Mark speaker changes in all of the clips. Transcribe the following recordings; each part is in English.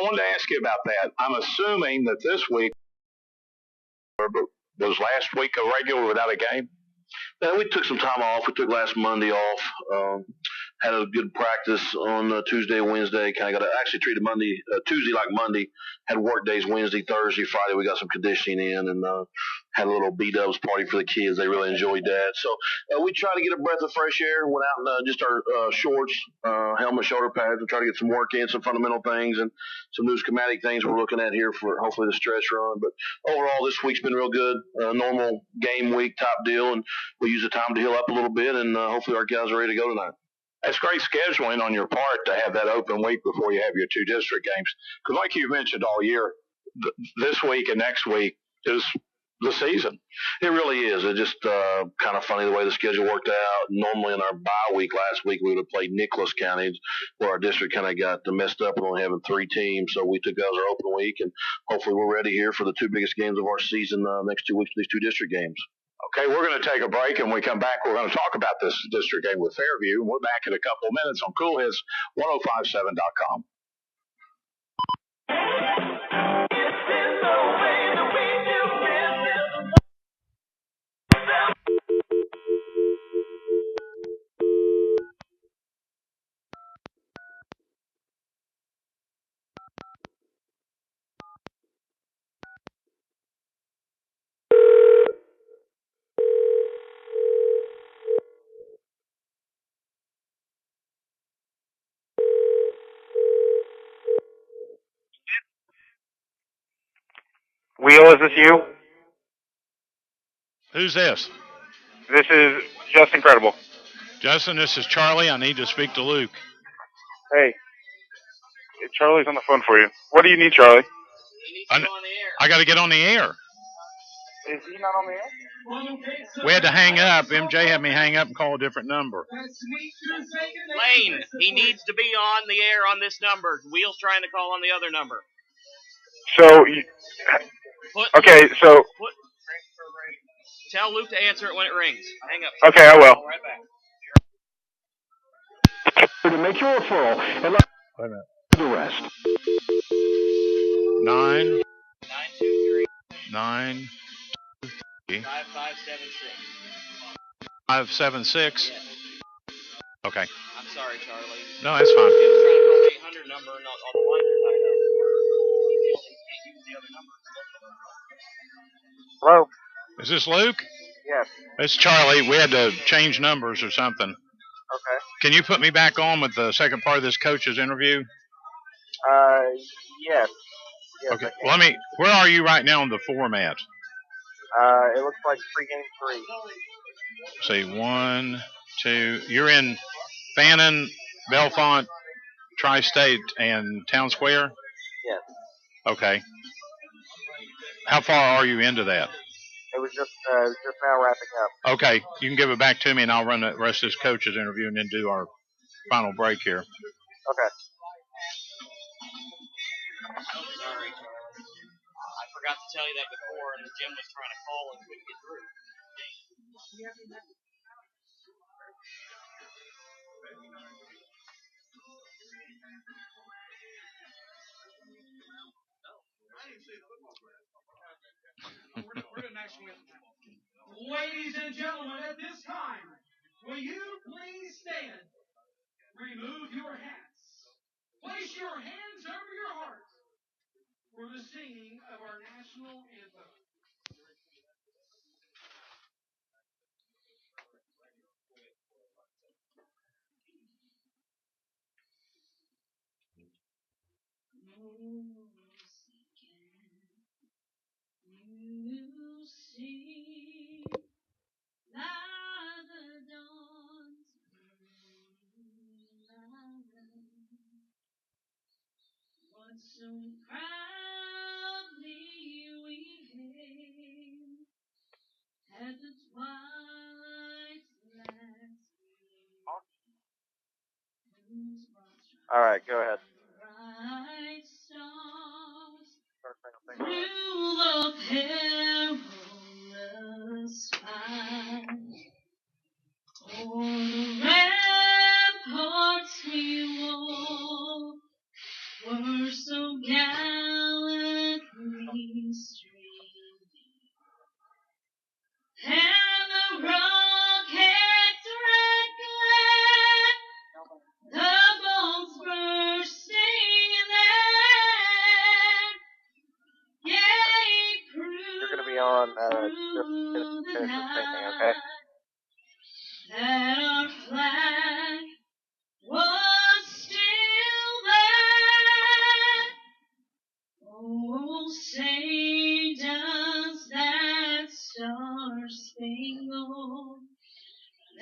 Speaker 1: wanted to ask you about that. I'm assuming that this week was last week a regular without a game.
Speaker 2: Yeah, we took some time off. We took last Monday off. Had a good practice on Tuesday, Wednesday. Kind of got actually treated Tuesday like Monday. Had work days Wednesday, Thursday, Friday. We got some conditioning in and had a little B-dubs party for the kids. They really enjoyed that. So we tried to get a breath of fresh air. Went out in just our shorts, helmet, shoulder pads, and try to get some work in, some fundamental things, and some new schematic things we're looking at here for hopefully the stretch run. But overall, this week's been real good. Normal game week type deal, and we use the time to heal up a little bit, and hopefully our guys are ready to go tonight.
Speaker 1: It's great scheduling on your part to have that open week before you have your two district games. Because like you've mentioned all year, this week and next week is the season.
Speaker 2: It really is. It's just kind of funny the way the schedule worked out. Normally in our bye week last week, we would have played Nicholas County, where our district kind of got messed up and only having 3 teams. So we took that as our open week, and hopefully we're ready here for the 2 biggest games of our season next 2 weeks, these 2 district games.
Speaker 1: Okay, we're going to take a break, and when we come back, we're going to talk about this district game with Fairview. We're back in a couple of minutes on Cool Hits 1057.com.
Speaker 3: Wheel, is this you?
Speaker 4: Who's this?
Speaker 3: This is Just Incredible.
Speaker 4: Justin, this is Charlie. I need to speak to Luke.
Speaker 3: Hey, Charlie's on the phone for you. What do you need, Charlie?
Speaker 5: He needs to go on the air.
Speaker 4: I got to get on the air.
Speaker 3: Is he not on the air?
Speaker 4: We had to hang up. MJ had me hang up and call a different number.
Speaker 5: Lane, he needs to be on the air on this number. Wheel's trying to call on the other number.
Speaker 3: So, okay, so...
Speaker 5: Tell Luke to answer it when it rings. Hang up.
Speaker 3: Okay, I will.
Speaker 5: Right back.
Speaker 1: To make your referral and let the rest.
Speaker 4: 9
Speaker 5: 923
Speaker 4: 9
Speaker 5: 5576.
Speaker 4: 576.
Speaker 5: Yes.
Speaker 4: Okay.
Speaker 5: I'm sorry, Charlie.
Speaker 4: No, that's fine.
Speaker 5: He was trying to call the 800 number and all the lines are tied up. He can't use the other number.
Speaker 3: Hello?
Speaker 4: Is this Luke?
Speaker 3: Yes.
Speaker 4: It's Charlie. We had to change numbers or something.
Speaker 3: Okay.
Speaker 4: Can you put me back on with the second part of this coach's interview?
Speaker 3: Yes.
Speaker 4: Okay. Well, where are you right now in the format?
Speaker 3: It looks like pregame 3.
Speaker 4: See, 1, 2. You're in Fannin, Bellefonte, Tri-State, and Town Square?
Speaker 3: Yes.
Speaker 4: Okay. How far are you into that?
Speaker 3: It was just now wrapping up.
Speaker 4: Okay. You can give it back to me, and I'll run the rest of this coach's interview and then do our final break here.
Speaker 3: Okay.
Speaker 5: Sorry, Charlie. I forgot to tell you that before, and Jim was trying to call and couldn't get through.
Speaker 6: Ladies and gentlemen, at this time, will you please stand? Remove your hats. Place your hands over your heart for the singing of our national anthem. You see, like the dawn's what so proudly we hailed at the twilight's last gleam.
Speaker 3: All right, go ahead.
Speaker 6: Bright stars through the perilous fight, o'er the ramparts we walked, were so gallantly streaming, and the rockets rattling, the bombs bursting in there, gave proof
Speaker 3: You're going to be on
Speaker 6: through the
Speaker 3: finish this thing, okay?
Speaker 6: night that our flag was still there. Oh, say does that star-spangled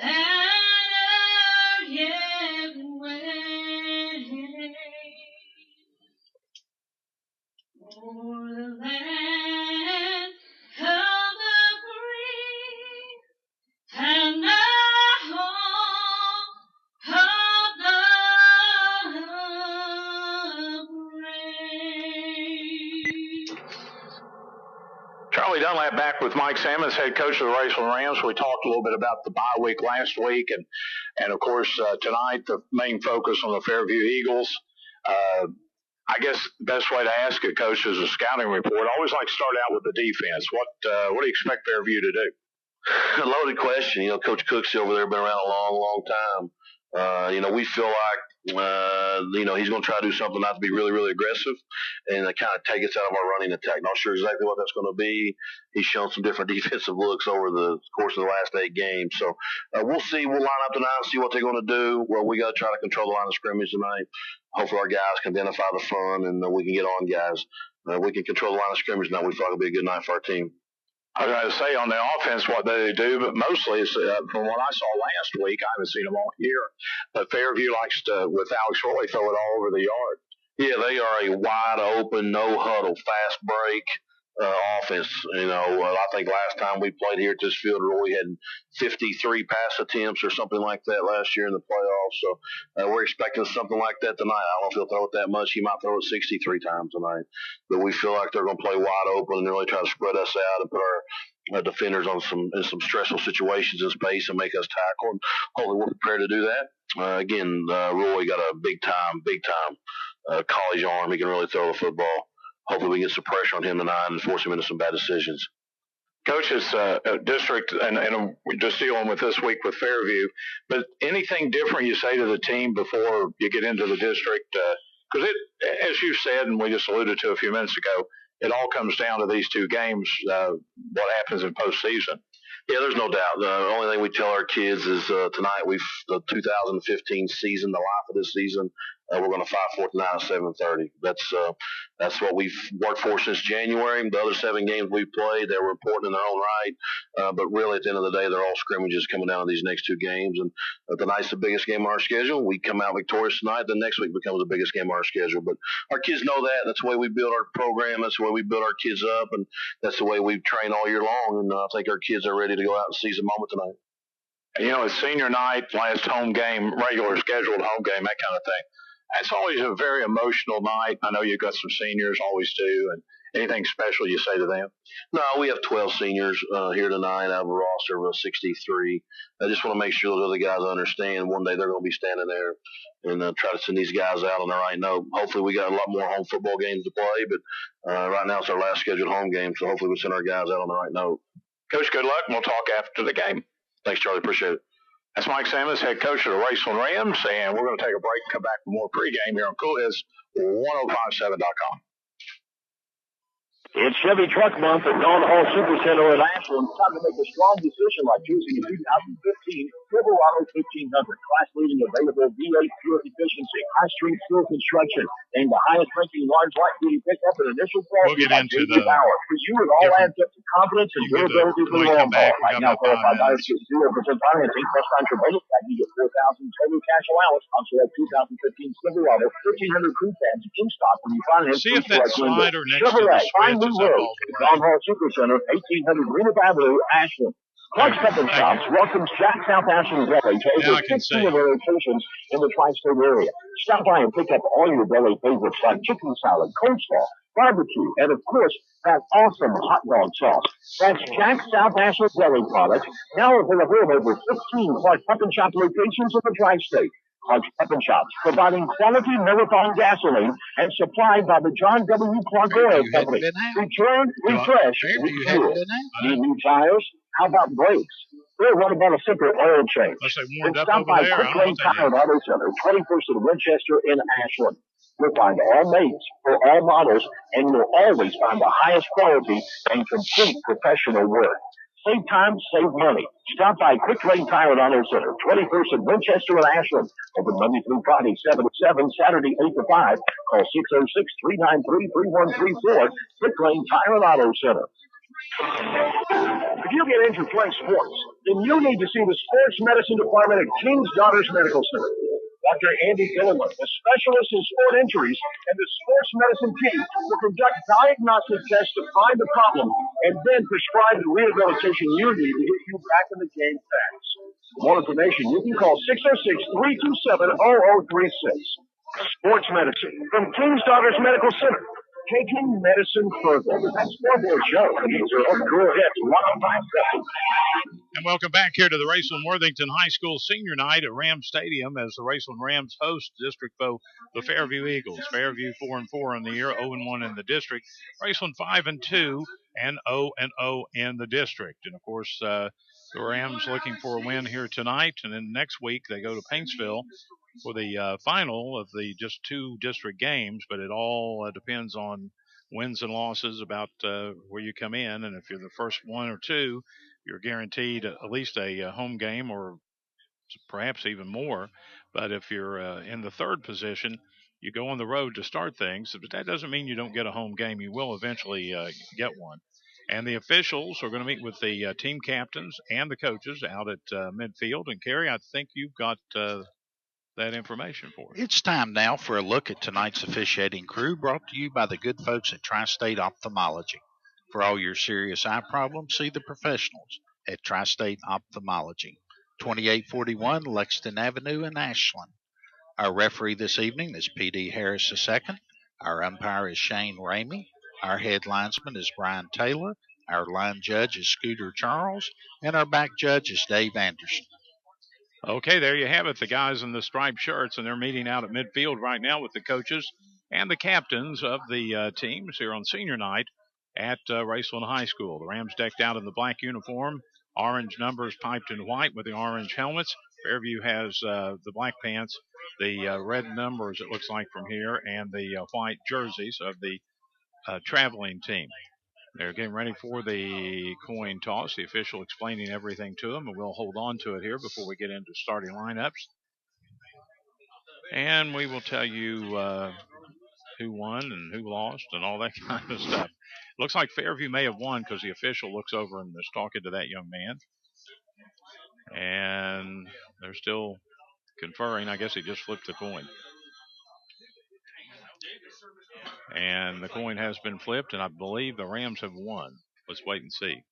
Speaker 6: banner yet wave o'er the land of the free and the home of the brave.
Speaker 1: Charlie Dunlap back with Mike Sammons, head coach of the Raceland Rams. We talked a little bit about the bye week last week, and of course tonight the main focus on the Fairview Eagles. I guess the best way to ask it, Coach, is a scouting report. I always like to start out with the defense. What do you expect Fairview to do?
Speaker 2: A loaded question. Coach Cook's over there, been around a long, long time. We feel like, he's going to try to do something not to be really, really aggressive and kind of take us out of our running attack. Not sure exactly what that's going to be. He's shown some different defensive looks over the course of the last 8 games. So we'll see. We'll line up tonight and see what they're going to do. Well, we got to try to control the line of scrimmage tonight. Hopefully our guys can identify the front and we can get on guys. We can control the line of scrimmage tonight. We feel like it'll be a good night for our team.
Speaker 1: I was going to say on the offense what they do, but mostly it's, from what I saw last week, I haven't seen them all year, but Fairview likes to, with Alex Roy, throw it all over the yard.
Speaker 2: Yeah, they are a wide open, no huddle, fast break offense. I think last time we played here at this field, Roy had 53 pass attempts or something like that last year in the playoffs. So we're expecting something like that tonight. I don't know if he'll throw it that much. He might throw it 63 times tonight. But we feel like they're going to play wide open and really try to spread us out and put our defenders in some stressful situations in space and make us tackle. And hopefully we're prepared to do that. Roy got a big time college arm. He can really throw the football. Hopefully we get some pressure on him tonight and force him into some bad decisions.
Speaker 1: Coach, it's district, and we're just dealing with this week with Fairview, but anything different you say to the team before you get into the district? Because as you said, and we just alluded to a few minutes ago, it all comes down to these 2 games, what happens in postseason.
Speaker 2: Yeah, there's no doubt. The only thing we tell our kids is tonight, the 2015 season, the life of this season, we're going to fight for it tonight at 7:30. That's what we've worked for since January. The other 7 games we've played, they were important in their own right. But really, at the end of the day, they're all scrimmages coming down to these next 2 games. And tonight's the biggest game on our schedule. We come out victorious tonight. The next week becomes the biggest game on our schedule. But our kids know that. That's the way we build our program. That's the way we build our kids up. And that's the way we train all year long. And I think our kids are ready to go out and seize the moment tonight.
Speaker 1: It's senior night, last home game, regular scheduled home game, that kind of thing. It's always a very emotional night. I know you've got some seniors, always do. And anything special you say to them?
Speaker 2: No, we have 12 seniors here tonight out of a roster of 63. I just want to make sure those other guys understand one day they're going to be standing there and try to send these guys out on the right note. Hopefully we got a lot more home football games to play, but right now it's our last scheduled home game, so hopefully we send our guys out on the right note.
Speaker 1: Coach, good luck, and we'll talk after the game.
Speaker 2: Thanks, Charlie. Appreciate it.
Speaker 1: That's Mike Sammons, head coach of the Raceland Rams, and we're going to take a break and come back for more pregame here on CoolHits1057.com.
Speaker 7: It's Chevy Truck Month at Dawn Hall Supercenter in Ashland. It's time to make a strong decision like choosing a 2015 Silverado 1500. Class-leading available V8 pure efficiency, high-strength steel construction, named the highest-ranking large light-duty pickup and initial quality.
Speaker 4: We'll get into the
Speaker 7: power. For you, it all adds up to confidence and durability for the long haul. Right now, qualified buyers get 0% financing plus non-convertible. You get $4,000 total cash allowance on select 2015 Silverado 1500 crew cabs in stock when you finance.
Speaker 4: See if that slider next to the switch is up all the way.
Speaker 7: Dawn Hall Supercenter, 1800 Greenup Avenue, Ashland. Clark Step and Shops welcomes Jack South Ashland Deli to over 16 of their locations in the tri-state area. Stop by and pick up all your deli favorites like chicken salad, coleslaw, barbecue, and of course, that awesome hot dog sauce. That's Jack South Ashland Deli products, now available in over 15 Clark Step and Shop locations in the tri-state. Clark's Pep and Shops, providing quality marathon gasoline and supplied by the John W. Clark Oil Company. Return, refresh, refuel. Need new tires? How about brakes? Or what about a simple oil change? Then stop by Quick Lane Tire and Auto Center, 21st and Winchester in Ashland. You'll find all makes for all models, and you'll always find the highest quality and complete professional work. Save time, save money. Stop by Quick Lane Tire and Auto Center, 21st in Winchester and Ashland. Open Monday through Friday, 7 to 7, Saturday, 8 to 5. Call 606-393-3134. Quick Lane Tire and Auto Center. If you get injured playing sports, then you need to see the Sports Medicine Department at King's Daughters Medical Center. Dr. Andy Gilliland, a specialist in sport injuries, and the sports medicine team will conduct diagnostic tests to find the problem and then prescribe the rehabilitation you need to get you back in the game fast. For more information, you can call 606-327-0036. Sports Medicine from King's Daughters Medical Center. Taking medicine further. That's Scoreboard Show. Go ahead.
Speaker 4: And welcome back here to the Raceland Worthington High School Senior Night at Rams Stadium as the Raceland Rams host district foe, the Fairview Eagles. Fairview 4-4 in the year, 0-1 in the district. Raceland 5-2 and 0-0 in the district. And of course, the Rams looking for a win here tonight, and then next week they go to Paintsville for the final of the just two district games, but it all depends on wins and losses about where you come in. And if you're the first one or two, you're guaranteed at least a home game or perhaps even more. But if you're in the third position, you go on the road to start things. But that doesn't mean you don't get a home game. You will eventually get one. And the officials are going to meet with the team captains and the coaches out at midfield. And, Kerry, I think you've got that information for us.
Speaker 8: It's time now for a look at tonight's officiating crew, brought to you by the good folks at Tri-State Ophthalmology. For all your serious eye problems, see the professionals at Tri-State Ophthalmology, 2841 Lexington Avenue in Ashland. Our referee this evening is P.D. Harris II. Our umpire is Shane Ramey. Our head linesman is Brian Taylor. Our line judge is Scooter Charles. And our back judge is Dave Anderson.
Speaker 4: Okay, there you have it, the guys in the striped shirts, and they're meeting out at midfield right now with the coaches and the captains of the teams here on senior night at Raceland High School. The Rams decked out in the black uniform, orange numbers piped in white with the orange helmets. Fairview has the black pants, the red numbers, it looks like from here, and the white jerseys of the traveling team. They're getting ready for the coin toss, the official explaining everything to them, and we'll hold on to it here before we get into starting lineups. And we will tell you who won and who lost and all that kind of stuff. Looks like Fairview may have won because the official looks over and is talking to that young man. And they're still conferring. I guess he just flipped the coin. And the coin has been flipped, and I believe the Rams have won. Let's wait and see.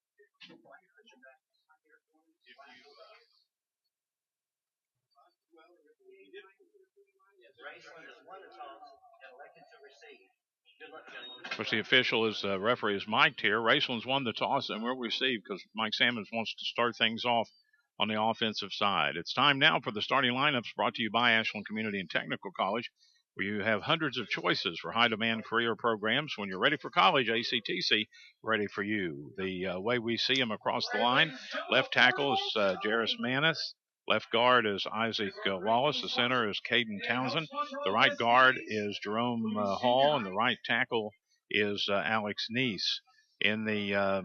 Speaker 4: Of course, the official is referee is mic'd here. Raceland's won the toss and will receive because Mike Sammons wants to start things off on the offensive side. It's time now for the starting lineups brought to you by Ashland Community and Technical College, where you have hundreds of choices for high-demand career programs. When you're ready for college, ACTC ready for you. The way we see them across the line, left tackle is Jairus Manis. Left guard is Isaac Wallace. The center is Caden Townsend. The right guard is Jerome Hall, and the right tackle is Alex Neese. In the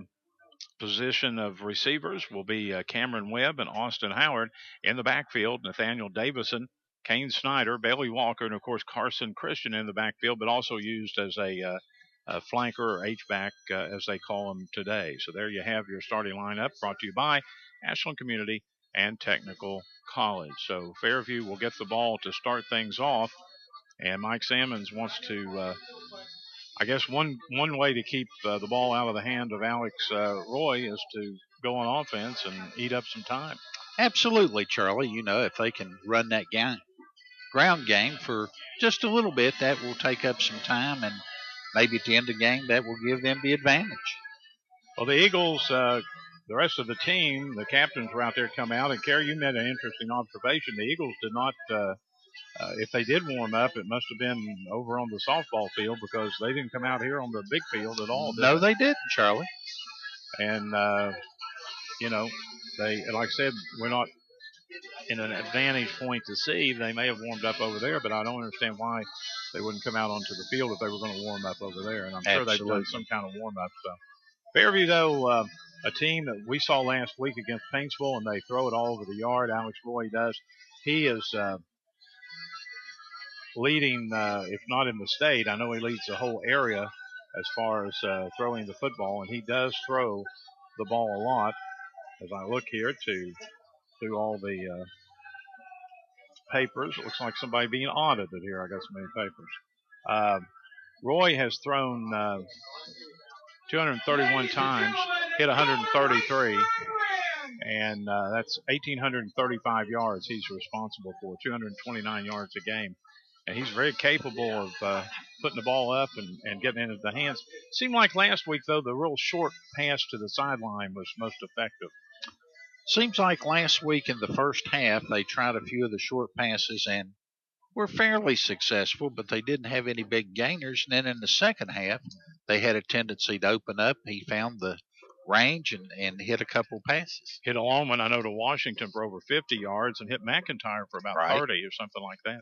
Speaker 4: position of receivers will be Cameron Webb and Austin Howard. In the backfield, Nathaniel Davison, Kane Snyder, Bailey Walker, and, of course, Carson Christian in the backfield, but also used as a flanker or H-back, as they call them today. So there you have your starting lineup brought to you by Ashland Community and Technical College. So Fairview will get the ball to start things off, and Mike Sammons wants to, I guess one way to keep the ball out of the hand of Alex Roy is to go on offense and eat up some time.
Speaker 8: Absolutely, Charlie. You know, if they can run that ground game for just a little bit, that will take up some time, and maybe at the end of the game that will give them the advantage.
Speaker 4: Well, the Eagles, the rest of the team, the captains were out there come out, and Kerry, you made an interesting observation. The Eagles did not If they did warm up, it must have been over on the softball field because they didn't come out here on the big field at all.
Speaker 8: No, they didn't, Charlie.
Speaker 4: And, they, like I said, we're not in an advantage point to see. They may have warmed up over there, but I don't understand why they wouldn't come out onto the field if they were going to warm up over there. And I'm sure they've done some kind of warm up. So Fairview, though, a team that we saw last week against Paintsville, and they throw it all over the yard. Alex Roy does. He is leading, if not in the state, I know he leads the whole area as far as throwing the football, and he does throw the ball a lot. As I look here through all the papers, it looks like somebody being audited here. I got so many papers. Roy has thrown 231 times, hit 133, and that's 1,835 yards he's responsible for, 229 yards a game. And he's very capable of putting the ball up and getting into the hands. Seemed like last week, though, the real short pass to the sideline was most effective.
Speaker 8: Seems like last week in the first half, they tried a few of the short passes and were fairly successful, but they didn't have any big gainers. And then in the second half, they had a tendency to open up. He found the range and hit a couple passes.
Speaker 4: Hit a long one, I know, to Washington for over 50 yards and hit McIntyre for about 30 or something like that.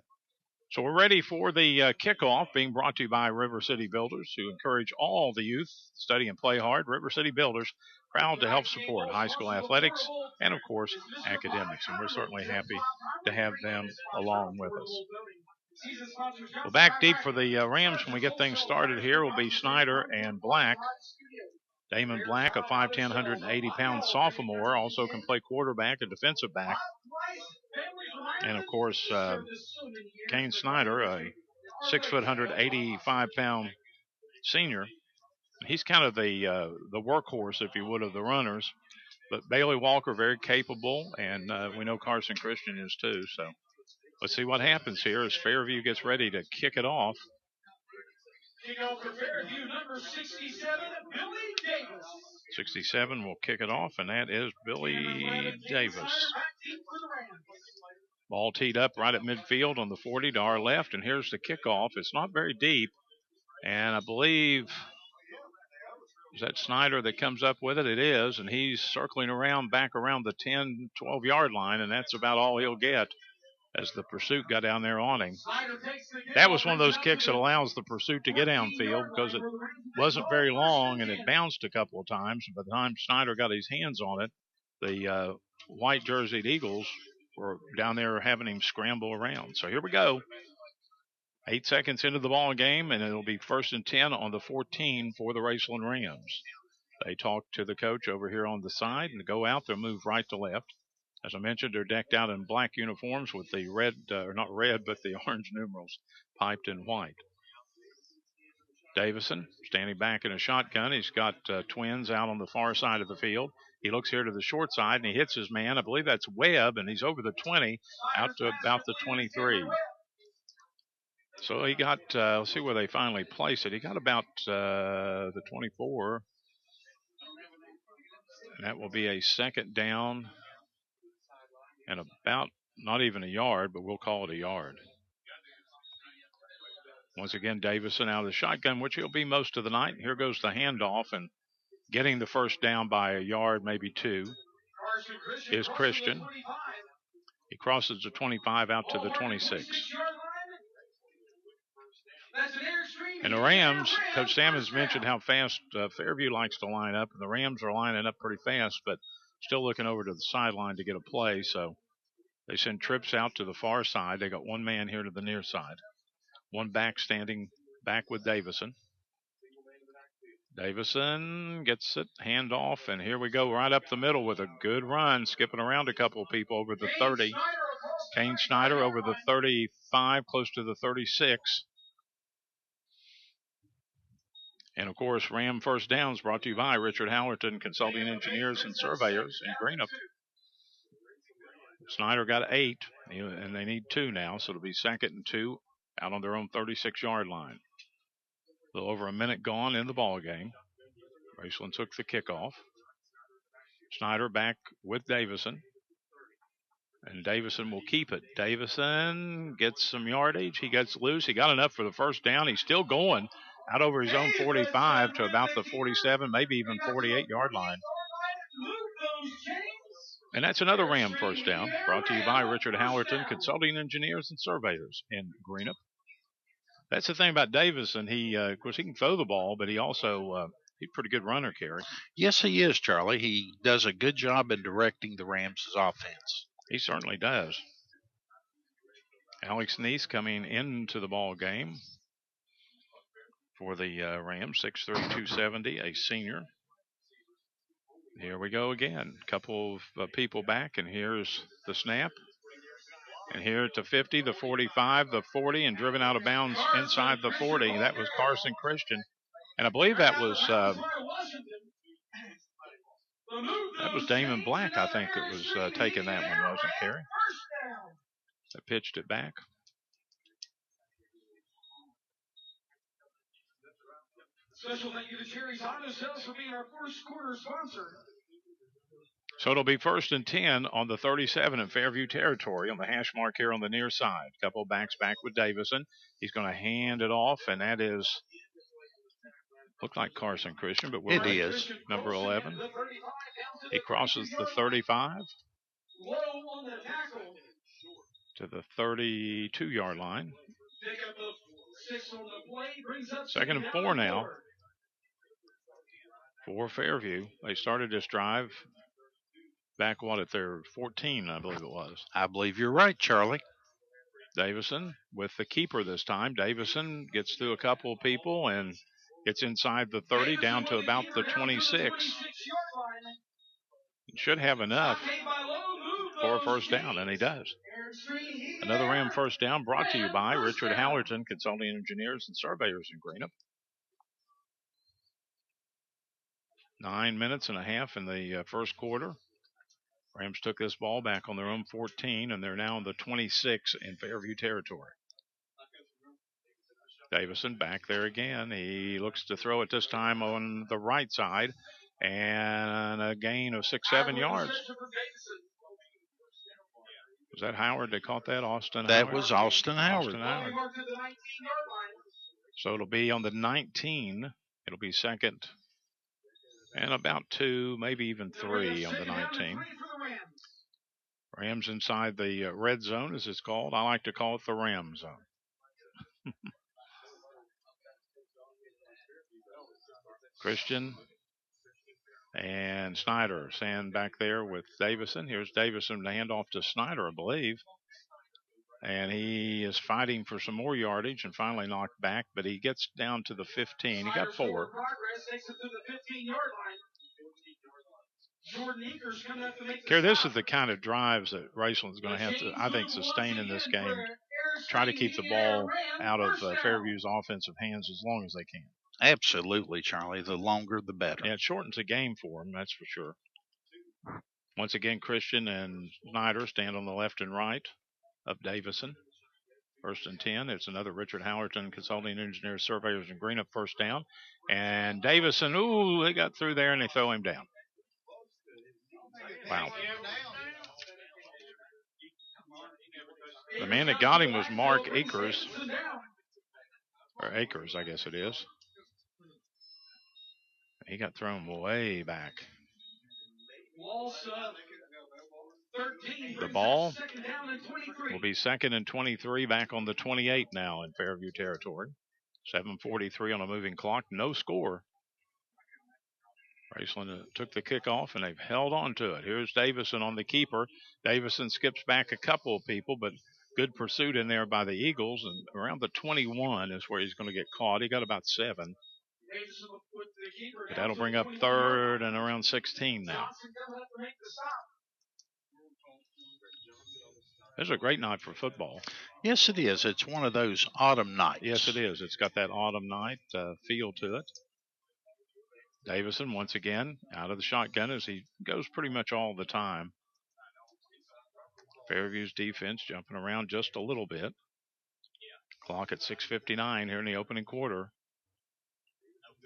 Speaker 4: So we're ready for the kickoff, being brought to you by River City Builders, who encourage all the youth to study and play hard. River City Builders, proud to help support high school athletics and, of course, academics. And we're certainly happy to have them along with us. Well, back deep for the Rams when we get things started here will be Snyder and Black. Damon Black, a 5'10", 180-pound sophomore, also can play quarterback and defensive back. And, of course, Kane Snyder, a 6', 185-pound senior. He's kind of the workhorse, if you would, of the runners. But Bailey Walker, very capable, and we know Carson Christian is too. So let's see what happens here as Fairview gets ready to kick it off.
Speaker 6: Kickoff for Fairview, number 67, Billy Davis.
Speaker 4: 67 will kick it off, and that is Billy Davis. Ball teed up right at midfield on the 40 to our left, and here's the kickoff. It's not very deep, and I believe, is that Snyder that comes up with it? It is, and he's circling around back around the 10, 12-yard line, and that's about all he'll get as the pursuit got down there on him. That was one of those kicks that allows the pursuit to get downfield because it wasn't very long, and it bounced a couple of times. By the time Snyder got his hands on it, the white jerseyed Eagles were down there having him scramble around. So here we go. 8 seconds into the ball game, and it'll be 1st and 10 on the 14 for the Raceland Rams. They talk to the coach over here on the side and go out. They'll move right to left. As I mentioned, they're decked out in black uniforms with the red, or not red, but the orange numerals piped in white. Davison standing back in a shotgun. He's got twins out on the far side of the field. He looks here to the short side, and he hits his man. I believe that's Webb, and he's over the 20, out to about the 23. So he got, let's see where they finally place it. He got about the 24, and that will be a 2nd down and about not even a yard, but we'll call it a yard. Once again, Davison out of the shotgun, which he'll be most of the night. Here goes the handoff, and getting the 1st down by a yard, maybe 2, is Christian. He crosses the 25 out to the 26. And the Rams, Coach Sammons mentioned how fast Fairview likes to line up, and the Rams are lining up pretty fast, but still looking over to the sideline to get a play. So they send trips out to the far side. They got one man here to the near side. One back standing back with Davison. Davison gets it, handoff, and here we go right up the middle with a good run, skipping around a couple of people over the 30. Kane Snyder over the 35, close to the 36. And, of course, Ram First Downs brought to you by Richard Hallerton Consulting Engineers and Surveyors in Greenup. Snyder got 8, and they need 2 now, so it'll be 2nd and 2 out on their own 36-yard line. A little over a minute gone in the ball game. Raceland took the kickoff. Snyder back with Davison. And Davison will keep it. Davison gets some yardage. He gets loose. He got enough for the first down. He's still going out over his own 45 to about the 47, maybe even 48-yard line. And that's another Ram first down, brought to you by Richard Hallerton, Consulting Engineers and Surveyors in Greenup. That's the thing about Davison. He, of course, he can throw the ball, but he also he's a pretty good runner, Kerry.
Speaker 8: Yes, he is, Charlie. He does a good job in directing the Rams' offense.
Speaker 4: He certainly does. Alex Neese coming into the ball game for the Rams, 6'3", 270, a senior. Here we go again. A couple of people back, and here's the snap. And here at the 50, the 45, the 40, and driven out of bounds inside the 40. That was Carson Christian. And I believe that was Damon Black, I think, that was taking that one, wasn't it, Kerry? That pitched it back.
Speaker 6: Special thank you to Cherry's Auto Sales for being our first quarter sponsor.
Speaker 4: So it'll be 1st and 10 on the 37 in Fairview territory on the hash mark here on the near side. Couple backs back with Davison. He's going to hand it off, and that is, looked like Carson Christian, but
Speaker 8: it is
Speaker 4: number 11. He crosses the 35 to the 32-yard line. 2nd and 4 now for Fairview. They started this drive back, at their 14, I believe it was.
Speaker 8: I believe you're right, Charlie.
Speaker 4: Davison with the keeper this time. Davison gets through a couple of people and gets inside the 30 down to about the 26. Should have enough for a first down, and he does. Another Ram first down brought to you by Richard Hallerton, Consulting Engineers and Surveyors in Greenup. 9 minutes and a half in the first quarter. Rams took this ball back on their own 14, and they're now in the 26 in Fairview territory. Davison back there again. He looks to throw it this time on the right side, and a gain of 6-7 yards. Was that Howard that caught that? Austin
Speaker 8: That
Speaker 4: Howard?
Speaker 8: was Austin Howard.
Speaker 4: Austin Howard. So it'll be on the 19. It'll be 2nd and about 2, maybe even 3 on the 19. Rams inside the red zone, as it's called. I like to call it the Ram zone. Christian and Snyder stand back there with Davison. Here's Davison to hand off to Snyder, I believe. And he is fighting for some more yardage and finally knocked back, but he gets down to the 15. He got 4. Here, this is the kind of drives that Raceland's going to have to, I think, sustain in this game. Try to keep the ball out of Fairview's offensive hands as long as they can.
Speaker 8: Absolutely, Charlie. The longer, the better.
Speaker 4: Yeah, it shortens the game for them, that's for sure. Once again, Christian and Snyder stand on the left and right of Davison. 1st and 10. It's another Richard Hallerton, Consulting Engineers, Surveyors, and Greenup first down. And Davison, they got through there and they throw him down. Wow. The man that got him was Mark Akers. Or Akers, I guess it is. He got thrown way back. The ball will be 2nd and 23 back on the 28 now in Fairview territory. 7:43 on a moving clock. No score. Raceland took the kickoff, and they've held on to it. Here's Davison on the keeper. Davison skips back a couple of people, but good pursuit in there by the Eagles. And around the 21 is where he's going to get caught. He got about 7. But that'll bring up 3rd and around 16 now. This is a great night for football.
Speaker 8: Yes, it is. It's one of those autumn nights.
Speaker 4: Yes, it is. It's got that autumn night feel to it. Davison, once again, out of the shotgun as he goes pretty much all the time. Fairview's defense jumping around just a little bit. Clock at 6:59 here in the opening quarter.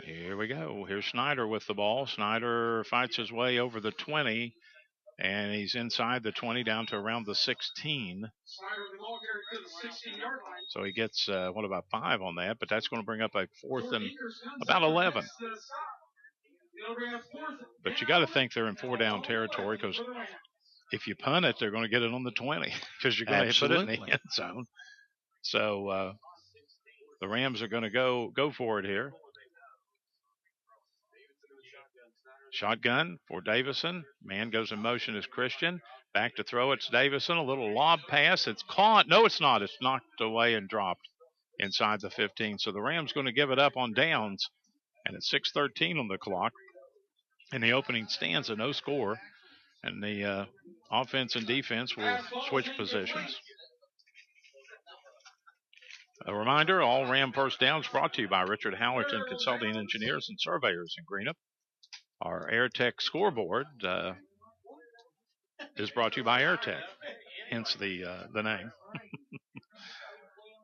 Speaker 4: Here we go. Here's Snyder with the ball. Snyder fights his way over the 20 And he's inside the 20 down to around the 16. So he gets, about 5 on that? But that's going to bring up a 4th and about 11. But you got to think they're in 4-down territory, because if you punt it, they're going to get it on the 20 because you're going to put it in the end zone. So the Rams are going to go for it here. Shotgun for Davison. Man goes in motion is Christian. Back to throw. It's Davison. A little lob pass. It's caught. No, it's not. It's knocked away and dropped inside the 15. So the Rams going to give it up on downs. And it's 6:13 on the clock. In the opening stanza, no score. And the offense and defense will switch positions. A reminder, all Ram first downs brought to you by Richard Hallerton Consulting Engineers and Surveyors in Greenup. Our AirTech scoreboard is brought to you by AirTech, hence the name.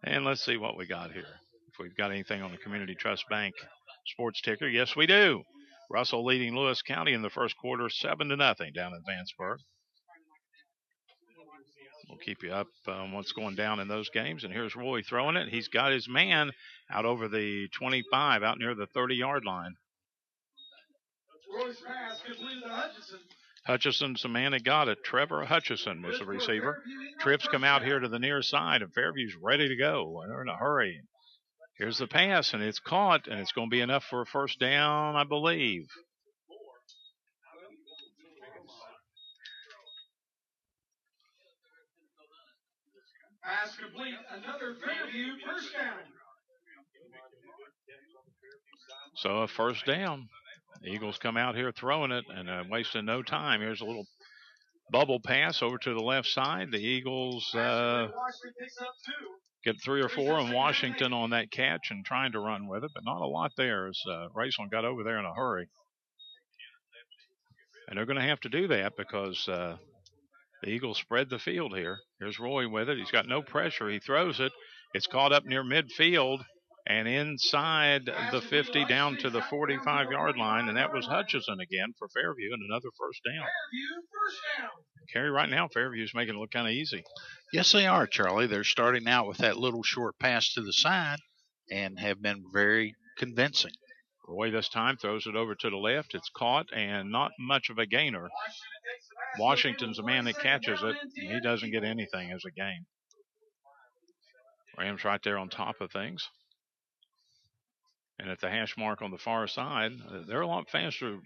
Speaker 4: And let's see what we got here. If we've got anything on the Community Trust Bank sports ticker. Yes, we do. Russell leading Lewis County in the first quarter 7-0 down in Vanceburg. We'll keep you up on what's going down in those games. And here's Roy throwing it. He's got his man out over the 25, out near the 30-yard line. Hutchison's the man that got it. Trevor Hutchison was the receiver. Trips come out here to the near side, and Fairview's ready to go. They're in a hurry. Here's the pass, and it's caught, and it's going to be enough for a first down, I believe.
Speaker 6: Pass complete. Another Fairview first down.
Speaker 4: So a first down. The Eagles come out here throwing it and wasting no time. Here's a little bubble pass over to the left side. The Eagles get 3 or 4 in Washington on that catch and trying to run with it, but not a lot there as Raceland got over there in a hurry. And they're going to have to do that because the Eagles spread the field here. Here's Roy with it. He's got no pressure. He throws it. It's caught up near midfield and inside the 50 down to the 45-yard line, and that was Hutchison again for Fairview, and another first down. Kerry, right now Fairview's making it look kind of easy.
Speaker 8: Yes, they are, Charlie. They're starting out with that little short pass to the side and have been very convincing.
Speaker 4: Roy this time throws it over to the left. It's caught and not much of a gainer. Washington's the man that catches it, and he doesn't get anything as a gain. Rams right there on top of things. And at the hash mark on the far side, they're a lot faster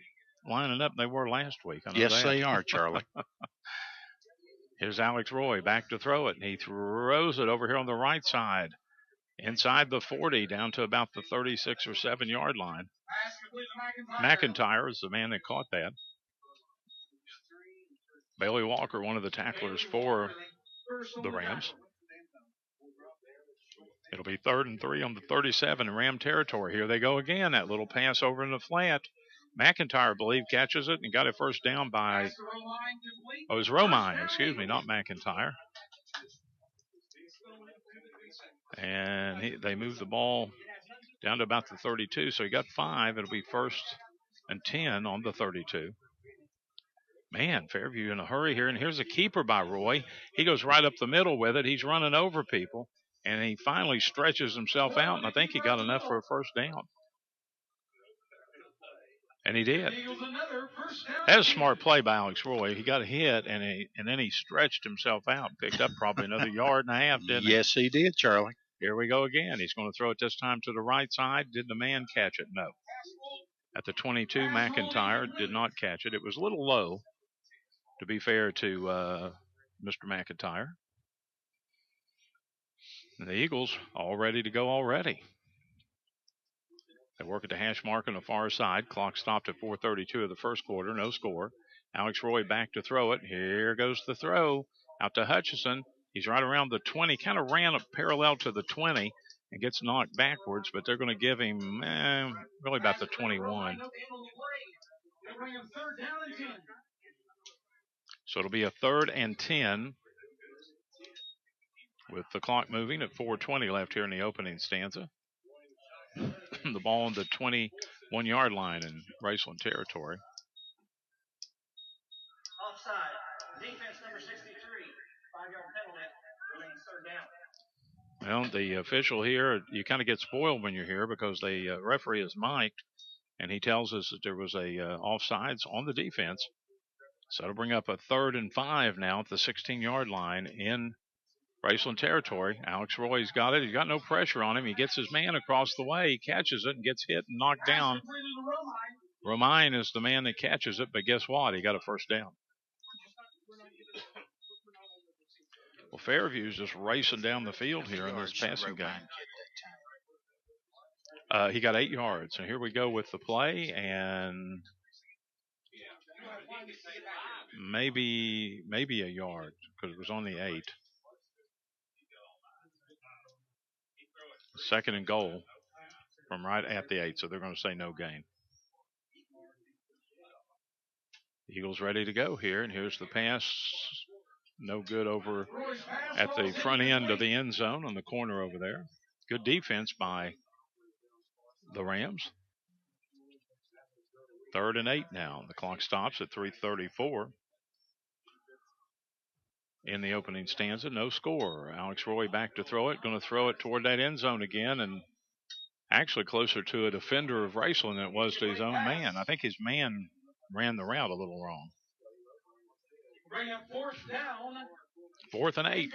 Speaker 4: lining up than they were last week.
Speaker 8: Yes, they are, Charlie.
Speaker 4: Here's Alex Roy back to throw it, and he throws it over here on the right side. Inside the 40, down to about the 36 or 7-yard line. McIntyre is the man that caught that. Bailey Walker, one of the tacklers for the Rams. It'll be 3rd and 3 on the 37 in Ram territory. Here they go again. That little pass over in the flat. McIntyre, I believe, catches it and got it first down by, it was Romine, excuse me, not McIntyre. And they moved the ball down to about the 32, so he got 5. It'll be 1st and 10 on the 32. Man, Fairview in a hurry here, and here's a keeper by Roy. He goes right up the middle with it. He's running over people, and he finally stretches himself out, and I think he got enough for a first down. And he did. That was a smart play by Alex Roy. He got a hit, and then he stretched himself out, picked up probably another yard and a half, didn't he?
Speaker 8: Yes, he did, Charlie.
Speaker 4: Here we go again. He's going to throw it this time to the right side. Did the man catch it? No. At the 22, McIntyre did not catch it. It was a little low, to be fair to Mr. McIntyre. And the Eagles all ready to go already. They work at the hash mark on the far side. Clock stopped at 4:32 of the first quarter. No score. Alex Roy back to throw it. Here goes the throw out to Hutchison. He's right around the 20. Kind of ran up parallel to the 20 and gets knocked backwards, but they're going to give him really about the 21. So it'll be a 3rd and 10 with the clock moving at 4:20 left here in the opening stanza. The ball on the 21-yard line in Raceland territory.
Speaker 6: Offside. Defense number 63, 5-yard penalty, remains third down.
Speaker 4: Well, the official here, you kind of get spoiled when you're here because the referee is mic'd, and he tells us that there was a offsides on the defense. So it'll bring up a 3rd and 5 now at the 16-yard line in Raceland territory. Alex Roy's got it. He's got no pressure on him. He gets his man across the way. He catches it and gets hit and knocked down. Romine is the man that catches it, but guess what? He got a first down. Well, Fairview's just racing down the field here in this passing game. He got 8 yards. And here we go with the play, and maybe a yard because it was on the 8. 2nd and goal from right at the 8, so they're going to say no gain. Eagles ready to go here, and here's the pass. No good over at the front end of the end zone on the corner over there. Good defense by the Rams. 3rd and 8 now. The clock stops at 3:34 in the opening stanza. No score. Alex Roy back to throw it. Going to throw it toward that end zone again, and actually closer to a defender of Raceland than it was to his own man. I think his man ran the route a little wrong.
Speaker 6: Bring up 4th down.
Speaker 4: 4th and 8.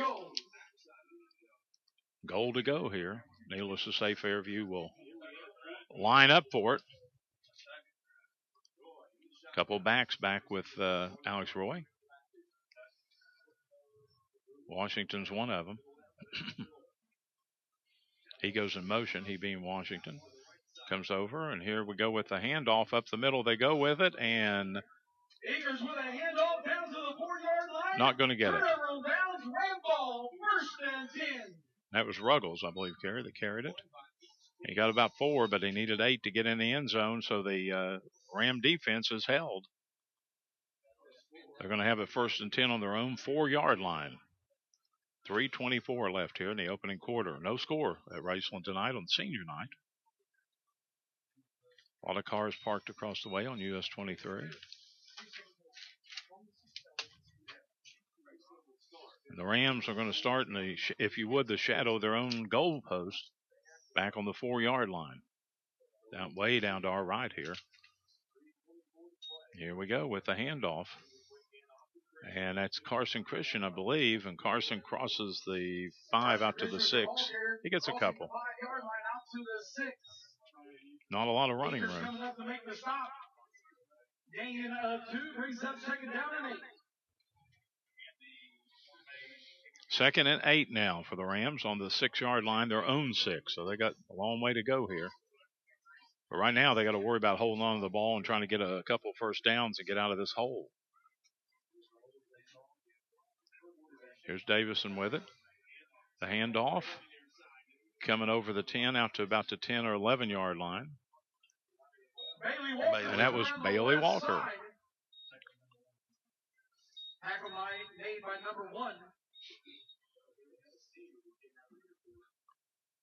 Speaker 4: Goal to go here. Needless to say, Fairview will line up for it. Couple backs back with Alex Roy. Washington's one of them. He goes in motion, he being Washington. Comes over, and here we go with the handoff up the middle. They go with it, and
Speaker 6: Eagles with a handoff down to the 4-yard line.
Speaker 4: Not going to get it.
Speaker 6: Turnover on downs, Ram ball, 1st and 10.
Speaker 4: That was Ruggles, I believe, Kerry, that carried it. He got about 4, but he needed 8 to get in the end zone, so the Ram defense is held. They're going to have a 1st and 10 on their own 4-yard line. 3:24 left here in the opening quarter. No score at Raceland tonight on senior night. A lot of cars parked across the way on US 23. And the Rams are going to start in the, if you would, the shadow of their own goal post back on the 4-yard line. Way down to our right here. Here we go with the handoff. And that's Carson Christian, I believe. And Carson crosses the 5 out to the 6. He gets a couple. Not a lot of running room.
Speaker 6: Gain of 2 brings up 2nd down and 8.
Speaker 4: 2nd and 8 now for the Rams on the 6-yard line, their own 6. So they got a long way to go here. But right now they got to worry about holding on to the ball and trying to get a couple first downs and get out of this hole. Here's Davison with it. The handoff coming over the 10 out to about the 10 or 11-yard line. And that was Bailey Walker.
Speaker 6: Tackle made by number 1.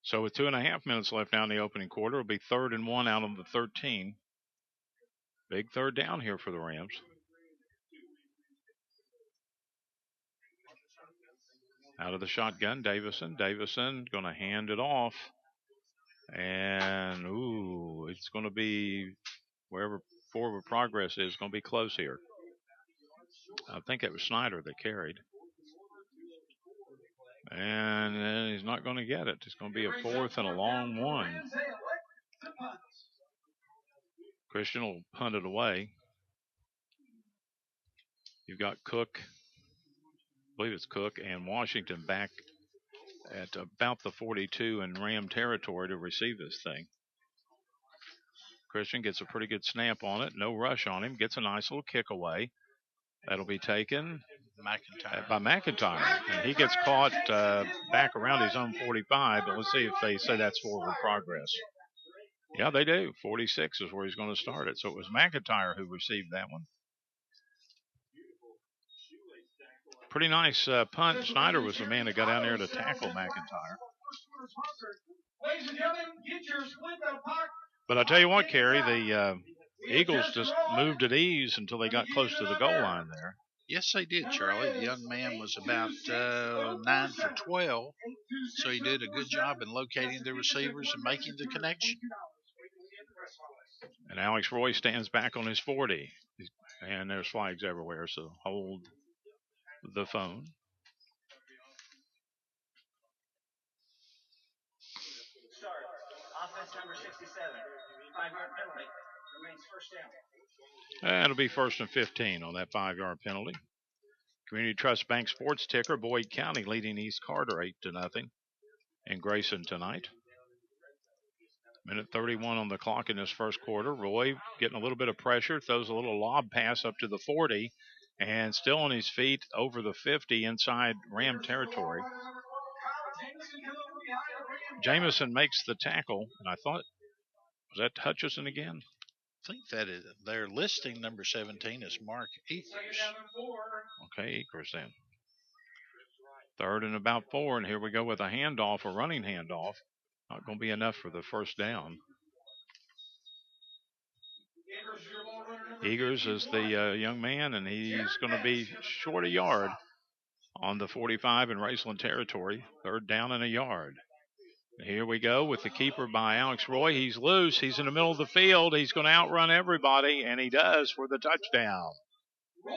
Speaker 4: So with 2.5 minutes left now in the opening quarter, it'll be 3rd and 1 out on the 13. Big 3rd down here for the Rams. Out of the shotgun, Davison. Davison going to hand it off. And, it's going to be wherever forward progress is going to be close here. I think it was Snyder that carried. And he's not going to get it. It's going to be a 4th and a long one. Christian will punt it away. You've got Cook. I believe it's Cook and Washington back at about the 42 in Ram territory to receive this thing. Christian gets a pretty good snap on it. No rush on him. Gets a nice little kick away. That'll be taken by McIntyre. And he gets caught back around his own 45, but let's see if they say that's forward progress. Yeah, they do. 46 is where he's going to start it. So it was McIntyre who received that one. Pretty nice punt. Snyder was the man that got down there to tackle McIntyre. But I tell you what, Kerry, the Eagles just moved at ease until they got close to the goal line there.
Speaker 8: Yes, they did, Charlie. The young man was about 9 for 12, so he did a good job in locating the receivers and making the connection.
Speaker 4: And Alex Roy stands back on his 40. And there's flags everywhere, so hold the phone.
Speaker 6: Offense number 67, 5-yard penalty, remains first down.
Speaker 4: It'll be 1st and 15 on that 5-yard penalty. Community Trust Bank sports ticker, Boyd County leading East Carter 8-0 in Grayson tonight. Minute 31 on the clock in this first quarter. Roy getting a little bit of pressure, throws a little lob pass up to the 40, and still on his feet over the 50 inside Ram territory. Jamison makes the tackle, and I thought, was that Hutchison again?
Speaker 8: I think that is, they're listing number 17 as Mark Akers.
Speaker 4: Okay, Akers then. 3rd and about 4, and here we go with a handoff, a running handoff. Not going to be enough for the first down. Akers is the young man, and he's going to be short a yard on the 45 in Raceland territory. 3rd down and a yard. Here we go with the keeper by Alex Roy. He's loose. He's in the middle of the field. He's going to outrun everybody, and he does for the touchdown.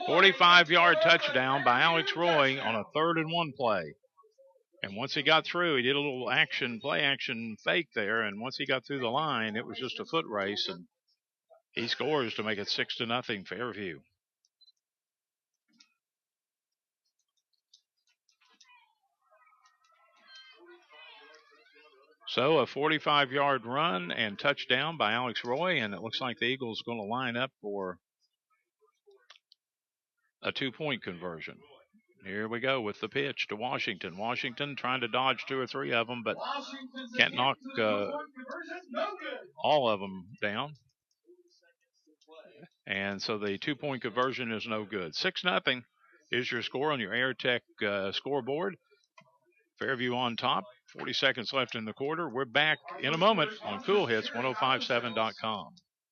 Speaker 4: 45-yard touchdown by Alex Roy on a 3rd and 1 play. And once he got through, he did a little play action fake there, and once he got through the line, it was just a foot race, and he scores to make it 6-0 Fairview. So a 45-yard run and touchdown by Alex Roy, and it looks like the Eagles are going to line up for a 2-point conversion. Here we go with the pitch to Washington. Washington trying to dodge 2 or 3 of them, but can't knock all of them down. And so the 2-point conversion is no good. 6-0 is your score on your AirTech scoreboard. Fairview on top. 40 seconds left in the quarter. We're back in a moment on Cool Hits 1057.com.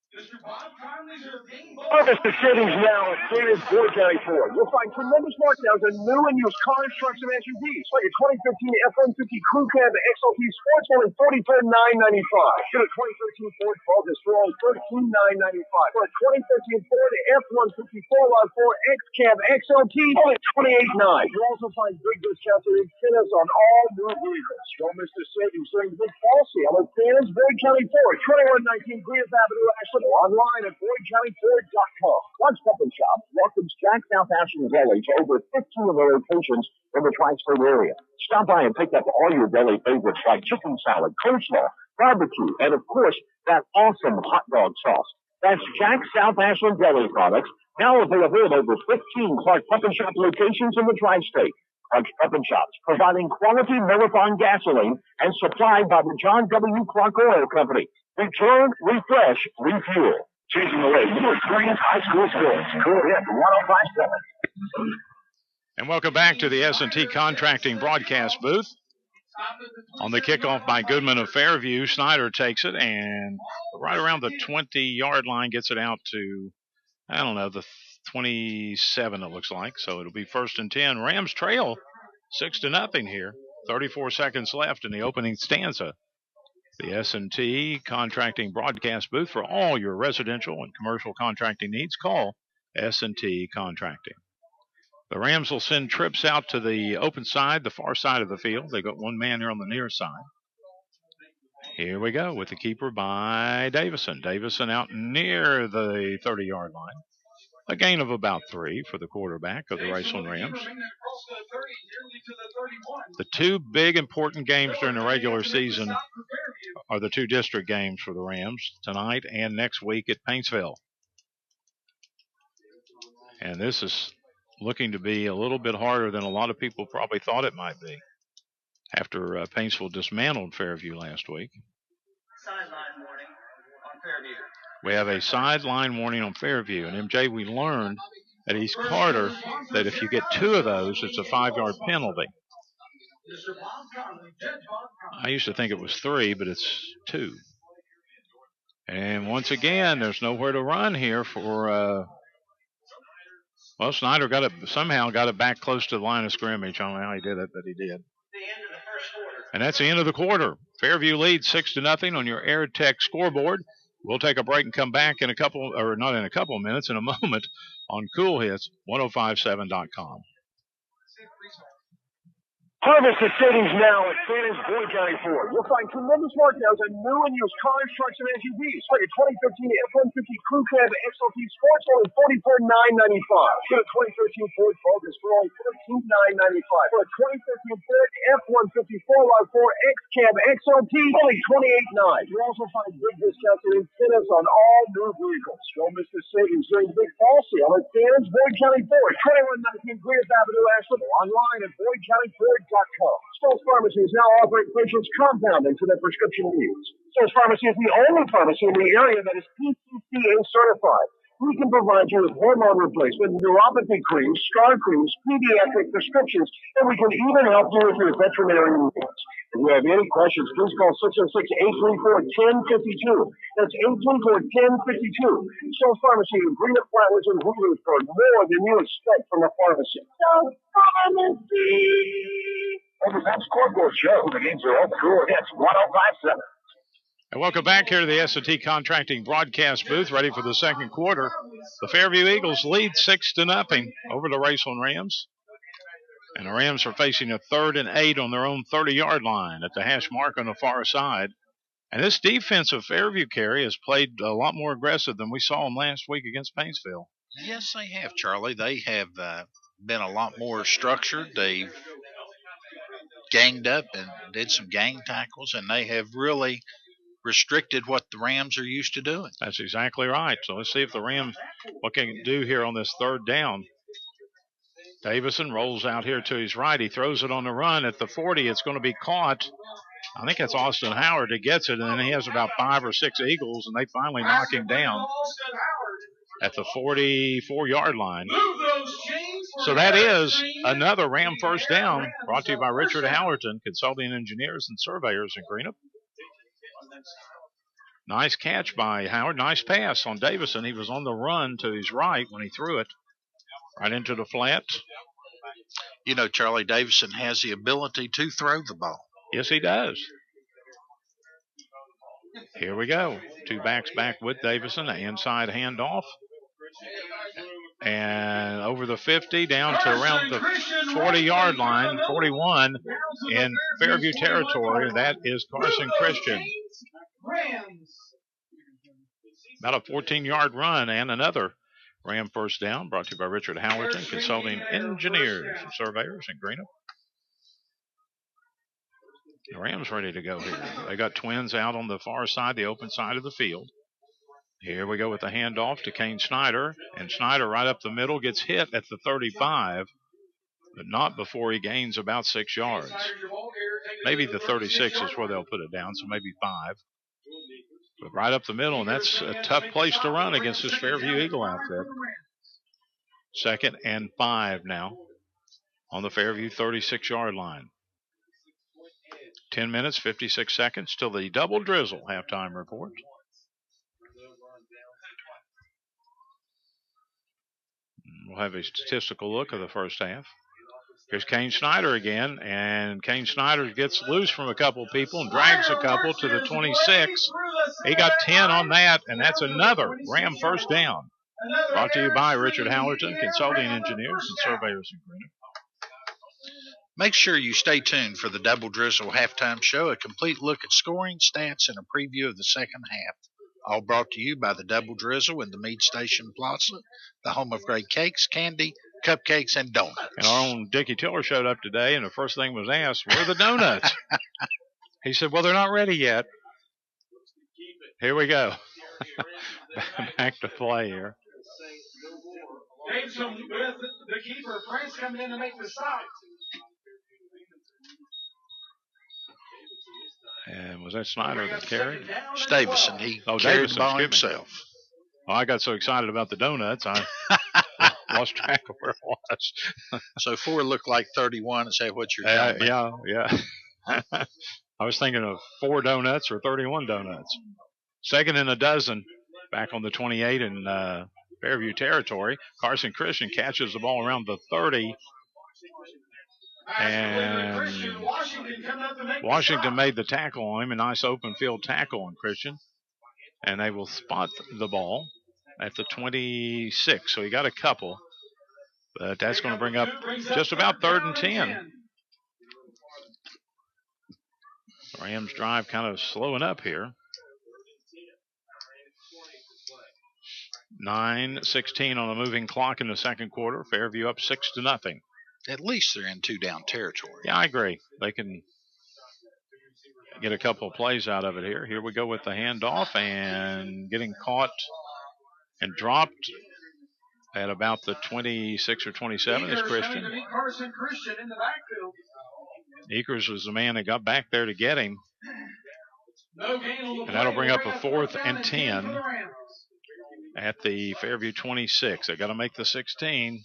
Speaker 7: Harvest the savings now at David's Boyd County Ford. You'll find tremendous markdowns on new and used cars, trucks, and SUVs. Like a 2015 F-150 Crew Cab XLT Sports only $44,995. Get a 2013 Ford Focus for only $13,995. For a 2013 Ford F-150 4x4 X-Cab XLT only $28,995. You'll also find big discounts and incentives on all new vehicles. Don't miss the savings during the big fall sale at David's Boyd County Ford, 2119 Greenup Avenue, Ashland, or online at BoydCountyFord.com. Lunch Stop and Shop welcomes Jack South Ashland Deli to over 15 of their locations in the tri-state area. Stop by and pick up all your deli favorites like chicken salad, coleslaw, barbecue, and of course, that awesome hot dog sauce. That's Jack South Ashland Deli products, now available at over 15 Clark Pump and Shop locations in the tri-state. Clark's Pump and Shops, providing quality Marathon gasoline and supplied by the John W. Clark Oil Company. Return, refresh, refuel. Chasing away your Green High School sports. Cool Hit 1057.
Speaker 4: And welcome back to the S&T Contracting broadcast booth. On the kickoff by Goodman of Fairview, Snyder takes it and right around the 20-yard line gets it out to, I don't know, the 27 it looks like. So it'll be 1st and 10. Rams trail 6-0 here. 34 seconds left in the opening stanza. The S&T Contracting broadcast booth for all your residential and commercial contracting needs. Call S&T Contracting. The Rams will send trips out to the open side, the far side of the field. They got one man here on the near side. Here we go with the keeper by Davison. Davison out near the 30-yard line. A gain of about 3 for the quarterback of the Raceland Rams. The 2 big important games during the regular season are the 2 district games for the Rams, tonight and next week at Paintsville. And this is looking to be a little bit harder than a lot of people probably thought it might be after Paintsville dismantled Fairview last week.
Speaker 6: Sideline warning on Fairview.
Speaker 4: We have a sideline warning on Fairview. And, MJ, we learned at East Carter that if you get 2 of those, it's a 5-yard penalty. I used to think it was 3, but it's 2. And once again, there's nowhere to run here for Well, Snyder somehow got it back close to the line of scrimmage. I don't know how he did it, but he did. And that's the end of the quarter. Fairview leads 6-0 on your Air Tech scoreboard. We'll take a break and come back in not in a couple of minutes, in a moment on Cool Hits 1057.com.
Speaker 7: Harvest the savings now at Sanders Boyd County Ford. You'll find tremendous markdowns on new and used cars, trucks, and SUVs. Like a 2015 F-150 Crew Cab XLT Sports for only $44,995. Get a 2013 Ford Focus for only $13,995. For a 2013 Ford F-150 4x4 X-Cab XLT, only $28,995. You'll also find big discounts and incentives on all new vehicles. Don't miss the savings during the big fall sale at Sanders Boyd County Ford, 2119 Greenup Avenue, Ashland. Online at BoydCountyFord.com. Stoll's Pharmacy is now offering patients compounding for their prescription needs. Stoll's Pharmacy is the only pharmacy in the area that is PCCA certified. We can provide you with hormone replacement, neuropathy creams, scar creams, pediatric prescriptions, and we can even help you with your veterinary needs. If you have any questions, please call 606-834-1052. That's 834-1052. Stoll's Pharmacy in Greenup, Flatwoods, and Williamsburg. More than you expect from a pharmacy. Stoll's Pharmacy! Over that scoreboard show, the games are all cool. It's 1057.
Speaker 4: And welcome back here to the S&T Contracting broadcast booth, ready for the second quarter. The Fairview Eagles lead 6-0 over the Raceland Rams. And the Rams are facing a 3rd and 8 on their own 30-yard line at the hash mark on the far side. And this defense of Fairview, Carey, has played a lot more aggressive than we saw them last week against Paintsville.
Speaker 8: Yes, they have, Charlie. They have been a lot more structured. They've ganged up and did some gang tackles, and they have really restricted what the Rams are used to doing.
Speaker 4: That's exactly right. So let's see if the Rams, what can they do here on this 3rd down. Davison rolls out here to his right. He throws it on the run at the 40. It's going to be caught. I think that's Austin Howard that gets it, and then he has about 5 or 6 Eagles, and they finally knock him down at the 44-yard line. So that is another Ram first down, brought to you by Richard Howerton, Consulting Engineers and Surveyors in Greenup. Nice catch by Howard. Nice pass on Davison. He was on the run to his right when he threw it right into the flat.
Speaker 8: You know, Charlie, Davison has the ability to throw the ball.
Speaker 4: Yes, he does. Here we go. 2 backs back with Davison. An inside handoff. And over the 50 down to around the 40-yard line, 41 in Fairview territory. That is Carson Christian. About a 14-yard run and another Ram first down, brought to you by Richard Howerton, Consulting Engineers and Surveyors in Greenup. The Rams ready to go here. They got twins out on the far side, the open side of the field. Here we go with the handoff to Kane Snyder. And Snyder right up the middle gets hit at the 35, but not before he gains about 6 yards. Maybe the 36 is where they'll put it down, so maybe 5. But right up the middle, and that's a tough place to run against this Fairview Eagle outfit. 2nd and 5 now on the Fairview 36-yard line. 10 minutes, 56 seconds till the double drizzle halftime report. We'll have a statistical look of the first half. Here's Kane Snyder again, and Kane Snyder gets loose from a couple people and drags a couple to the 26. He got 10 on that, and that's another Ram first down. Brought to you by Richard Howerton, Consulting Engineers and Surveyors in Greenup.
Speaker 8: Make sure you stay tuned for the Double Drizzle halftime show, a complete look at scoring, stats, and a preview of the second half. All brought to you by the Double Drizzle in the Meade Station Plaza, the home of great cakes, candy, cupcakes, and donuts.
Speaker 4: And our own Dickie Tiller showed up today, and the first thing was asked, where are the donuts? He said, well, they're not ready yet. Here we go. Back to play here.
Speaker 6: Davidson with the keeper. Prince coming in to make the stop.
Speaker 4: And was that Snyder that carried?
Speaker 8: It's Davison. He carried the ball himself.
Speaker 4: Well, I got so excited about the donuts, I lost track of where it was.
Speaker 8: So 4 looked like 31. Is that what you're telling me?
Speaker 4: Yeah. I was thinking of 4 donuts or 31 donuts. 2nd and a dozen back on the 28 and Fairview territory. Carson Christian catches the ball around the 30. And Washington made the tackle on him, a nice open field tackle on Christian. And they will spot the ball at the 26. So he got a couple. But that's going to bring up just about 3rd and 10. Rams drive kind of slowing up here. 9:16 on the moving clock in the second quarter. Fairview up 6-0.
Speaker 8: At least they're in 2-down territory.
Speaker 4: Yeah, I agree. They can get a couple of plays out of it here. Here we go with the handoff and getting caught and dropped at about the 26 or 27 is Christian. Eakers was the man that got back there to get him. And that'll bring up a 4th and 10 at the Fairview 26. They got to make the 16.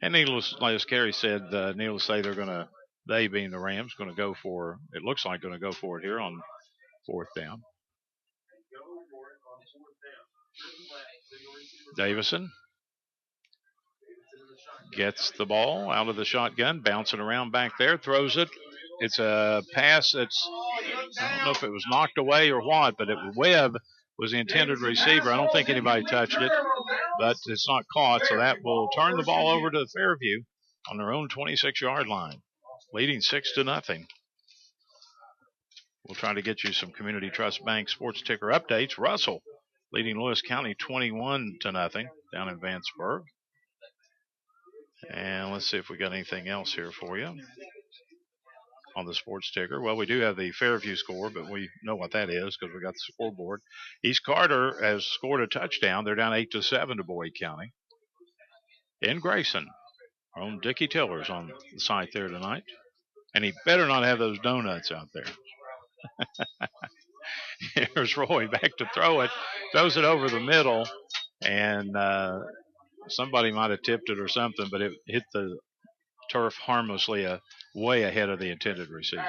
Speaker 4: And needless, as Kerry said, needless to say, they being the Rams, going to go for, it looks like going to go for it here on 4th down. Davison gets the ball out of the shotgun, bouncing around back there, throws it. It's a pass that's, I don't know if it was knocked away or what, but Webb was the intended receiver. I don't think anybody touched it, but it's not caught, so that will turn the ball over to Fairview on their own 26-yard line, leading 6-0. We'll try to get you some Community Trust Bank sports ticker updates. Russell leading Lewis County 21-0 down in Vanceburg. And let's see if we got anything else here for you on the sports ticker. Well, we do have the Fairview score, but we know what that is because we got the scoreboard. East Carter has scored a touchdown. They're down 8-7 to Boyd County. In Grayson, our own Dickie Tiller's on the site there tonight. And he better not have those donuts out there. Here's Roy back to throw it. Throws it over the middle. And somebody might have tipped it or something, but it hit the turf harmlessly way ahead of the intended receiver.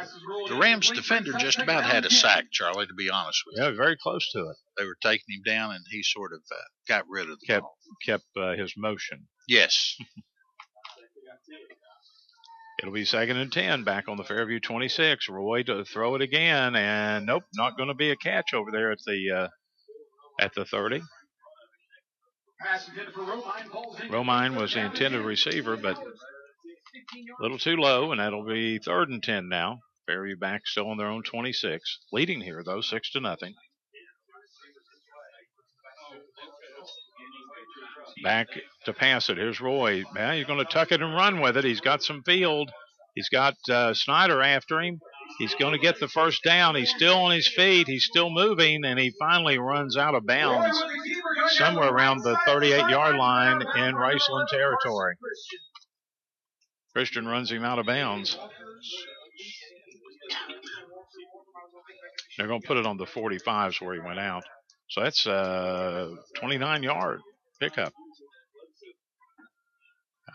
Speaker 8: The Rams defender just about had a sack, Charlie, to be honest with you.
Speaker 4: Yeah, very close to it.
Speaker 8: They were taking him down, and he sort of got rid of the ball.
Speaker 4: Kept his motion.
Speaker 8: Yes.
Speaker 4: It'll be 2nd and 10 back on the Fairview 26. Roy to throw it again, and nope, not going to be a catch over there at the 30. Romine was the intended receiver, but a little too low, and that'll be 3rd and 10 now. Fairview back still on their own 26. Leading here, though, 6-0. Back to pass it. Here's Roy. Well, he's going to tuck it and run with it. He's got some field. He's got Snyder after him. He's going to get the first down. He's still on his feet. He's still moving, and he finally runs out of bounds somewhere around the 38-yard line in Raceland territory. Christian runs him out of bounds. They're going to put it on the 45s where he went out. So that's a 29-yard pickup.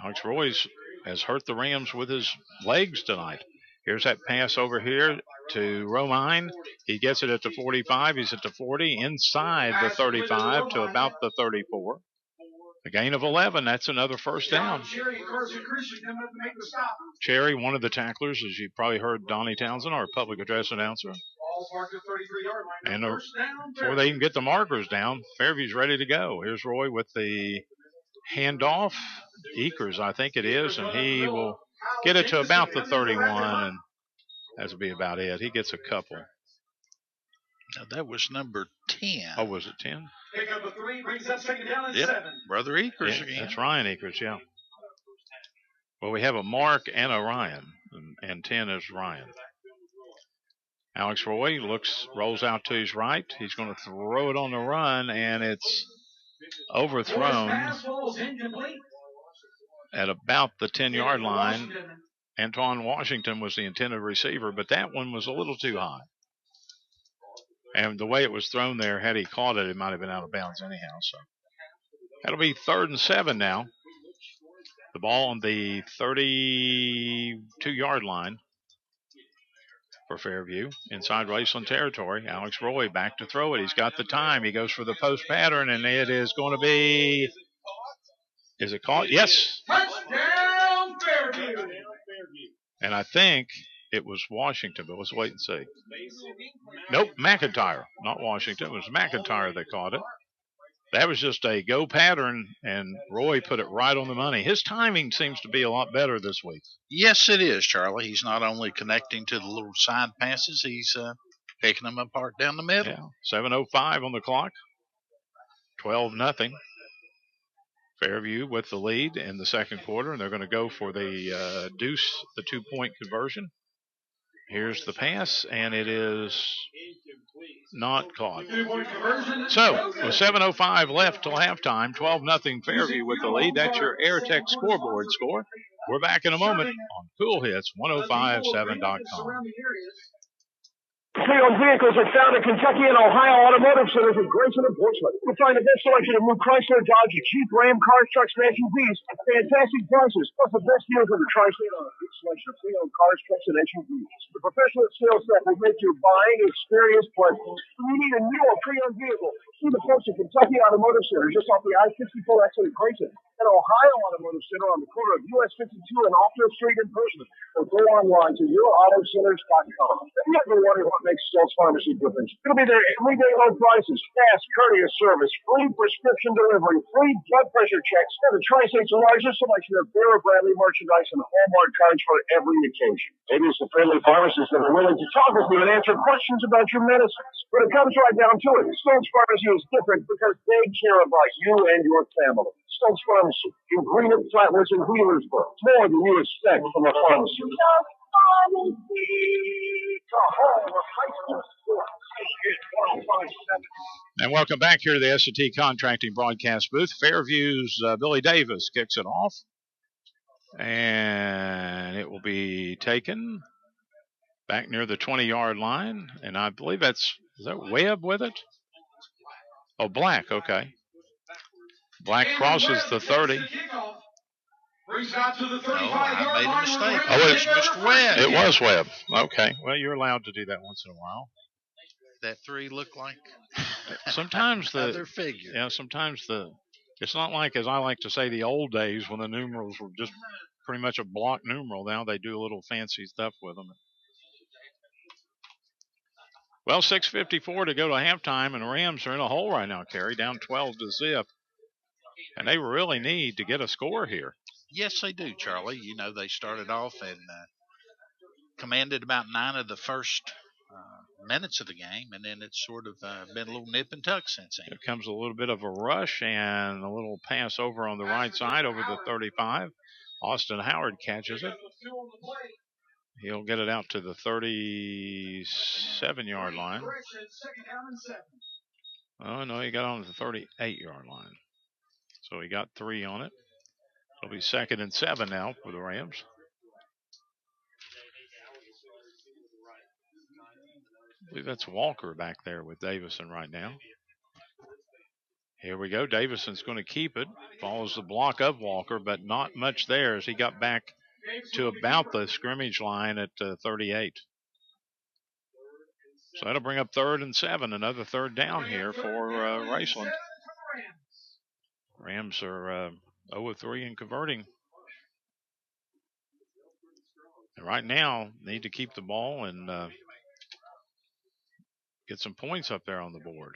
Speaker 4: Alex Royce has hurt the Rams with his legs tonight. Here's that pass over here to Romine. He gets it at the 45. He's at the 40, inside the 35 to about the 34. A gain of 11. That's another first down. Cherry, one of the tacklers, as you probably heard Donnie Townsend, our public address announcer. And before they even get the markers down, Fairview's ready to go. Here's Roy with the handoff. Eakers, I think it is, and he will get it to about the 31, and that'll be about it. He gets a couple.
Speaker 8: Now, that was number 10.
Speaker 4: Oh, was it 10?
Speaker 8: Yep, Brother Eakers again.
Speaker 4: That's Ryan Eakers, yeah. Well, we have a Mark and a Ryan, and 10 is Ryan. Alex Roy rolls out to his right. He's going to throw it on the run, and it's overthrown at about the 10-yard line. Antoine Washington was the intended receiver, but that one was a little too high. And the way it was thrown there, had he caught it, it might have been out of bounds anyhow. So that'll be 3rd and 7 now. The ball on the 32-yard line. for Fairview. Inside Raceland territory, Alex Roy back to throw it. He's got the time. He goes for the post pattern, and it is going to be... Is it caught? Yes.
Speaker 6: Touchdown, Fairview.
Speaker 4: And I think it was Washington, but let's wait and see. Nope, McIntyre. Not Washington. It was McIntyre that caught it. That was just a go pattern, and Roy put it right on the money. His timing seems to be a lot better this week.
Speaker 8: Yes, it is, Charlie. He's not only connecting to the little side passes, he's picking them apart down the middle.
Speaker 4: Yeah, 7:05 on the clock. 12-0. Fairview with the lead in the second quarter, and they're going to go for the deuce, the 2-point conversion. Here's the pass, and it is not caught. So, with 7:05 left till halftime, 12-0 Fairview with the lead. That's your AirTech scoreboard score. We're back in a moment on Cool Hits 1057.com.
Speaker 7: Pre-owned vehicles are found at Kentucky and Ohio automotive centers in Grayson and Portsmouth. You'll find the best selection of new Chrysler, Dodge, Jeep, Ram, cars, trucks, and SUVs at fantastic prices, plus the best deals in the tri-state on a big selection of pre-owned cars, trucks, and SUVs. The professional sales staff will make your buying experience pleasant. When you need a new or pre-owned vehicle, see the folks at Kentucky Automotive Center just off the I-64 exit at Grayson, and Ohio Automotive Center on the corner of US 52 and Alfred Street in Portsmouth, or go online to yourautocenters.com. Have you ever wondered what makes Stoltz Pharmacy different? It'll be their everyday low prices, fast, courteous service, free prescription delivery, free blood pressure checks, and the Tri-State's largest selection of Vera Bradley merchandise and Hallmark cards for every occasion. Maybe it's the friendly pharmacists that are willing to talk with you and answer questions about your medicines. But it comes right down to it. Stoltz Pharmacy is different because they care about you and your family. Stoltz Pharmacy in Greenup, Flatwoods, and Wheelersburg. It's more than you expect from a pharmacy.
Speaker 4: And welcome back here to the S&T Contracting broadcast booth. Fairview's Billy Davis kicks it off, and it will be taken back near the 20-yard line, and I believe is that Webb with it? Oh, Black, okay. Black crosses the 30.
Speaker 8: I made a mistake.
Speaker 4: Oh,
Speaker 8: it was Mr. Webb.
Speaker 4: It was Webb. Okay. Well, you're allowed to do that once in a while.
Speaker 8: That 3 looked like
Speaker 4: sometimes
Speaker 8: another figure.
Speaker 4: Yeah, sometimes it's not like, as I like to say, the old days when the numerals were just pretty much a block numeral. Now they do a little fancy stuff with them. Well, 6:54 to go to halftime, and the Rams are in a hole right now, Kerry, down 12-0. And they really need to get a score here.
Speaker 8: Yes, they do, Charlie. You know, they started off and commanded about 9 of the first minutes of the game, and then it's sort of been a little nip and tuck since then.
Speaker 4: Here comes a little bit of a rush and a little pass over on the right side over the 35. Austin Howard catches it. He'll get it out to the 37-yard line. Oh, no, he got on to the 38-yard line. So he got 3 on it. It'll be 2nd and 7 now for the Rams. I believe that's Walker back there with Davison right now. Here we go. Davison's going to keep it. Follows the block of Walker, but not much there as he got back to about the scrimmage line at 38. So that'll bring up 3rd and 7. Another 3rd down here for Raceland. Rams are 0-3 in converting. And right now, need to keep the ball and get some points up there on the board.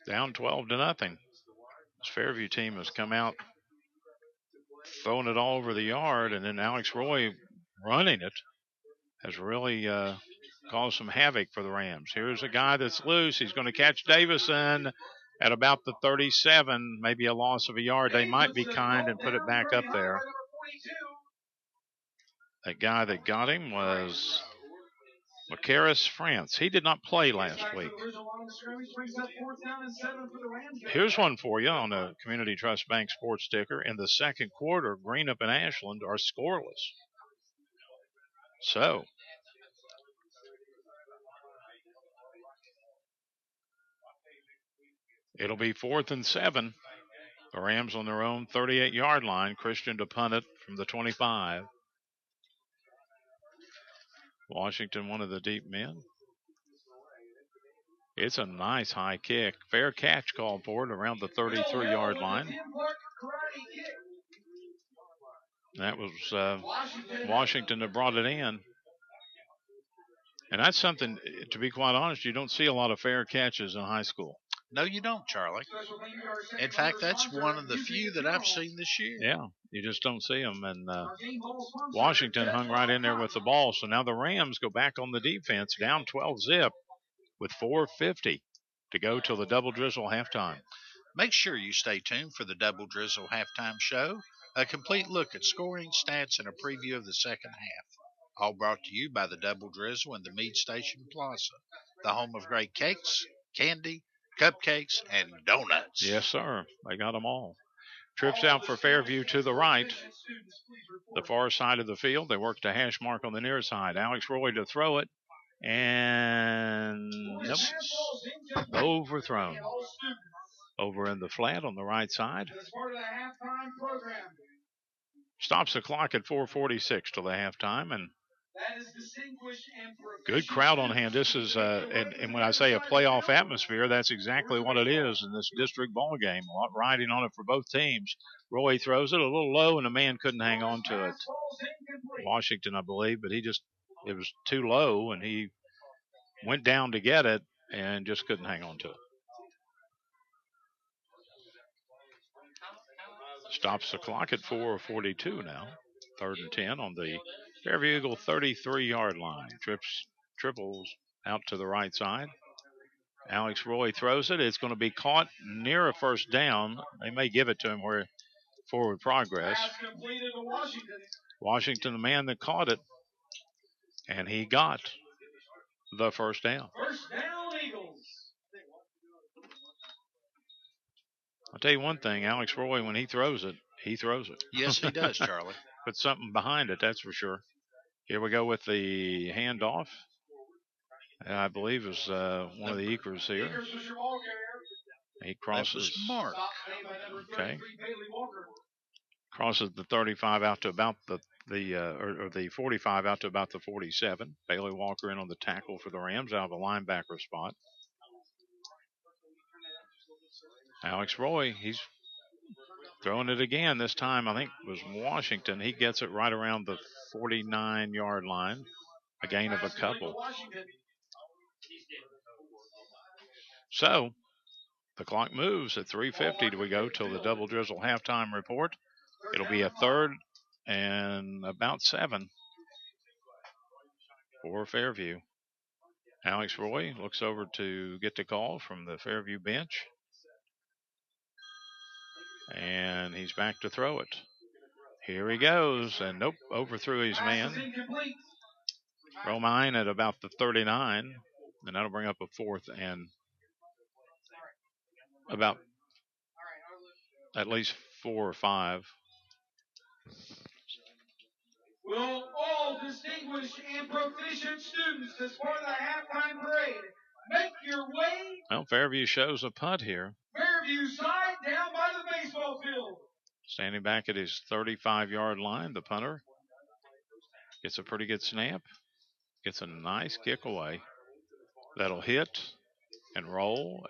Speaker 4: Down 12-0. This Fairview team has come out throwing it all over the yard, and then Alex Roy running it has really caused some havoc for the Rams. Here's a guy that's loose. He's going to catch Davison at about the 37, maybe a loss of a yard. They might be kind and put it back up there. That guy that got him was Macaris France. He did not play last week. Here's one for you on a Community Trust Bank sports sticker. In the second quarter, Greenup and Ashland are scoreless. So it'll be 4th and 7. The Rams on their own 38-yard line. Christian to punt it from the 25. Washington, one of the deep men. It's a nice high kick. Fair catch called for it around the 33-yard line. That was Washington that brought it in. And that's something, to be quite honest, you don't see a lot of fair catches in high school.
Speaker 8: No, you don't, Charlie. In fact, that's one of the few that I've seen this year.
Speaker 4: Yeah, you just don't see them. And Washington hung right in there with the ball. So now the Rams go back on the defense, down 12-zip with 4:50 to go till the Double Drizzle halftime.
Speaker 8: Make sure you stay tuned for the Double Drizzle halftime show. A complete look at scoring, stats, and a preview of the second half. All brought to you by the Double Drizzle and the Mead Station Plaza, the home of great cakes, candy, cupcakes, and donuts.
Speaker 4: Yes, sir. They got them all. Trips out for Fairview to the right. The far side of the field. They work the hash mark on the near side. Alex Roy to throw it. And nope. Overthrown. Over in the flat on the right side. Stops the clock at 4:46 till the halftime, and good crowd on hand. This is, and when I say a playoff atmosphere, that's exactly what it is in this district ball game. A lot riding on it for both teams. Roy throws it a little low, and the man couldn't hang on to it. Washington, I believe, but it was too low, and he went down to get it and just couldn't hang on to it. Stops the clock at 4:42 now. 3rd and 10 on the Fairview Eagle 33-yard line. Triples out to the right side. Alex Roy throws it. It's going to be caught near a first down. They may give it to him where forward progress. Washington, the man that caught it, and he got the first down.
Speaker 6: First down, Eagles.
Speaker 4: I'll tell you one thing, Alex Roy, when he throws it, he throws it.
Speaker 8: Yes, he does, Charlie.
Speaker 4: Put something behind it, that's for sure. Here we go with the handoff. I believe is one of the Eakers here. He crosses.
Speaker 8: Mark.
Speaker 4: Okay. Crosses the 35 out to about the 45 out to about the 47. Bailey Walker in on the tackle for the Rams out of the linebacker spot. Alex Roy, he's throwing it again. This time, I think it was Washington. He gets it right around the 49-yard line. A gain of a couple. So, the clock moves at 3:50. Do we go till the Double Drizzle halftime report? It'll be a 3rd and about 7 for Fairview. Alex Roy looks over to get the call from the Fairview bench. And he's back to throw it. Here he goes. And nope, overthrew his man. Romine at about the 39. And that'll bring up a 4th and about at least 4 or 5.
Speaker 6: Will all distinguished and proficient students as part of the halftime parade make your way?
Speaker 4: Well, Fairview shows a punt here.
Speaker 6: Fairview side down by the baseball field.
Speaker 4: Standing back at his 35-yard line, the punter gets a pretty good snap. Gets a nice kick away. That'll hit and roll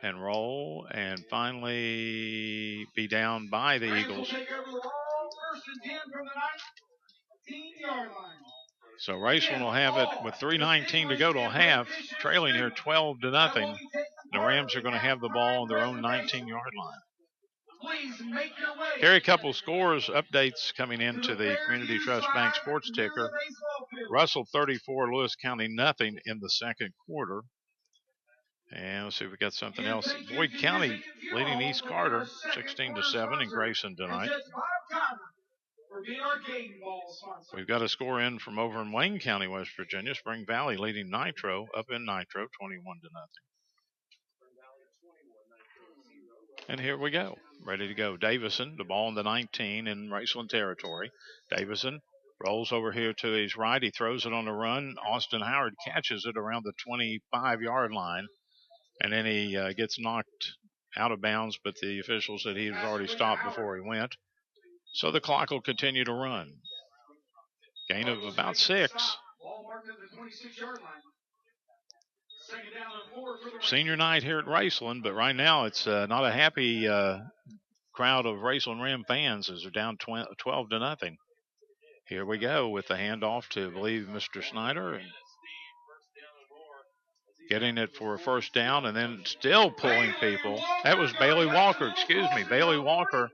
Speaker 4: and finally be down by the Eagles.
Speaker 6: Take over the ball, 1st and 10 from the 19-yard line.
Speaker 4: So Raceland will have it with 3:19 to go till half, trailing here 12-0. The Rams are going to have the ball on their own 19-yard line. Here are a couple scores updates coming into the Community Trust Bank Sports Ticker. Russell 34, Lewis County nothing in the second quarter. And let's see if we got something else. Boyd County leading East Carter 16-7 in Grayson tonight. We've got a score in from over in Wayne County, West Virginia. Spring Valley leading Nitro up in Nitro 21-0. And here we go. Ready to go. Davison, the ball in the 19 in Raceland territory. Davison rolls over here to his right. He throws it on the run. Austin Howard catches it around the 25-yard line. And then he gets knocked out of bounds, but the official said he was already stopped before he went. So the clock will continue to run. Gain of about 6. Senior night here at Raceland, but right now it's not a happy crowd of Raceland Ram fans as they're down 12-0. Here we go with the handoff to, I believe, Mr. Snyder. And getting it for a first down and then still pulling people. That was Bailey Walker, Bailey Walker.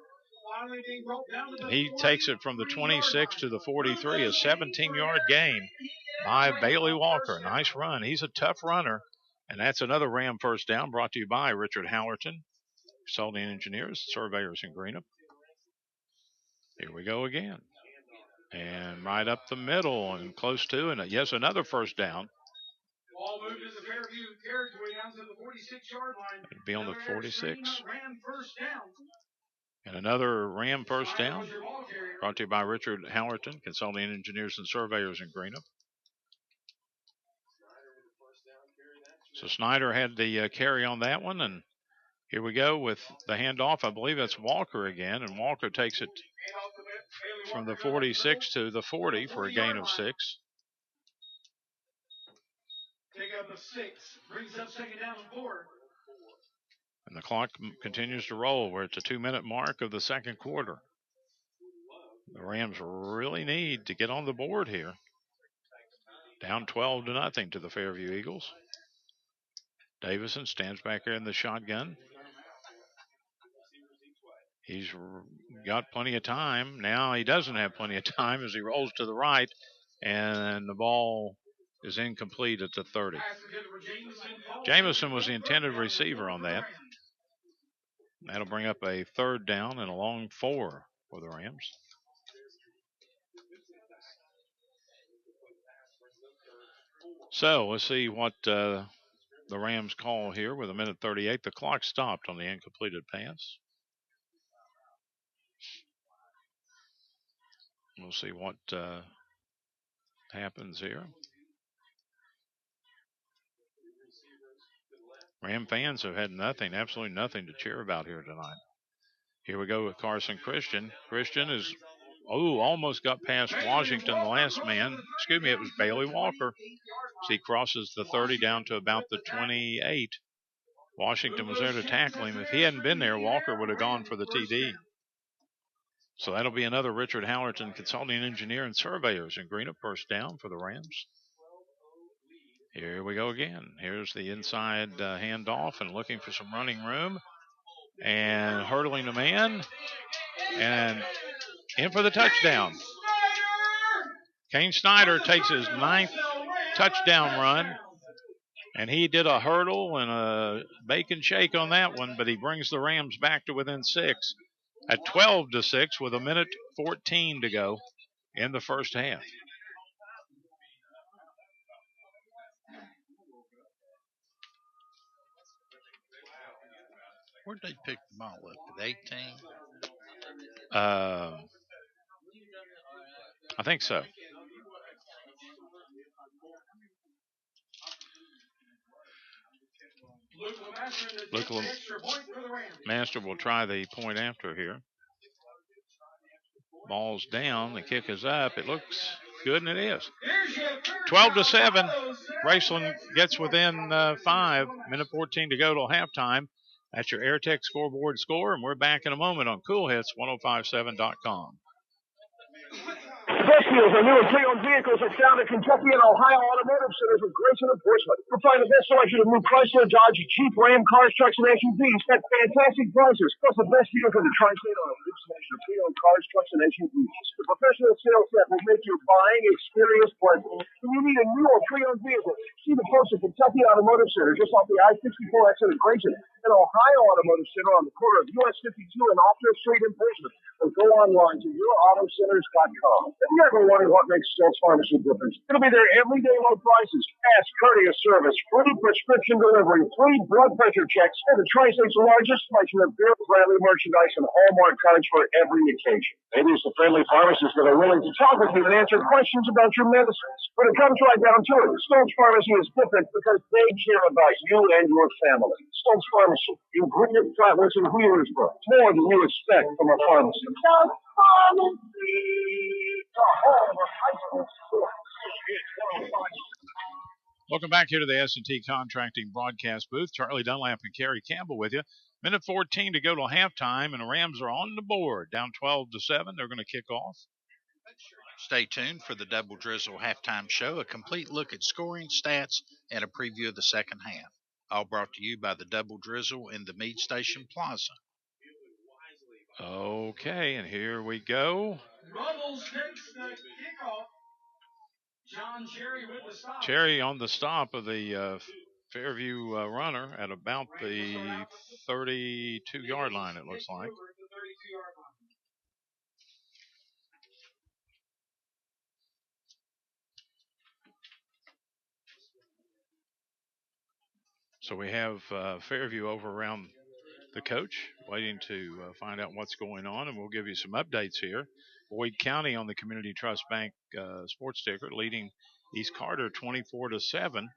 Speaker 4: He takes it from the 26 to the 43, a 17-yard gain by Bailey Walker. Nice run. He's a tough runner. And that's another Ram first down brought to you by Richard Hallerton, Consulting Engineers, Surveyors in Greenup. Here we go again. And right up the middle and close to, and yes, another first down.
Speaker 6: Ball moved into Fairview territory down to the 46-yard line.
Speaker 4: It'll be on the 46.
Speaker 6: Ram first down.
Speaker 4: And another Ram first down brought to you by Richard Hallerton, Consulting Engineers and Surveyors in Greenup. So Snyder had the carry on that one, and here we go with the handoff. I believe that's Walker again, and Walker takes it from the 46 to the 40 for a gain of 6.
Speaker 6: Take up a 6, brings up second down and 4.
Speaker 4: And the clock continues to roll. We're at the 2-minute mark of the second quarter. The Rams really need to get on the board here. Down 12-0 to the Fairview Eagles. Davison stands back there in the shotgun. He's got plenty of time. Now he doesn't have plenty of time as he rolls to the right, and the ball is incomplete at the 30. Jamison was the intended receiver on that. That'll bring up a third down and a long 4 for the Rams. So let's see what the Rams call here with 1:38. The clock stopped on the incompleted pass. We'll see what happens here. Ram fans have had nothing, absolutely nothing to cheer about here tonight. Here we go with Carson Christian. Christian is, almost got past Washington, the last man. Excuse me, it was Bailey Walker. So he crosses the 30 down to about the 28. Washington was there to tackle him. If he hadn't been there, Walker would have gone for the TD. So that'll be another Richard Hallerton Consulting Engineer and Surveyors in Greenup first down for the Rams. Here we go again. Here's the inside handoff and looking for some running room. And hurdling a man. And in for the touchdown. Kane Snyder takes his 9th touchdown run. And he did a hurdle and a bacon shake on that one, but he brings the Rams back to within 6 at 12-6 with 1:14 to go in the first half.
Speaker 8: Where'd they pick the ball up? At 18?
Speaker 4: I think so. Luke Master will try the point after here. Ball's down. The kick is up. It looks good, and it is. 12-7. Raceland gets within 5. 1:14 to go till halftime. That's your AirTech scoreboard score, and we're back in a moment on Cool Hits 1057.com.
Speaker 7: Best deals on new and pre-owned vehicles are found at Kentucky and Ohio Automotive Centers with Grayson and Portsmouth. You'll find the best selection of new Chrysler, Dodge, Jeep, Ram, cars, trucks, and SUVs at fantastic prices. Plus the best deal for the Tri-State Automotive selection of pre-owned cars, trucks, and SUVs. The professional sales staff will make your buying experience pleasant. When you need a new or pre-owned vehicle, see the folks at Kentucky Automotive Center just off the I-64 exit at Grayson and Ohio Automotive Center on the corner of US 52 and Offner Street in Portsmouth. Or go online to yourautocenters.com. Have you ever wondered what makes Still's Pharmacy different? It'll be their everyday low prices, fast, courteous service, free prescription delivery, free blood pressure checks, and the Tri-State's largest selection of Bill Bradley merchandise and Hallmark cards for every occasion. Maybe it's the friendly pharmacists that are willing to talk with you and answer questions about your medicines. But it comes right down to it. Stone's Pharmacy is different because they care about you and your family. Stone's Pharmacy, ingredient flatlets and Wheelersburg. More than you expect from a pharmacy. Stone's Pharmacy, the home of high school sports.
Speaker 4: Welcome back here to the S&T Contracting broadcast booth. Charlie Dunlap and Kerry Campbell with you. Minute 14 to go till halftime, and the Rams are on the board. Down 12-7. They're going to kick off.
Speaker 8: Stay tuned for the Double Drizzle halftime show, a complete look at scoring, stats, and a preview of the second half. All brought to you by the Double Drizzle in the Meade Station Plaza.
Speaker 4: Okay, and here we go.
Speaker 6: Ruggles takes the kickoff. John Cherry with the stop.
Speaker 4: Cherry on the stop of the Fairview runner at about the 32-yard line, it looks like. So we have Fairview over around the coach, waiting to find out what's going on, and we'll give you some updates here. Boyd County on the Community Trust Bank sports ticker, leading East Carter 24-7. A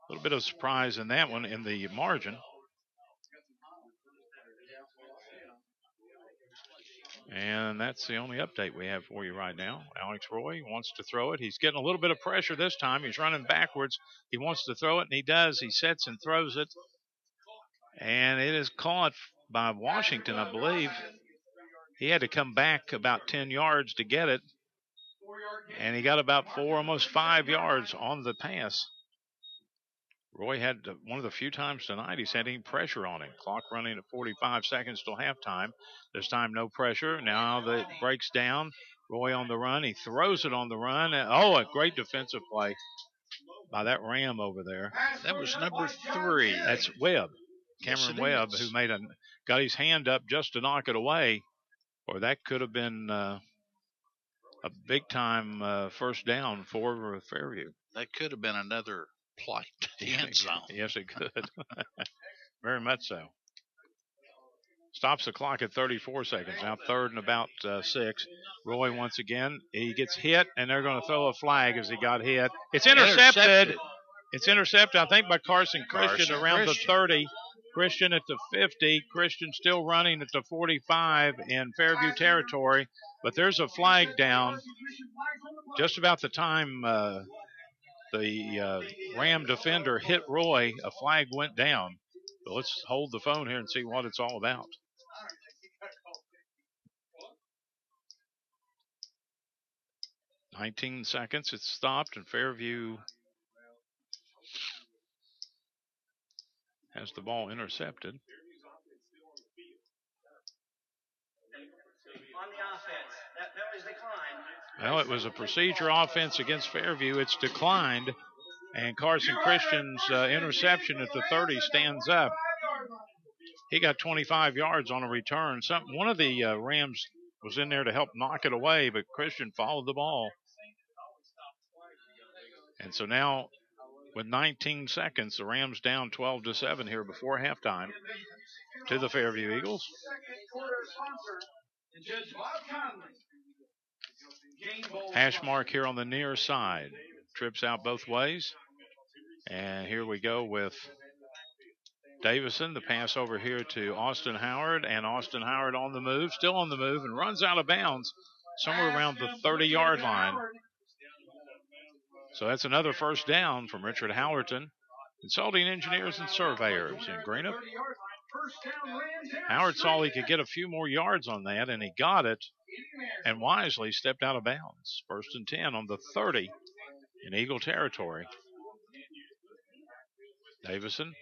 Speaker 4: little bit of surprise in that one in the margin. And that's the only update we have for you right now. Alex Roy wants to throw it. He's getting a little bit of pressure this time. He's running backwards. He wants to throw it, and he does. He sets and throws it. And it is caught by Washington, I believe. He had to come back about 10 yards to get it. And he got about 4, almost 5 yards on the pass. Roy had one of the few times tonight he's had any pressure on him. Clock running at 45 seconds till halftime. This time no pressure. Now that breaks down. Roy on the run. He throws it on the run. Oh, a great defensive play by that Ram over there.
Speaker 8: That was number 3.
Speaker 4: That's Webb. Cameron Webb, who got his hand up just to knock it away. Or that could have been a big-time first down for Fairview.
Speaker 8: That could have been another play to the end zone.
Speaker 4: Yes, it could. Very much so. Stops the clock at 34 seconds. Now third and about 6. Roy once again. He gets hit, and they're going to throw a flag as he got hit. It's intercepted. It's intercepted, I think, by Carson Christian around the 30. Christian at the 50. Christian still running at the 45 in Fairview territory. But there's a flag down just about the time the Ram defender hit Roy. A flag went down. So let's hold the phone here and see what it's all about. "19 seconds. It's stopped, and Fairview has the ball intercepted. Well, it was a procedure offense against Fairview. It's declined, and Carson Christian's interception at the 30 stands up. He got 25 yards on a return. One of the Rams was in there to help knock it away, but Christian followed the ball. And so now, with 19 seconds, the Rams down 12-7 here before halftime to the Fairview Eagles. Hash mark here on the near side. Trips out both ways. And here we go with Davison. The pass over here to Austin Howard. And Austin Howard on the move, still on the move, and runs out of bounds somewhere around the 30-yard line. So that's another first down from Richard Howerton, Consulting Engineers and Surveyors in Greenup. Howard saw he could get a few more yards on that, and he got it, and wisely stepped out of bounds. 1st and 10 on the 30 in Eagle territory. Davison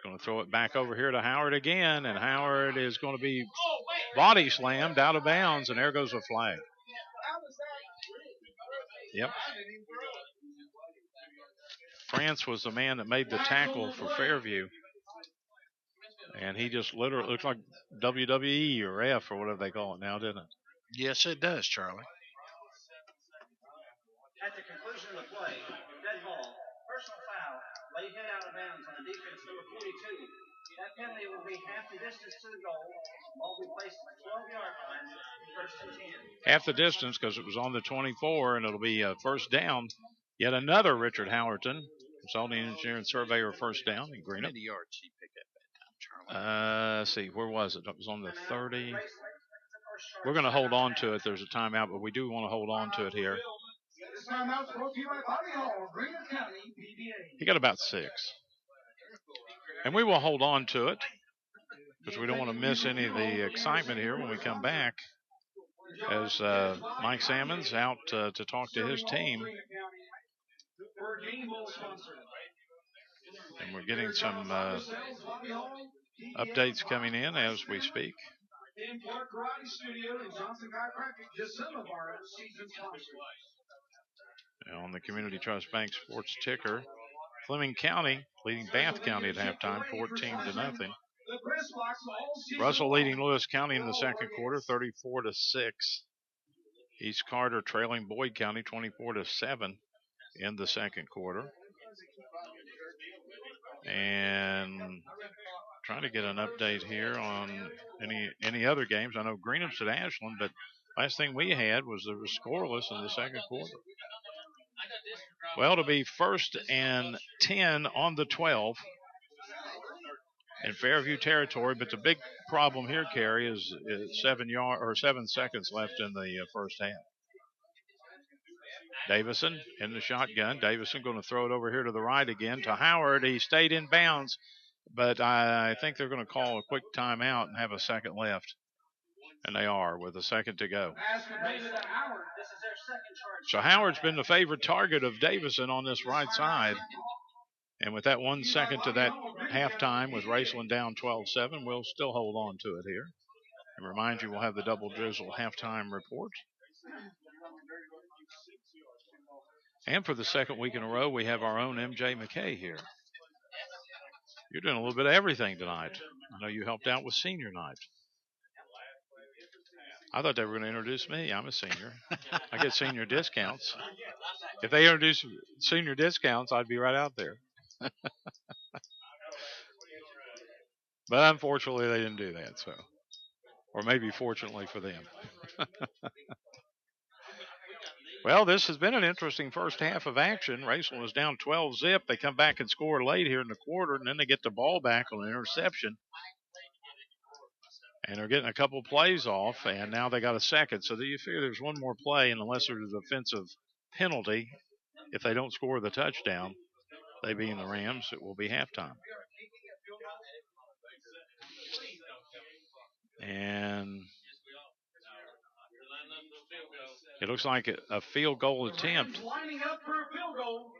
Speaker 4: going to throw it back over here to Howard again, and Howard is going to be body slammed out of bounds, and there goes a flag. Yep. France was the man that made the tackle for Fairview. And he just literally looked like WWE or F or whatever they call it now, didn't it?
Speaker 8: Yes, it does, Charlie.
Speaker 9: At the conclusion of the play, dead ball, personal foul, late hit out of bounds on the defense number 42. That penalty will be half the distance to the goal. Ball will be placed at the 12-yard line, 1st and 10.
Speaker 4: Half the distance because it was on the 24, and it'll be a first down. Yet another Richard Howerton, Consulting Engineer and Surveyor, first down in Greenup.
Speaker 8: How many yards he picked up that time, Charlie?
Speaker 4: Let's see, where was it? It was on the 30. We're going to hold on to it. There's a timeout, but we do want to hold on to it here.
Speaker 6: This timeout's brought to you by Bobby Hall, Greenup County, PBA.
Speaker 4: He got about 6. And we will hold on to it because we don't want to miss any of the excitement here when we come back, as Mike Salmon's out to talk to his team. And we're getting some updates coming in as we speak. On the Community Trust Bank Sports ticker, Fleming County leading Bath County at halftime, 14-0. Russell leading Lewis County in the second quarter, 34-6. East Carter trailing Boyd County, 24-7 in the second quarter. And trying to get an update here on any other games. I know Greenup's at Ashland, but last thing we had was there was scoreless in the second quarter. Well, to be 1st and 10 on the 12 in Fairview territory, but the big problem here, Kerry, is 7 seconds left in the first half. Davison in the shotgun. Davison going to throw it over here to the right again to Howard. He stayed in bounds, but I think they're going to call a quick timeout and have a second left. And they are, with a second to go. So Howard's been the favorite target of Davison on this right side. And with that 1 second to that halftime, with Raceland down 12-7, we'll still hold on to it here. And remind you, we'll have the Double Drizzle halftime report. And for the second week in a row, we have our own MJ McKay here. You're doing a little bit of everything tonight. I know you helped out with senior night. I thought they were going to introduce me. I'm a senior. I get senior discounts. If they introduce senior discounts, I'd be right out there. But unfortunately, they didn't do that. So, or maybe fortunately for them. Well, this has been an interesting first half of action. Raceland was down 12-0. They come back and score late here in the quarter, and then they get the ball back on an interception. And they're getting a couple plays off, and now they got a second. So do you figure there's one more play, and unless there's a defensive penalty, if they don't score the touchdown, they being the Rams, it will be halftime. And it looks like a field goal attempt.
Speaker 6: Lining up for a field goal.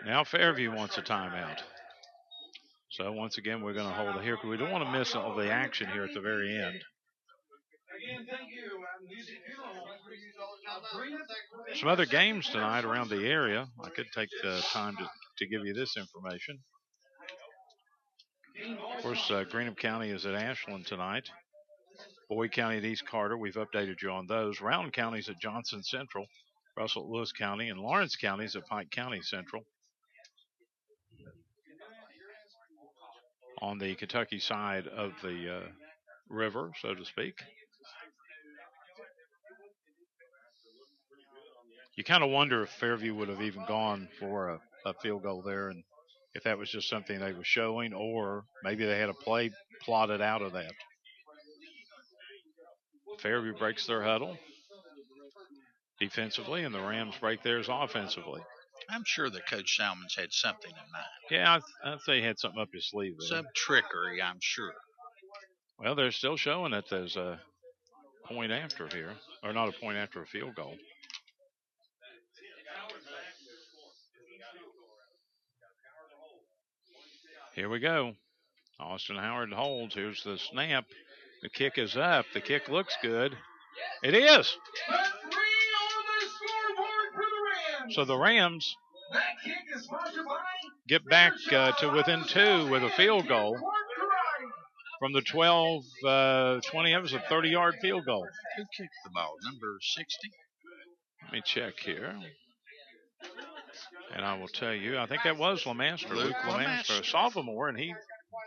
Speaker 4: Now Fairview wants a timeout. So once again, we're going to hold it here because we don't want to miss all the action here at the very end.
Speaker 6: Again, thank you.
Speaker 4: Some other games tonight around the area. I could take the time to give you this information. Of course, Greenup County is at Ashland tonight. Boyd County at East Carter. We've updated you on those. Round County's at Johnson Central. Russell Lewis County, and Lawrence County's at Pike County Central. On the Kentucky side of the river, so to speak. You kind of wonder if Fairview would have even gone for a field goal there, and if that was just something they were showing, or maybe they had a play plotted out of that. Fairview breaks their huddle defensively, and the Rams break theirs offensively.
Speaker 8: I'm sure that Coach Salmon's had something in mind.
Speaker 4: Yeah, I'd say he had something up his sleeve there.
Speaker 8: Some trickery, I'm sure.
Speaker 4: Well, they're still showing that there's a point after here, or not a point after a field goal. Here we go. Austin Howard holds. Here's the snap. The kick is up. The kick looks good. It is. So the Rams get back to within 2 with a field goal from the 12-20. That was a 30-yard field goal.
Speaker 8: Who kicked the ball? Number 60?
Speaker 4: Let me check here. And I will tell you, I think that was Lemaster, Luke Lemaster, a sophomore, and he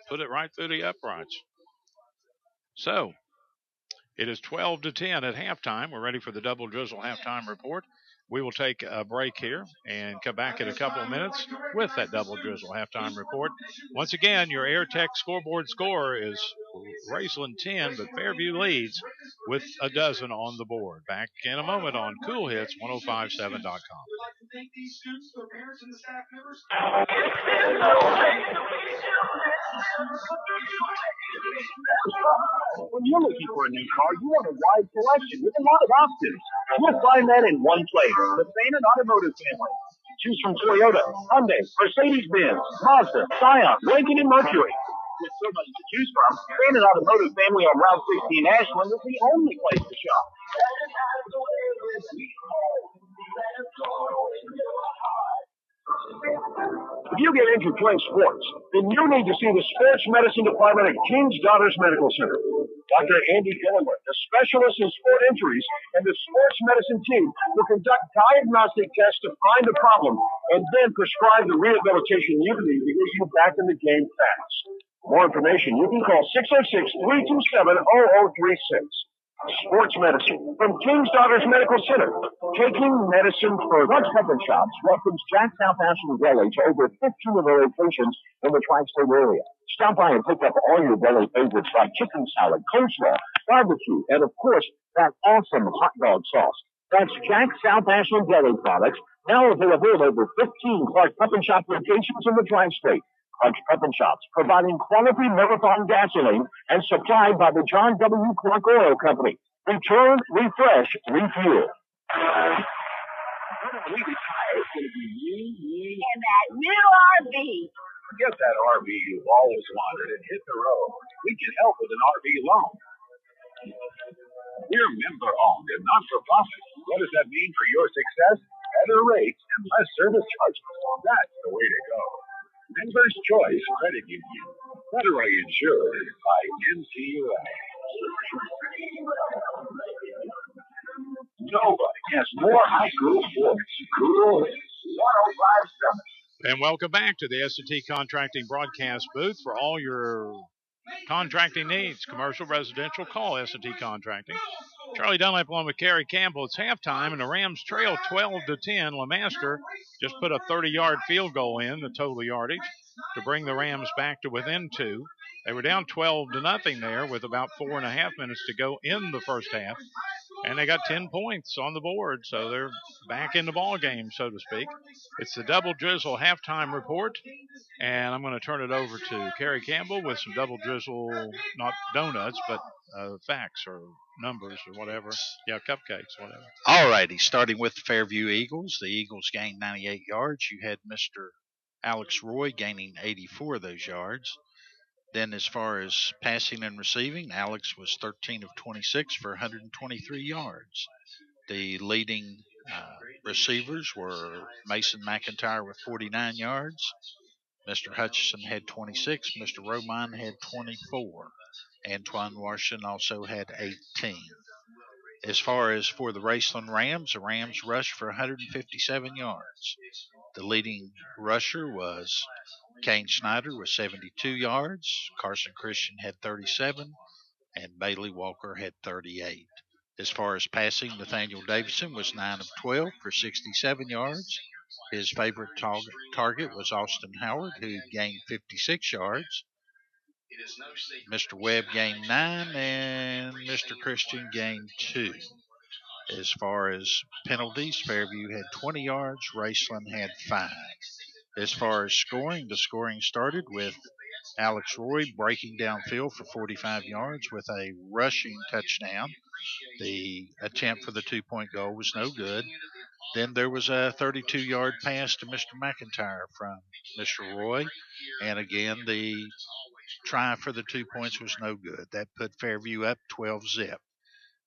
Speaker 4: put it right through the uprights. So it is 12-10 at halftime. We're ready for the Double Drizzle halftime report. We will take a break here and come back in a couple of minutes with that Double Drizzle halftime report. Once again, your AirTech scoreboard score is Raceland 10, but Fairview leads with a dozen on the board. Back in a moment on Cool Hits 1057.com.
Speaker 7: When you're looking for a new car, you want a wide selection with a lot of options. You'll find that in one place, the Fairview Automotive family. Choose from Toyota, Hyundai, Mercedes-Benz, Mazda, Scion, Lincoln, and Mercury. With so much to choose from, Fairview Automotive family on Route 16 Ashland is the only place to shop. If you get into playing sports, then you need to see the sports medicine department at King's Daughters Medical Center. Dr. Andy Gilliland, a specialist in sport injuries, and the sports medicine team will conduct diagnostic tests to find the problem and then prescribe the rehabilitation you need to get you back in the game fast. For more information, you can call 606-327-0036. Sports medicine from King's Daughters Medical Center. Taking medicine for Lunch Pump and Shops welcomes Jack South Ashland Deli to over 15 of their locations in the tri-state area. Stop by and pick up all your deli favorites like chicken salad, coleslaw, barbecue, and of course, that awesome hot dog sauce. That's Jack South Ashland Deli products, now available at over 15 Clark Pump and Shop locations in the tri-state. Clark's Pump and Shops, providing quality Marathon gasoline and supplied by the John W. Clark Oil Company. Return, refresh, refuel.
Speaker 10: And that new RV.
Speaker 7: Get that RV you've always wanted and hit the road. We can help with an RV loan. We're member-owned and not-for-profit. What does that mean for your success? Better rates and less service charges. That's the way to go. Members Choice Credit Union. Federally insured by NCUA. Nobody has more high school sports. Cool 1057.
Speaker 4: And welcome back to the S&T Contracting broadcast booth for all your contracting needs. Commercial, residential, call S&T Contracting. Charlie Dunlap along with Kerry Campbell. It's halftime, and the Rams trail 12-10. LeMaster just put a 30-yard field goal in, the total yardage, to bring the Rams back to within 2. They were down 12-0 there with about 4.5 minutes to go in the first half, and they got 10 points on the board, so they're back in the ball game, so to speak. It's the Double Drizzle halftime report, and I'm going to turn it over to Kerry Campbell with some Double Drizzle, not donuts, but facts or numbers or whatever. Yeah, cupcakes, whatever.
Speaker 8: All righty, starting with the Fairview Eagles. The Eagles gained 98 yards. You had Mr. Alex Roy gaining 84 of those yards. Then as far as passing and receiving, Alex was 13 of 26 for 123 yards. The leading receivers were Mason McIntyre with 49 yards. Mr. Hutchison had 26. Mr. Romine had 24. Antoine Washington also had 18. As far as for the Raceland Rams, the Rams rushed for 157 yards. The leading rusher was Kane Snyder with 72 yards. Carson Christian had 37, and Bailey Walker had 38. As far as passing, Nathaniel Davidson was 9 of 12 for 67 yards. His favorite target was Austin Howard, who gained 56 yards. Mr. Webb gained 9, and Mr. Christian gained 2. As far as penalties, Fairview had 20 yards, Raceland had 5. As far as scoring, the scoring started with Alex Roy breaking downfield for 45 yards with a rushing touchdown. The attempt for the 2-point goal was no good. Then there was a 32-yard pass to Mr. McIntyre from Mr. Roy. And again, the try for the 2 points was no good. That put Fairview up 12-zip.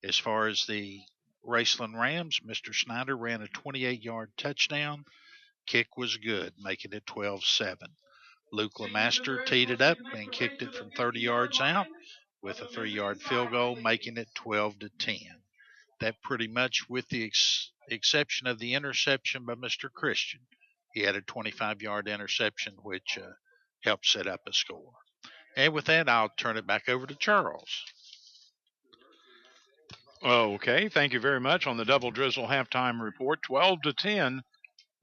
Speaker 8: As far as the Raceland Rams, Mr. Snyder ran a 28-yard touchdown. Kick was good, making it 12-7. Luke LeMaster teed it up and kicked it from 30 yards out with a 3-yard field goal, making it 12-10. That pretty much, with the exception of the interception by Mr. Christian. He had a 25-yard interception, which helped set up a score. And with that, I'll turn it back over to Charles.
Speaker 4: Okay, thank you very much on the Double Drizzle halftime report. 12-10.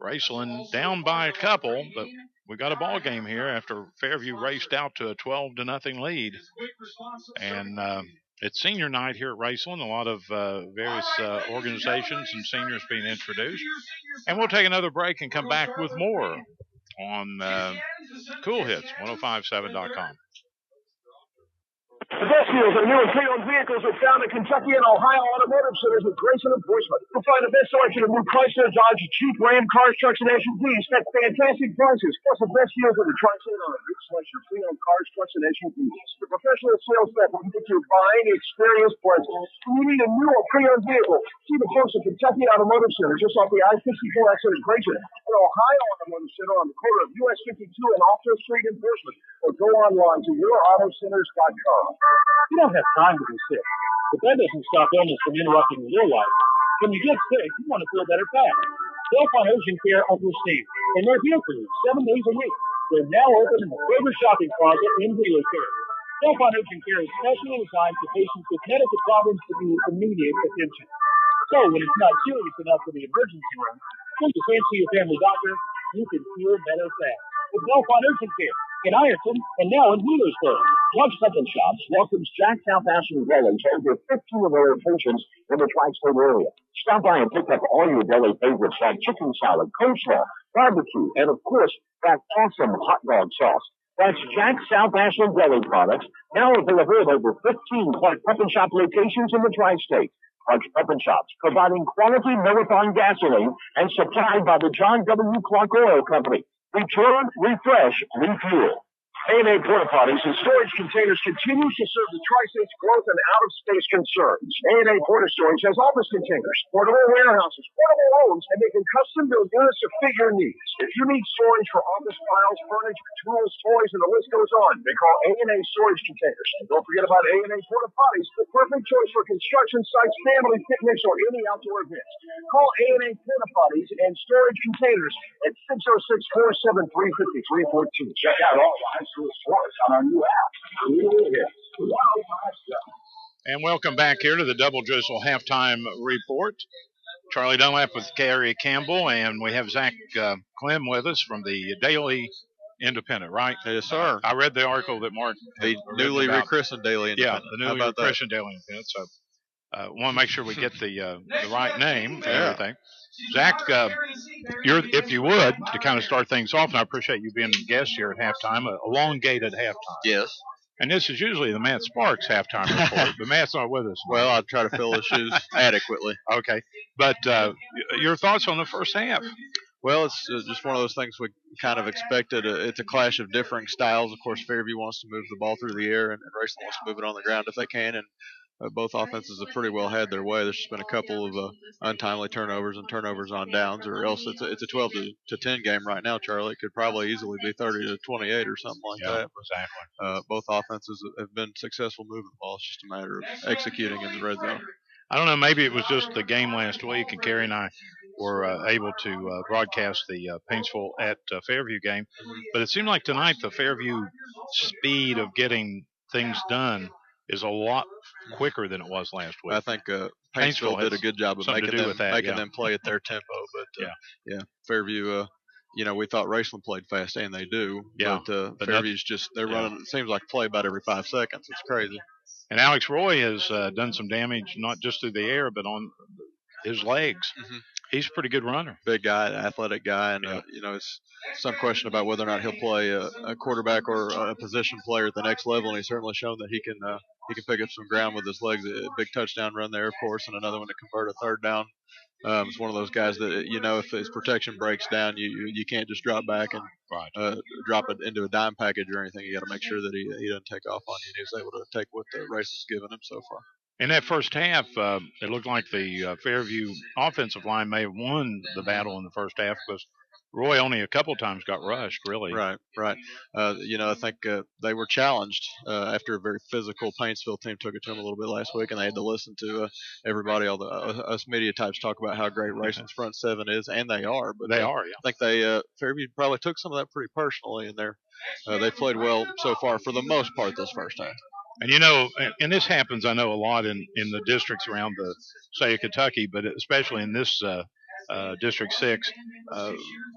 Speaker 4: Raceland down by a couple, but we got a ball game here after Fairview raced out to a 12-0 lead. And it's senior night here at Raceland. A lot of various organizations and seniors being introduced. And we'll take another break and come back with more on Cool Hits, 1057.com.
Speaker 7: The best deals on new and pre-owned vehicles are found at Kentucky and Ohio Automotive Centers with Grayson and Portsmouth. You'll find the best selection of new Chrysler, Dodge, Jeep, Ram, cars, trucks, and SUVs at fantastic prices. Plus the best deals at the Tri-State on a big selection of pre-owned cars, trucks, and SUVs. The professional sales staff will get you buying experience pleasant. When you need a new or pre-owned vehicle, see the folks at Kentucky Automotive Center just off the I-54 exit at Grayson and Ohio Automotive Center on the corner of US 52 and Alto Street in Portsmouth. Or go online to yourautocenters.com.
Speaker 11: You don't have time to be sick, but that doesn't stop illness from interrupting your life. When you get sick, you want to feel better fast. Delphine Urgent Care offers Steve, and they're here for you 7 days a week. They're now open in the favorite shopping closet in Wheeler Care. Delphine Urgent Care is specially designed for patients with medical problems that need immediate attention. So when it's not serious enough for the emergency room, when you can't see your family doctor, you can feel better fast. With Delphine Urgent Care in Ironton and now in Wheelersburg.
Speaker 7: Lunch Second Shops welcomes Jack South Ashland Deli to over 15 of their locations in the Tri-State area. Stop by and pick up all your deli favorites like chicken salad, coleslaw, barbecue, and of course, that awesome hot dog sauce. That's Jack South Ashland Deli products, now available at over 15 Clark Pep and Shop locations in the Tri-State. Clark's Pep and Shops, providing quality Marathon gasoline and supplied by the John W. Clark Oil Company. Return, refresh, refuel. A&A Porta Potties and Storage Containers continues to serve the Tri-State's growth and out-of-space concerns. A&A Porta Storage has office containers, portable warehouses, portable homes, and they can custom-build units to fit your needs. If you need storage for office files, furniture, tools, toys, and the list goes on, they call A&A Storage Containers. And don't forget about A&A Porta Potties, the perfect choice for construction sites, family picnics, or any outdoor events. Call A&A Porta Potties and Storage Containers at 606-473-5314. Check out all live sports on our new app.
Speaker 4: And welcome back here to the Double Drizzle halftime report. Charlie Dunlap with Gary Campbell, and we have Zach Clem with us from the Daily Independent, right?
Speaker 12: Yes, sir.
Speaker 4: I read the article that Mark
Speaker 12: the newly rechristened Daily Independent.
Speaker 4: Yeah, the newly rechristened Daily Independent. So want to make sure we get the right name and everything. Zach, if you would, to kind of start things off, and I appreciate you being a guest here at halftime, elongated halftime.
Speaker 12: Yes.
Speaker 4: And this is usually the Matt Sparks halftime report, but Matt's not with us.
Speaker 12: Well, I'll try to fill his shoes adequately.
Speaker 4: Okay. But your thoughts on the first half?
Speaker 12: Well, it's just one of those things we kind of expected. It's a clash of differing styles. Of course, Fairview wants to move the ball through the air, and Raceland wants to move it on the ground if they can. And both offenses have pretty well had their way. There's just been a couple of untimely turnovers and turnovers on downs, or else it's a 12-10 game right now, Charlie. It could probably easily be 30-28 or something like that.
Speaker 4: Exactly.
Speaker 12: Both offenses have been successful moving the ball. It's just a matter of executing in the red zone.
Speaker 4: I don't know. Maybe it was just the game last week, and Kerry and I were able to broadcast the Paintsville at Fairview game. But it seemed like tonight the Fairview speed of getting things done is a lot quicker than it was last week.
Speaker 12: I think Paintsville did a good job of making them play at their tempo. But Fairview, we thought Raceland played fast, and they do.
Speaker 4: Yeah,
Speaker 12: but Fairview's they're running. It seems like a play about every 5 seconds. It's crazy.
Speaker 4: And Alex Roy has done some damage, not just through the air, but on his legs. Mm-hmm. He's a pretty good runner.
Speaker 12: Big guy, athletic guy, and it's some question about whether or not he'll play a quarterback or a position player at the next level. And he's certainly shown that he can pick up some ground with his legs. A big touchdown run there, of course, and another one to convert a third down. It's one of those guys that if his protection breaks down, you can't just drop back and drop it into a dime package or anything. You got to make sure that he doesn't take off on you. And he was able to take what the race has given him so far.
Speaker 4: In that first half, it looked like the Fairview offensive line may have won the battle in the first half because Roy only a couple times got rushed, really.
Speaker 12: Right. I think they were challenged after a very physical Paintsville team took it to them a little bit last week, and they had to listen to everybody, all us media types talk about how great Raceland's front seven is, and they are. But
Speaker 4: they are, yeah.
Speaker 12: I think Fairview probably took some of that pretty personally, and they played well so far for the most part this first half.
Speaker 4: And and this happens, I know, a lot in the districts around the state of Kentucky, but especially in this District 6,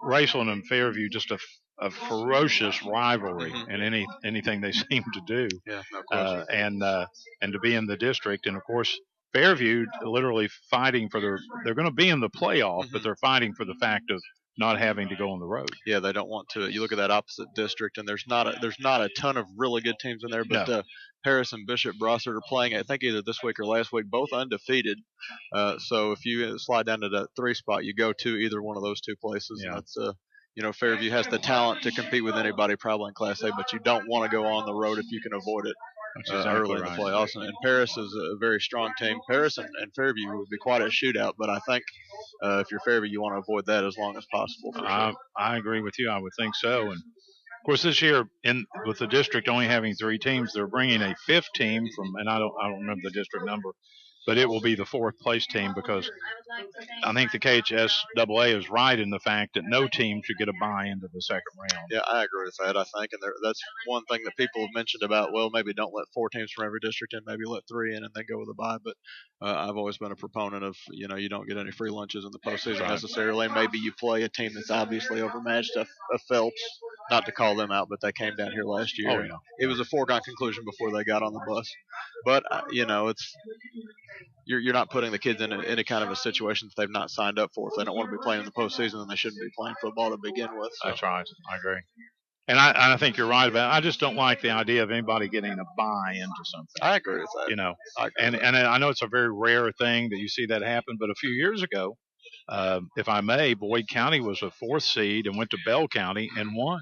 Speaker 4: Raceland and Fairview, just a a ferocious rivalry in anything they seem to do.
Speaker 12: Yeah, no question.
Speaker 4: And to be in the district, and of course Fairview literally fighting for they're going to be in the playoff, but they're fighting for the fact of not having to go on the road.
Speaker 12: Yeah, they don't want to. You look at that opposite district, and there's not a ton of really good teams in there, but
Speaker 4: No.
Speaker 12: Harris and Bishop Brossard are playing, I think, either this week or last week, both undefeated. So if you slide down to that 3 spot, you go to either one of those 2 places.
Speaker 4: Yeah.
Speaker 12: And that's Fairview has the talent to compete with anybody probably in Class A, but you don't want to go on the road if you can avoid it.
Speaker 4: That's exactly
Speaker 12: early
Speaker 4: right.
Speaker 12: in the playoffs. And Paris is a very strong team. Paris and Fairview would be quite a shootout, but I think if you're Fairview, you want to avoid that as long as possible. For sure.
Speaker 4: I agree with you. I would think so. And of course, this year, with the district only having 3 teams, they're bringing a 5th team from, and I don't remember the district number, but it will be the 4th place team because I think the KHSAA is right in the fact that no team should get a bye into the second round.
Speaker 12: Yeah, I agree with that. I think, and that's one thing that people have mentioned about, well, maybe don't let 4 teams from every district in, maybe let 3 in and then go with a bye. But I've always been a proponent of, you don't get any free lunches in the postseason necessarily. Maybe you play a team that's obviously overmatched, a Phelps, not to call them out, but they came down here last year.
Speaker 4: Oh, yeah.
Speaker 12: It was a foregone conclusion before they got on the bus. But, it's you're not putting the kids in any kind of a situation that they've not signed up for. If they don't want to be playing in the postseason, then they shouldn't be playing football to begin with. So.
Speaker 4: That's right. I agree. And I think you're right about it. I just don't like the idea of anybody getting a buy into something.
Speaker 12: I agree with that.
Speaker 4: And I know it's a very rare thing that you see that happen, but a few years ago, if I may, Boyd County was a 4th seed and went to Bell County and won.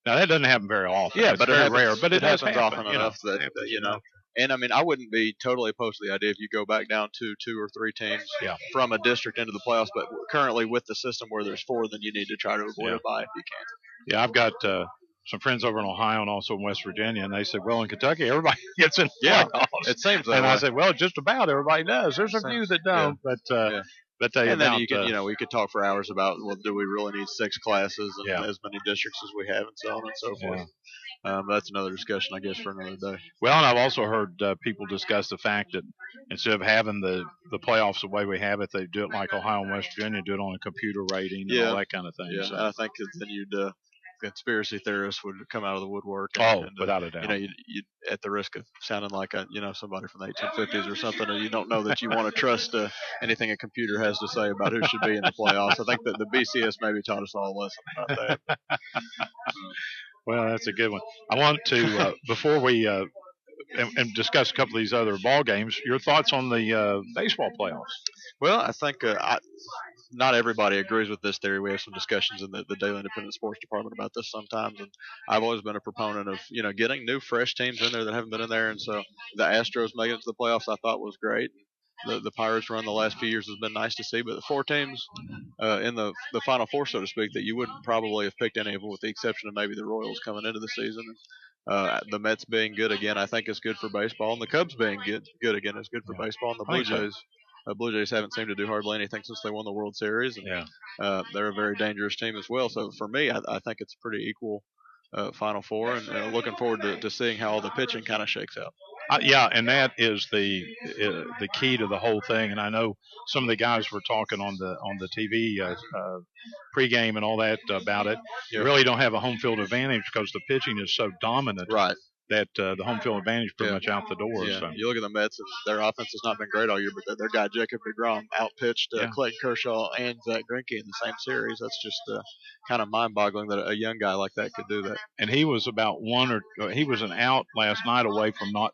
Speaker 4: Now, that doesn't happen very often.
Speaker 12: Yeah,
Speaker 4: it's
Speaker 12: but
Speaker 4: very
Speaker 12: it
Speaker 4: rare. But it
Speaker 12: happens
Speaker 4: happened,
Speaker 12: often enough that. And, I wouldn't be totally opposed to the idea if you go back down to 2 or 3 teams from a district into the playoffs. But currently with the system where there's 4, then you need to try to avoid a bye if you can.
Speaker 4: Yeah, I've got some friends over in Ohio and also in West Virginia, and they said, well, in Kentucky, everybody gets in the playoffs.
Speaker 12: It seems that
Speaker 4: and
Speaker 12: way.
Speaker 4: I said, well, just about everybody does. There's a few that don't, but they
Speaker 12: and then you could, we could talk for hours about, well, do we really need 6 classes and as many districts as we have and so on and so forth. That's another discussion, I guess, for another day.
Speaker 4: Well, and I've also heard people discuss the fact that instead of having the playoffs the way we have it, they do it like Ohio and West Virginia, do it on a computer rating and all that kind of thing.
Speaker 12: Yeah, so. And I think then you'd conspiracy theorists would come out of the woodwork.
Speaker 4: Without a doubt.
Speaker 12: You at the risk of sounding like somebody from the 1850s or something, and you don't know that you want to trust anything a computer has to say about who should be in the playoffs. I think that the BCS maybe taught us all a lesson about that.
Speaker 4: Well, that's a good one. I want to, before we and discuss a couple of these other ball games, your thoughts on the baseball playoffs?
Speaker 12: Well, I think not everybody agrees with this theory. We have some discussions in the Daily Independent Sports Department about this sometimes, and I've always been a proponent of getting new, fresh teams in there that haven't been in there. And so the Astros making it to the playoffs, I thought was great. The Pirates run the last few years has been nice to see, but the 4 teams in the Final Four, so to speak, that you wouldn't probably have picked any of them, with the exception of maybe the Royals coming into the season. The Mets being good again, I think is good for baseball, and the Cubs being good again is good for baseball. And the Blue Jays. Blue Jays haven't seemed to do hardly anything since they won the World Series, and they're a very dangerous team as well. So for me, I think it's a pretty equal Final Four, and looking forward to seeing how all the pitching kind of shakes out.
Speaker 4: And that is the key to the whole thing. And I know some of the guys were talking on the TV pregame and all that about it. You really don't have a home field advantage because the pitching is so dominant.
Speaker 12: Right.
Speaker 4: That the home field advantage is pretty much out the door.
Speaker 12: Yeah.
Speaker 4: So.
Speaker 12: You look at the Mets, their offense has not been great all year, but their guy Jacob deGrom outpitched Clayton Kershaw and Zach Greinke in the same series. That's just kind of mind-boggling that a young guy like that could do that.
Speaker 4: And he was about he was an out last night away from not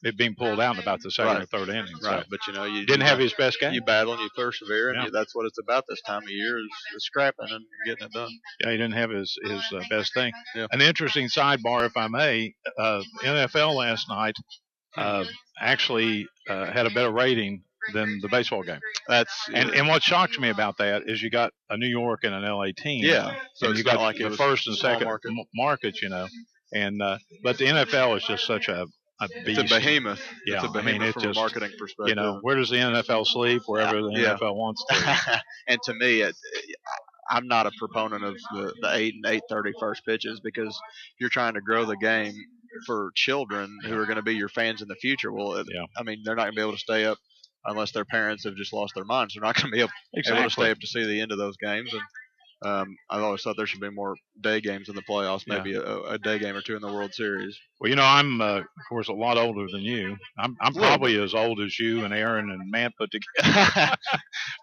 Speaker 4: it being pulled out in about the second or third inning.
Speaker 12: Right,
Speaker 4: so.
Speaker 12: but you
Speaker 4: didn't have his best game.
Speaker 12: You battle and you persevere, and that's what it's about this time of year is scrapping and getting it done.
Speaker 4: Yeah, he didn't have his best thing.
Speaker 12: Yeah.
Speaker 4: An interesting sidebar, if I may, NFL last night actually had a better rating than the baseball game. And what shocks me about that is you got a New York and an LA team.
Speaker 12: Yeah,
Speaker 4: so you got like the first and second markets, and but the NFL is just such a beast.
Speaker 12: It's a behemoth.
Speaker 4: Yeah,
Speaker 12: it's a behemoth from a marketing perspective.
Speaker 4: Where does the NFL sleep? Wherever the NFL wants to.
Speaker 12: And to me, I'm not a proponent of the 8 and 8:30 first pitches, because you're trying to grow the game for children who are going to be your fans in the future. Well, I mean, they're not going to be able to stay up unless their parents have just lost their minds. They're not going to be able to stay up to see the end of those games. And I've always thought there should be more day games in the playoffs, maybe a day game or two in the World Series.
Speaker 4: Well, I'm, of course, a lot older than you. I'm probably as old as you and Aaron and Matt put together.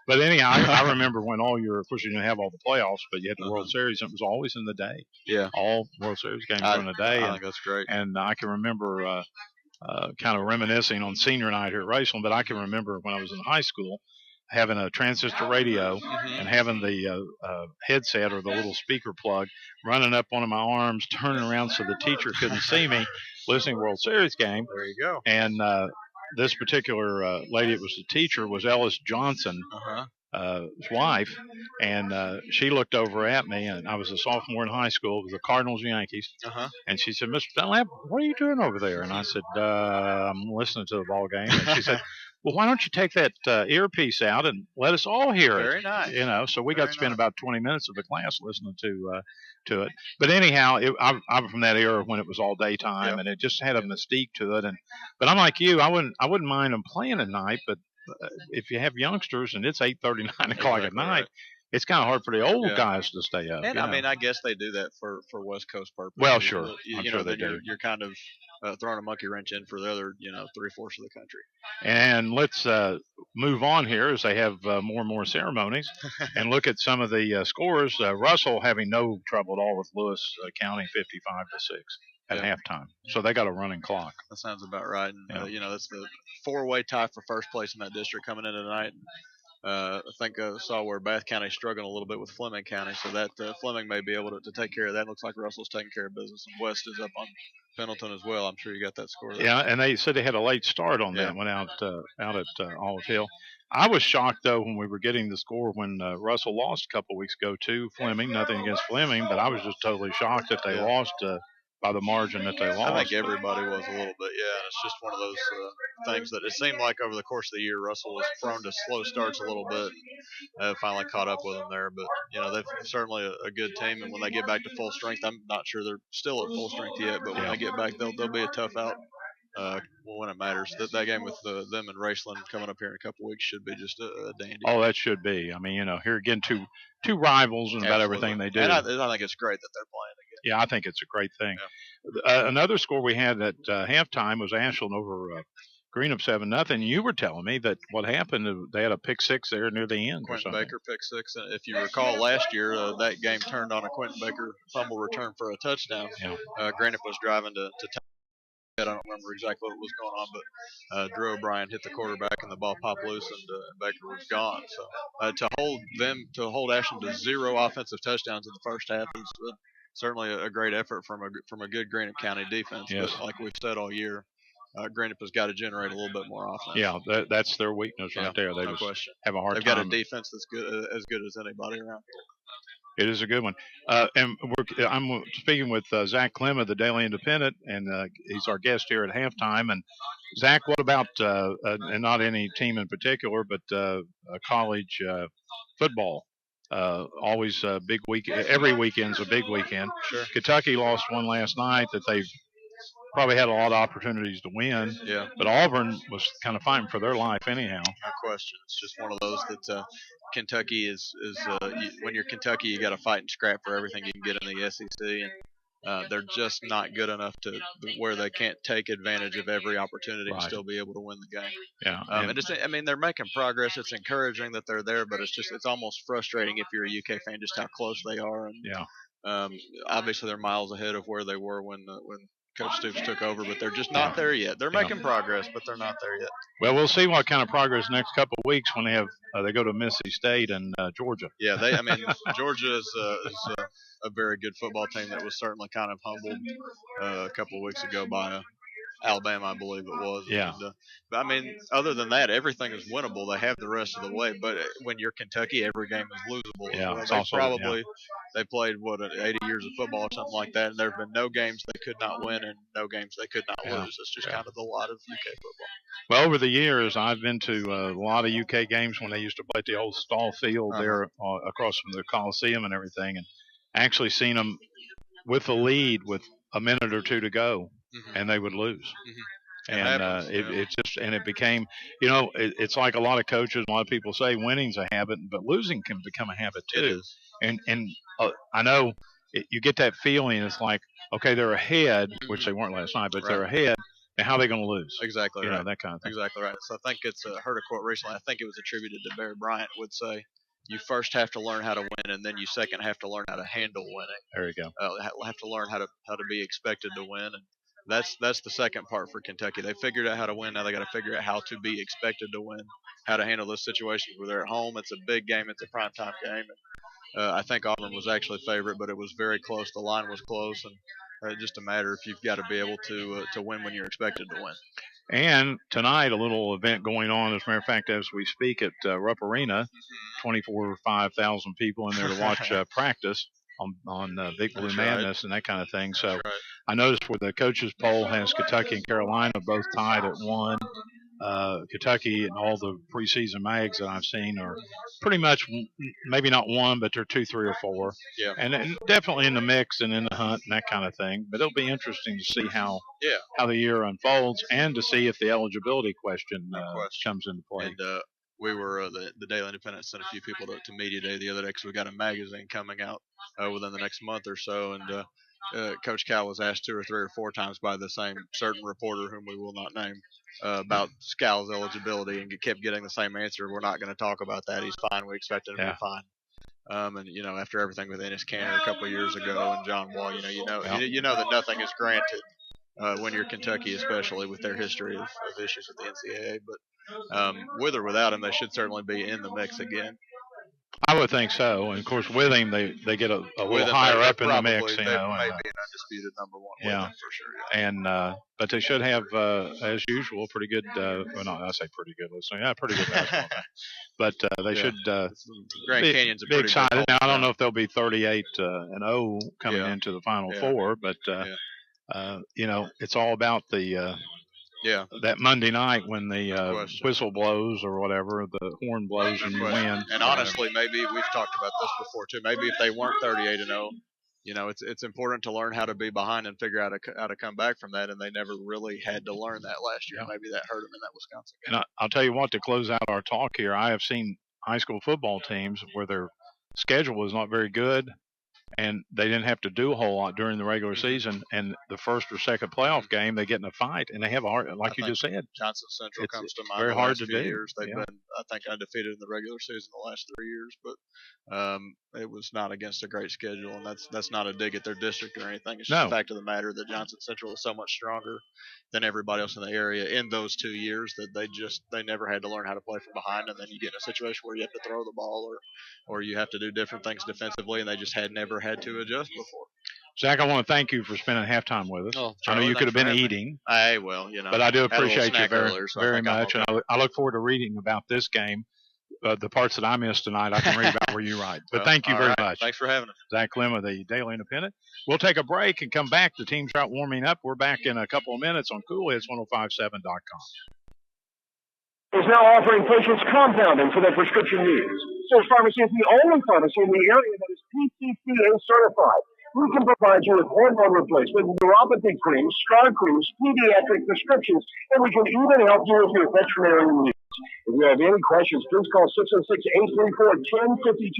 Speaker 4: But anyhow, I remember when of course, you didn't have all the playoffs, but you had the World Series, and it was always in the day.
Speaker 12: Yeah.
Speaker 4: All World Series games were in the day.
Speaker 12: I think that's great.
Speaker 4: And I can remember kind of reminiscing on senior night here at Raceland, but I can remember when I was in high school, having a transistor radio and having the headset or the little speaker plug running up one of my arms, turning around so the teacher couldn't see me, listening to World Series game.
Speaker 12: There you go.
Speaker 4: And this particular lady, it was the teacher, was Ellis Johnson, his wife, and she looked over at me, and I was a sophomore in high school. It was the Cardinals-Yankees. And she said, "Mr. Dunlap, what are you doing over there?" And I said, "I'm listening to the ball game." And she said, "Well, why don't you take that earpiece out and let us all hear it?"
Speaker 12: Very nice.
Speaker 4: So we got to spend about 20 minutes of the class listening to it. But anyhow, I'm from that era when it was all daytime, and it just had a mystique to it. But I'm like you, I wouldn't mind them playing at night, but if you have youngsters and it's 8:30, 9 o'clock at night, it's kind of hard for the old guys to stay up.
Speaker 12: And I mean, I guess they do that for West Coast purposes.
Speaker 4: Well, sure. I'm
Speaker 12: You
Speaker 4: sure
Speaker 12: know,
Speaker 4: they
Speaker 12: then
Speaker 4: do.
Speaker 12: you're kind of throwing a monkey wrench in for the other, 3/4 of the country.
Speaker 4: And let's move on here as they have more and more ceremonies and look at some of the scores. Russell having no trouble at all with Lewis County 55-6 at halftime. So they got a running clock.
Speaker 12: That sounds about right. And, that's the 4-way tie for first place in that district coming in tonight. I think I saw where Bath County's struggling a little bit with Fleming County, so that Fleming may be able to take care of that. Looks like Russell's taking care of business, and West is up on Pendleton as well. I'm sure you got that score there.
Speaker 4: Yeah, and they said they had a late start on that one out at Olive Hill. I was shocked, though, when we were getting the score when Russell lost a couple weeks ago to Fleming. Nothing against Fleming, but I was just totally shocked that they lost by the margin that they lost.
Speaker 12: I think everybody was a little bit, It's just one of those things that it seemed like over the course of the year, Russell was prone to slow starts a little bit. Finally caught up with them there, but they're certainly a good team. And when they get back to full strength, I'm not sure they're still at full strength yet, but when they get back, they'll be a tough out. When it matters, that game with them and Raceland coming up here in a couple weeks should be just a dandy.
Speaker 4: Oh, that should be. I mean, here again, two rivals and about everything they do.
Speaker 12: And I think it's great that they're playing again.
Speaker 4: Yeah, I think it's a great thing. Yeah. Another score we had at halftime was Ashland over Greenup 7-0. You were telling me that what happened, they had a pick six there near the end.
Speaker 12: Quentin Baker pick six. And if you recall last year, that game turned on a Quentin Baker fumble return for a touchdown.
Speaker 4: Yeah.
Speaker 12: Greenup was driving to I don't remember exactly what was going on, but Drew O'Brien hit the quarterback and the ball popped loose, and Baker was gone. So to hold Ashland to 0 offensive touchdowns in the first half is certainly a great effort from a good Greenup County defense.
Speaker 4: Yes.
Speaker 12: But like we've said all year, Greenup has got to generate a little bit more offense.
Speaker 4: Yeah, that's their weakness right there. They
Speaker 12: no question.
Speaker 4: Have a hard
Speaker 12: They've
Speaker 4: time.
Speaker 12: They've got a defense that's as good as anybody around here.
Speaker 4: It is a good one. And I'm speaking with Zach Clem of the Daily Independent, and he's our guest here at halftime. And Zach, what about, and not any team in particular, but college football? Always a big week. Every weekend's a big weekend.
Speaker 12: Sure.
Speaker 4: Kentucky lost one last night that they've probably had a lot of opportunities to win.
Speaker 12: Yeah.
Speaker 4: But Auburn was kind of fighting for their life anyhow.
Speaker 12: No question. It's just one of those that Kentucky is when you're Kentucky, you got to fight and scrap for everything you can get in the SEC, and they're just not good enough to where they can't take advantage of every opportunity and still be able to win the game.
Speaker 4: Yeah.
Speaker 12: They're making progress. It's encouraging that they're there, but it's almost frustrating if you're a UK fan just how close they are. And obviously they're miles ahead of where they were when Coach Stoops took over, but they're just not there yet. They're making progress, but they're not there yet.
Speaker 4: Well, we'll see what kind of progress next couple of weeks when they go to Mississippi State and Georgia.
Speaker 12: Yeah, Georgia is a very good football team that was certainly kind of humbled a couple of weeks ago by Alabama, I believe it was.
Speaker 4: Yeah.
Speaker 12: And, other than that, everything is winnable. They have the rest of the way, but when you're Kentucky, every game is losable.
Speaker 4: Yeah,
Speaker 12: they played 80 years of football or something like that, and there have been no games they could not win and no games they could not lose. It's just kind of the lot of UK football.
Speaker 4: Well, over the years, I've been to a lot of UK games when they used to play at the old Stall Field there across from the Coliseum and everything, and actually seen them with the lead with a minute or two to go. Mm-hmm. And they would lose. Mm-hmm. And it became, it's like a lot of coaches, a lot of people say winning's a habit, but losing can become a habit too. And I know you get that feeling. It's like, okay, they're ahead, which they weren't last night, but they're ahead. And how are they going to lose?
Speaker 12: Exactly right.
Speaker 4: That kind of thing.
Speaker 12: Exactly right. So I think it's heard a quote recently. I think it was attributed to Barry Bryant would say, you first have to learn how to win, and then you second have to learn how to handle winning.
Speaker 4: There you go.
Speaker 12: Have to learn how to be expected to win, and that's the second part for Kentucky. They figured out how to win. Now they got to figure out how to be expected to win, how to handle those situations where they're at home. It's a big game. It's a primetime game. And, I think Auburn was actually favorite, but it was very close. The line was close, and it's just a matter if you've got to be able to win when you're expected to win.
Speaker 4: And tonight, a little event going on. As a matter of fact, as we speak at Rupp Arena, 5,000 people in there to watch practice on Big Blue Madness and that kind of thing. So I noticed where the coaches poll has Kentucky and Carolina both tied at 1. Kentucky and all the preseason mags that I've seen are pretty much maybe not 1, but they're 2, 3, or 4.
Speaker 12: Yeah.
Speaker 4: And definitely in the mix and in the hunt and that kind of thing. But it'll be interesting to see how the year unfolds and to see if the eligibility question comes into play.
Speaker 12: And we were the Daily Independent sent a few people to Media Day the other day because we got a magazine coming out within the next month or so, and Coach Cal was asked 2 or 3 or 4 times by the same certain reporter whom we will not name about Cal's eligibility, and kept getting the same answer. We're not going to talk about that. He's fine. We expect him to be fine. And after everything with Ennis Canner a couple of years ago and John Wall, you know that nothing is granted when you're Kentucky, especially with their history of issues with the NCAA. But with or without him, they should certainly be in the mix again.
Speaker 4: I would think so. And, of course, with him, they get a little higher up in the mix.
Speaker 12: They may be an undisputed number 1 with him for sure. Yeah.
Speaker 4: And but they should have, as usual, pretty good well, no, I say pretty good listening. Yeah, pretty good basketball. But they should
Speaker 12: Grand Canyon's
Speaker 4: be excited. Now, I don't know if they'll be 38-0 coming into the Final Four, but, it's all about the that Monday night when the whistle blows or whatever, the horn blows and you win.
Speaker 12: And honestly, maybe we've talked about this before too. Maybe if they weren't 38-0, it's important to learn how to be behind and figure out how to come back from that. And they never really had to learn that last year. Maybe that hurt them in that Wisconsin game.
Speaker 4: And I'll tell you what, to close out our talk here, I have seen high school football teams where their schedule was not very good, and they didn't have to do a whole lot during the regular season. And the first or second playoff game, they get in a fight, and they have a hard, like you just said.
Speaker 12: Johnson Central comes to mind.
Speaker 4: Very hard to do.
Speaker 12: Years. They've been, I think, undefeated in the regular season the last 3 years, but it was not against a great schedule, and that's not a dig at their district or anything. It's just the fact of the matter that Johnson Central is so much stronger than everybody else in the area in those 2 years that they never had to learn how to play from behind, and then you get in a situation where you have to throw the ball or you have to do different things defensively, and they just never had to adjust before.
Speaker 4: Zach, I want to thank you for spending halftime with us.
Speaker 12: Oh,
Speaker 4: I know you could have been eating. But I do appreciate you very much, and I look forward to reading about this game. The parts that I missed tonight, I can read about where you write. But thank you very much.
Speaker 12: Thanks for having us.
Speaker 4: Zach Clem of the Daily Independent. We'll take a break and come back. The teams are out warming up. We're back in a couple of minutes on CoolHits1057.com.
Speaker 7: Is now offering patients compounding for their prescription needs. Source Pharmacy is the only pharmacy in the area that is PCCA certified. We can provide you with hormone replacement, neuropathy creams, scar creams, pediatric prescriptions, and we can even help you with your veterinary needs. If you have any questions, please call 606-834-1052.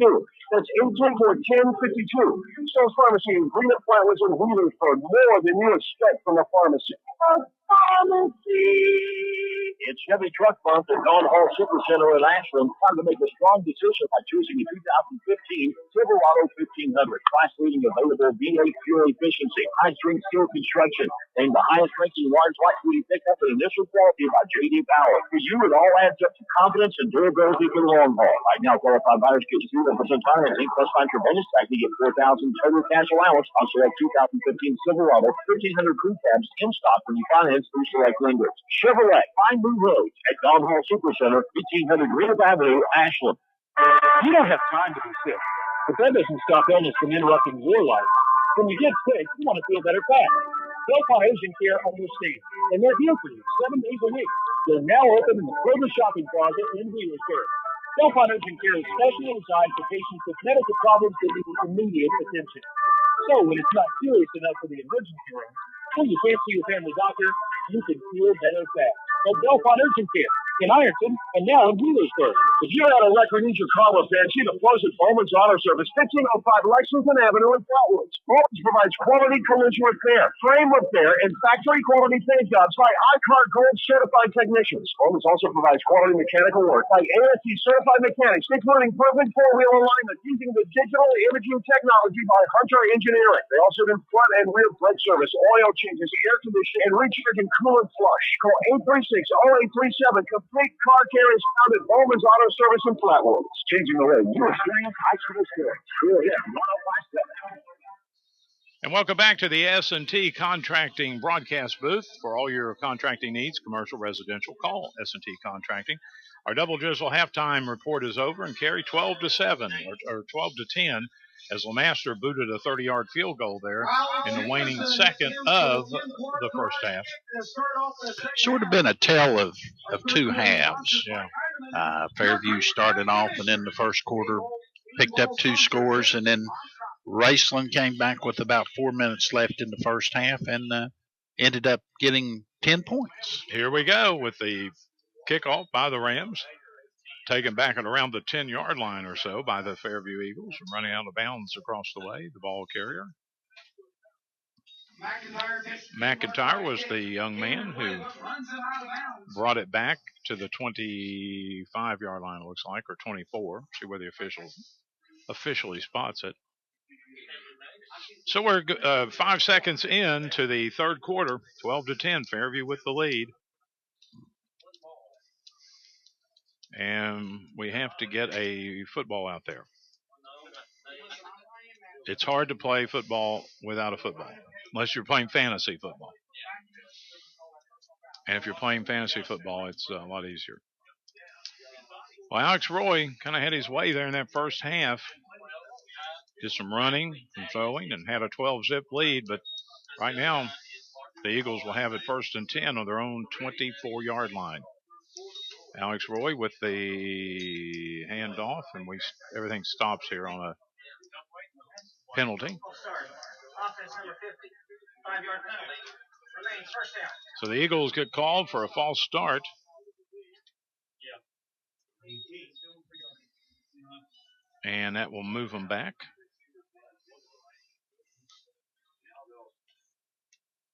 Speaker 7: That's 834-1052. Source Pharmacy in Greenup, Flatwoods, and Wheelersburg. More than you expect from a pharmacy. A pharmacy! It's Chevy Truck Month at Dawn Hall Supercenter in Ashland. Time to make a strong decision by choosing a 2015 Silverado 1500. Class-leading available V8 fuel efficiency, high-strength steel construction, named the highest-ranking large light-duty pickup in initial quality by J.D. Power. For you, it all adds up to confidence and durability for the long haul. Right now, qualified buyers get 0% financing plus financial tax to get $4,000 total cash allowance on select 2015 Silverado 1500 crew cabs in stock when you finance through select lenders. Chevrolet, find new roads at Dawn Hall Supercenter, 1800 Greenup Avenue, Ashland.
Speaker 11: You don't have time to be sick, but that doesn't stop illness from interrupting your life. When you get sick, you want to feel better fast. Delphi Ocean Care understands, and they're here for you 7 days a week. They're now open in the Kroger shopping closet in Wheelersburg. Delphi Ocean Care is specially designed for patients with medical problems that need immediate attention. So when it's not serious enough for the emergency room, when you can't see your family doctor, you can feel better fast. At Delphi Urgent Care, in Ironton, and now in Wheelersburg. If you're out of luck or need your car repaired, see the pros at Bowman's Auto Service, 1505 Lexington Avenue in Flatwoods. Bowman's provides quality collision repair, frame repair, and factory quality paint jobs by iCar Gold certified technicians. Bowman's also provides quality mechanical work by ASC certified mechanics, including perfect four-wheel alignment using the digital imaging technology by Hunter Engineering. They also do front and rear brake service, oil changes, air conditioning, and recharge and coolant flush. Call 836-0837. Complete car care is found at Bowman's Auto Service in Flatwoods. Changing the way you experience high school sports.
Speaker 4: And welcome back to the S&T Contracting broadcast booth. For all your contracting needs, commercial, residential, call S&T Contracting. Our double drizzle halftime report is over, and Carey 12-7 or 12-10 as LeMaster booted a 30-yard field goal there in the waning second of the first half.
Speaker 8: Sort of been a tale of two halves.
Speaker 4: Yeah.
Speaker 8: Fairview started off, and in the first quarter picked up two scores, and then Raceland came back with about 4 minutes left in the first half and ended up getting 10 points.
Speaker 4: Here we go with the kickoff by the Rams, taken back at around the 10-yard line or so by the Fairview Eagles, and running out of bounds across the way, the ball carrier. McIntyre was the young man who brought it back to the 25-yard line, it looks like, or 24. See where the official officially spots it. So we're 5 seconds into the third quarter, 12-10, Fairview with the lead. And we have to get a football out there. It's hard to play football without a football, unless you're playing fantasy football. And if you're playing fantasy football, it's a lot easier. Well, Alex Roy kind of had his way there in that first half. Did some running and throwing and had a 12-zip lead, but right now the Eagles will have it 1st and 10 on their own 24-yard line. Alex Roy with the handoff, and everything stops here on a penalty. So the Eagles get called for a false start. And that will move them back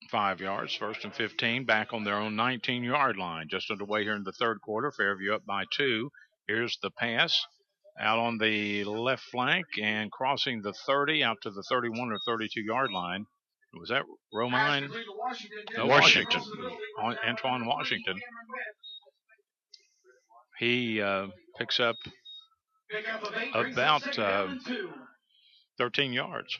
Speaker 4: 5 yards, 1st and 15, back on their own 19-yard line. Just underway here in the third quarter. Fairview up by 2. Here's the pass out on the left flank and crossing the 30 out to the 31 or 32-yard line. Was that Romine? No, Washington. Antoine Washington. He picks up about 13 yards.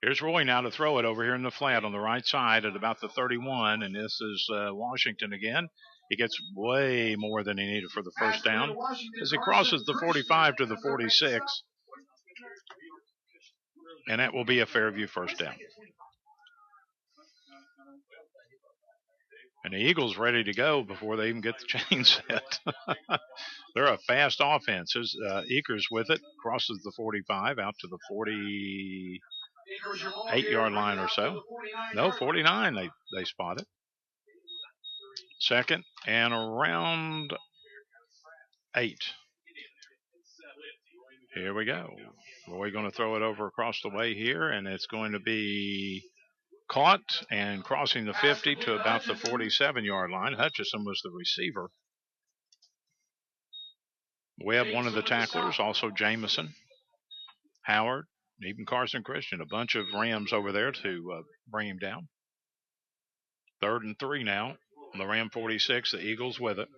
Speaker 4: Here's Roy now to throw it over here in the flat on the right side at about the 31, and this is Washington again. He gets way more than he needed for the first down as he crosses the 45 to the 46, and that will be a Fairview first down. And the Eagles ready to go before they even get the chain set. They're a fast offense. Eakers with it, crosses the 45 out to the 48-yard line or so. No, 49 they spot it. 2nd and around 8. Here we go. Roy going to throw it over across the way here, and it's going to be caught and crossing the 50 to about the 47-yard line. Hutchison was the receiver. Webb, one of the tacklers, also Jamison, Howard, even Carson Christian, a bunch of Rams over there to bring him down. 3rd and 3 now. On the Ram 46, the Eagles with it.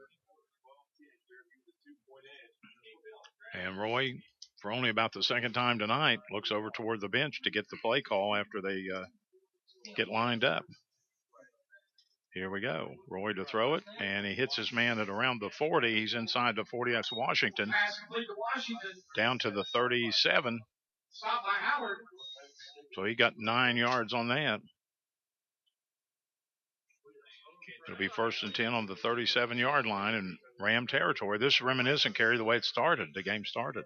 Speaker 4: And Roy, for only about the second time tonight, looks over toward the bench to get the play call after they get lined up. Here we go. Roy to throw it, and he hits his man at around the 40. He's inside the 40. That's Washington. Down to the 37. So he got 9 yards on that. It'll be 1st and 10 on the 37-yard line in Ram territory. This is reminiscent, Carey, the way it started. The game started.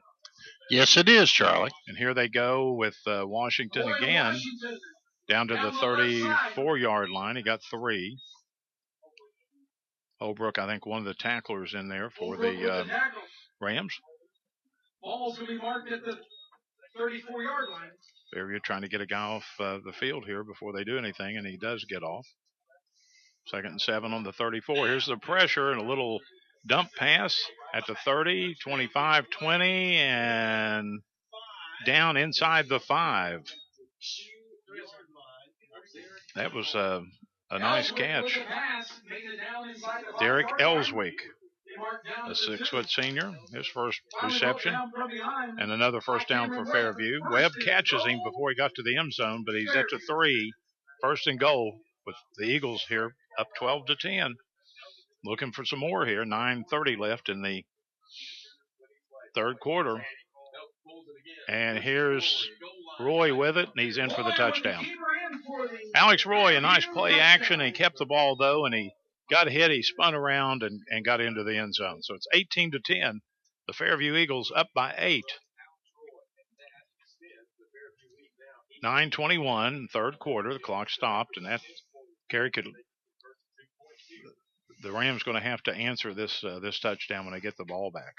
Speaker 8: Yes, it is, Charlie.
Speaker 4: And here they go with Washington again down to the 34-yard line. He got 3. Holbrook, I think, one of the tacklers in there for the Rams.
Speaker 6: Ball's going to be marked at the 34-yard line.
Speaker 4: Fairview trying to get a guy off the field here before they do anything, and he does get off. 2nd and 7 on the 34. Here's the pressure and a little dump pass at the 30, 25, 20, and down inside the 5. That was a nice catch. Derek Ellswick, a 6-foot senior, his first reception, and another first down for Fairview. Webb catches him before he got to the end zone, but he's at the 3, 1st and goal with the Eagles here up 12-10. Looking for some more here. 9:30 left in the third quarter. And here's Roy with it, and he's in for the touchdown. Alex Roy, a nice play action. He kept the ball, though, and he got hit. He spun around and got into the end zone. So it's 18-10. The Fairview Eagles up by 8. 9:21, third quarter. The clock stopped, and that carry could. The Rams going to have to answer this touchdown when they get the ball back.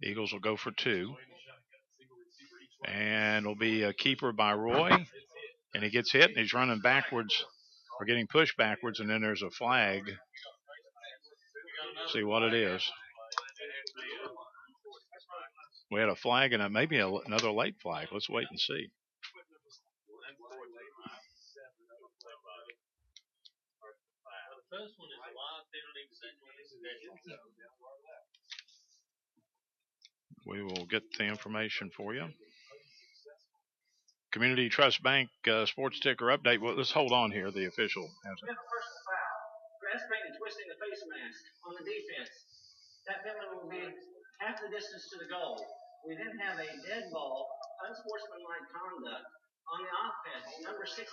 Speaker 4: Eagles will go for 2. And it'll be a keeper by Roy. And he gets hit, and he's running backwards, or getting pushed backwards, and then there's a flag. See what it is. We had a flag and maybe another late flag. Let's wait and see. We will get the information for you. Community Trust Bank sports ticker update. Well, let's hold on here. The official has it.
Speaker 9: Personal foul. Grasping and twisting the face mask on the defense. That penalty will be half the distance to the goal. We then have a dead ball, unsportsmanlike conduct on the offense, number 67.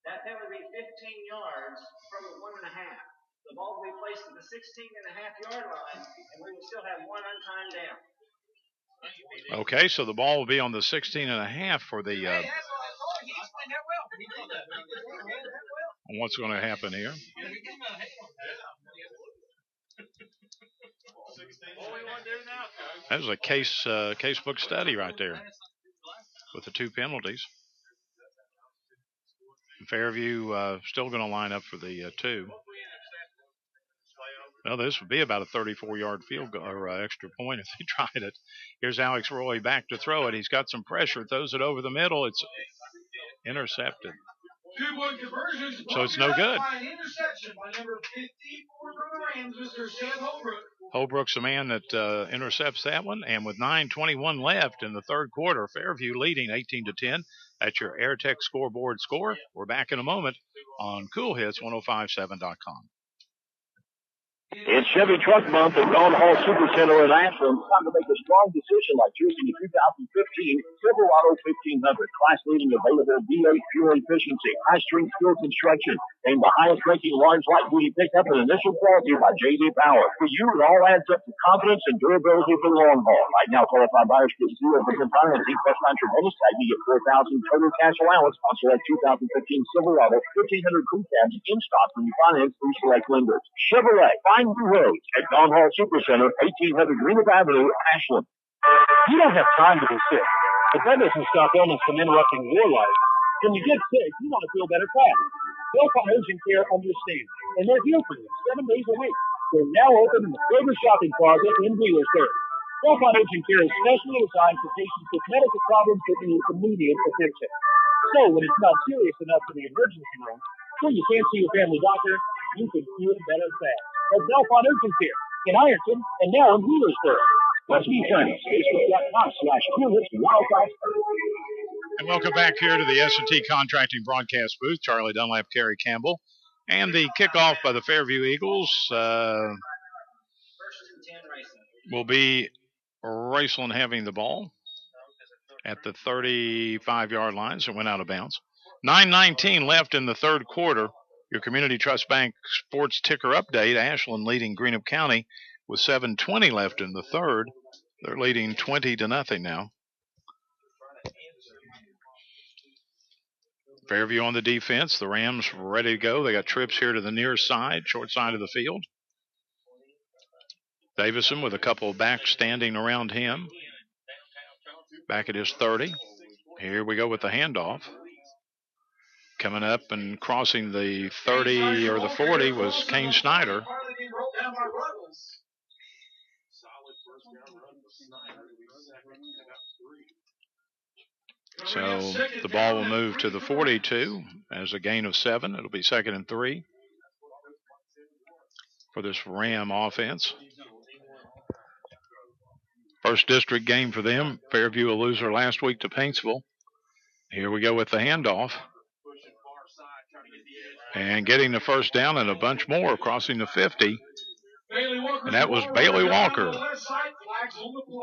Speaker 9: That penalty will be 15 yards from the 1.5. The ball will be placed at the 16.5-yard line, and we will still have one untimed down.
Speaker 4: Okay, so the ball will be on the 16.5 for the. What's going to happen here? That was a casebook study right there with the 2 penalties. Fairview still going to line up for the 2. Well, this would be about a 34-yard field goal or extra point if they tried it. Here's Alex Roy back to throw it. He's got some pressure, throws it over the middle. It's intercepted. So it's no good. Holbrook's the man that intercepts that one. And with 9:21 left in the third quarter, Fairview leading 18-10. That's your AirTech scoreboard score. We're back in a moment on Cool Hits 105.7.com.
Speaker 7: It's Chevy Truck Month at Dawn Hall Super Center in Ashland. Time to make a strong decision like choosing the 2015 Silverado 1500. Class-leading available V8 fuel efficiency, high-strength steel construction, named the highest-ranking large light-duty pickup and initial quality by J.D. Power. For you, it all adds up to confidence and durability for the long haul. Right now, qualified buyers get 0% financing plus non bonus tag. You get $4,000 total cash allowance on select 2015 Silverado 1500 crew cabs in stock when you finance through select lenders. Chevrolet. Find new ways at Dawn Hall Super Center, 1800 Greenup Avenue, Ashland.
Speaker 11: You don't have time to be sick, but that doesn't stop illness from interrupting your life. When you get sick, you want to feel better fast. Delphi Urgent Care understands, and they're here for you 7 days a week. They're now open in the Kroger shopping closet in Wheelersburg. Delphi Urgent Care is specially designed for patients with medical problems that need immediate attention. So when it's not serious enough for the emergency room, so you can't see your family doctor, you can feel better fast. At Delphi Urgent Care in Ironton and now in Wheelersburg. Let's be friends. Facebook.com/Coolhits105.
Speaker 4: And welcome back here to the S&T Contracting broadcast booth. Charlie Dunlap, Kerry Campbell. And the kickoff by the Fairview Eagles will be Raceland having the ball at the 35-yard line, so it went out of bounds. 9:19 left in the third quarter. Your Community Trust Bank sports ticker update. Ashland leading Greenup County with 7:20 left in the third. They're leading 20-0 now. Fairview on the defense. The Rams ready to go. They got trips here to the near side, short side of the field. Davison with a couple of backs standing around him. Back at his 30. Here we go with the handoff. Coming up and crossing the 30 or the 40 was Kane Snyder. So the ball will move to the 42 as a gain of 7. It'll be 2nd and 3 for this Ram offense. First district game for them. Fairview a loser last week to Paintsville. Here we go with the handoff. And getting the first down and a bunch more crossing the 50. And that was Bailey Walker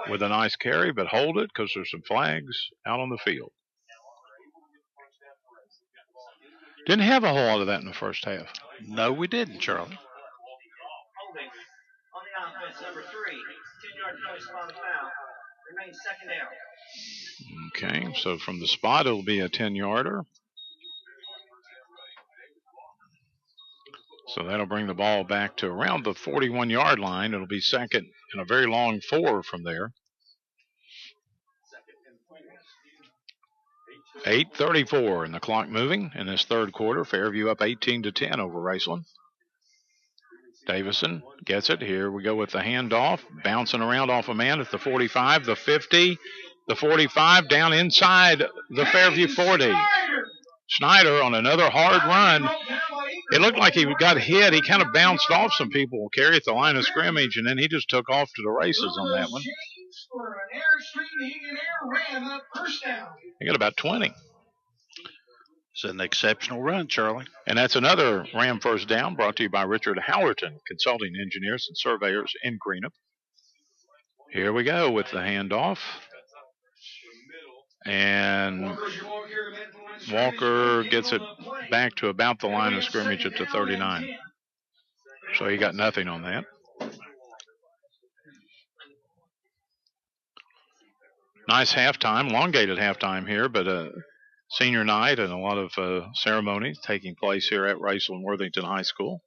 Speaker 4: with a nice carry, but hold it because there's some flags out on the field. Didn't have a whole lot of that in the first half.
Speaker 8: No, we didn't, Charlie.
Speaker 9: Holding on the offense, number 3, 10-yard penalty spot foul. Remains 2nd down.
Speaker 4: Okay, so from the spot, it'll be a 10-yarder. So that'll bring the ball back to around the 41-yard line. It'll be 2nd and a very long 4 from there. 8:34 and the clock moving in this third quarter. Fairview up 18-10 over Raceland. Davison gets it. Here we go with the handoff. Bouncing around off a man at the 45, the 50, the 45, down inside the Fairview 40. Snyder on another hard run. It looked like he got hit. He kind of bounced off some people, carried the line of scrimmage, and then he just took off to the races on that one. He got about 20.
Speaker 8: It's an exceptional run, Charlie.
Speaker 4: And that's another Ram first down brought to you by Richard Howerton, consulting engineers and surveyors in Greenup. Here we go with the handoff. And Walker gets it back to about the line of scrimmage at the 39. So he got nothing on that. Nice halftime, elongated halftime here, but senior night and a lot of ceremonies taking place here at Raceland Worthington High School.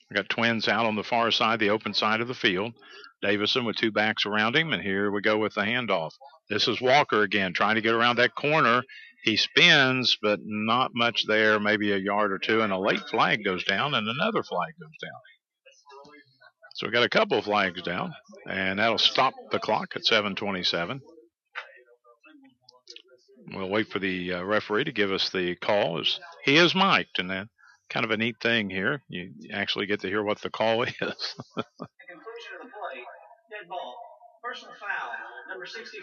Speaker 4: We got Twins out on the far side, the open side of the field. Davison with 2 backs around him, and here we go with the handoff. This is Walker again, trying to get around that corner. He spins, but not much there, maybe a yard or 2, and a late flag goes down, and another flag goes down. So we got a couple of flags down, and that'll stop the clock at 7:27. We'll wait for the referee to give us the call. He is mic'd, and that kind of a neat thing here. You actually get to hear what the call is.
Speaker 9: At conclusion of the play, dead ball, personal foul, number 63,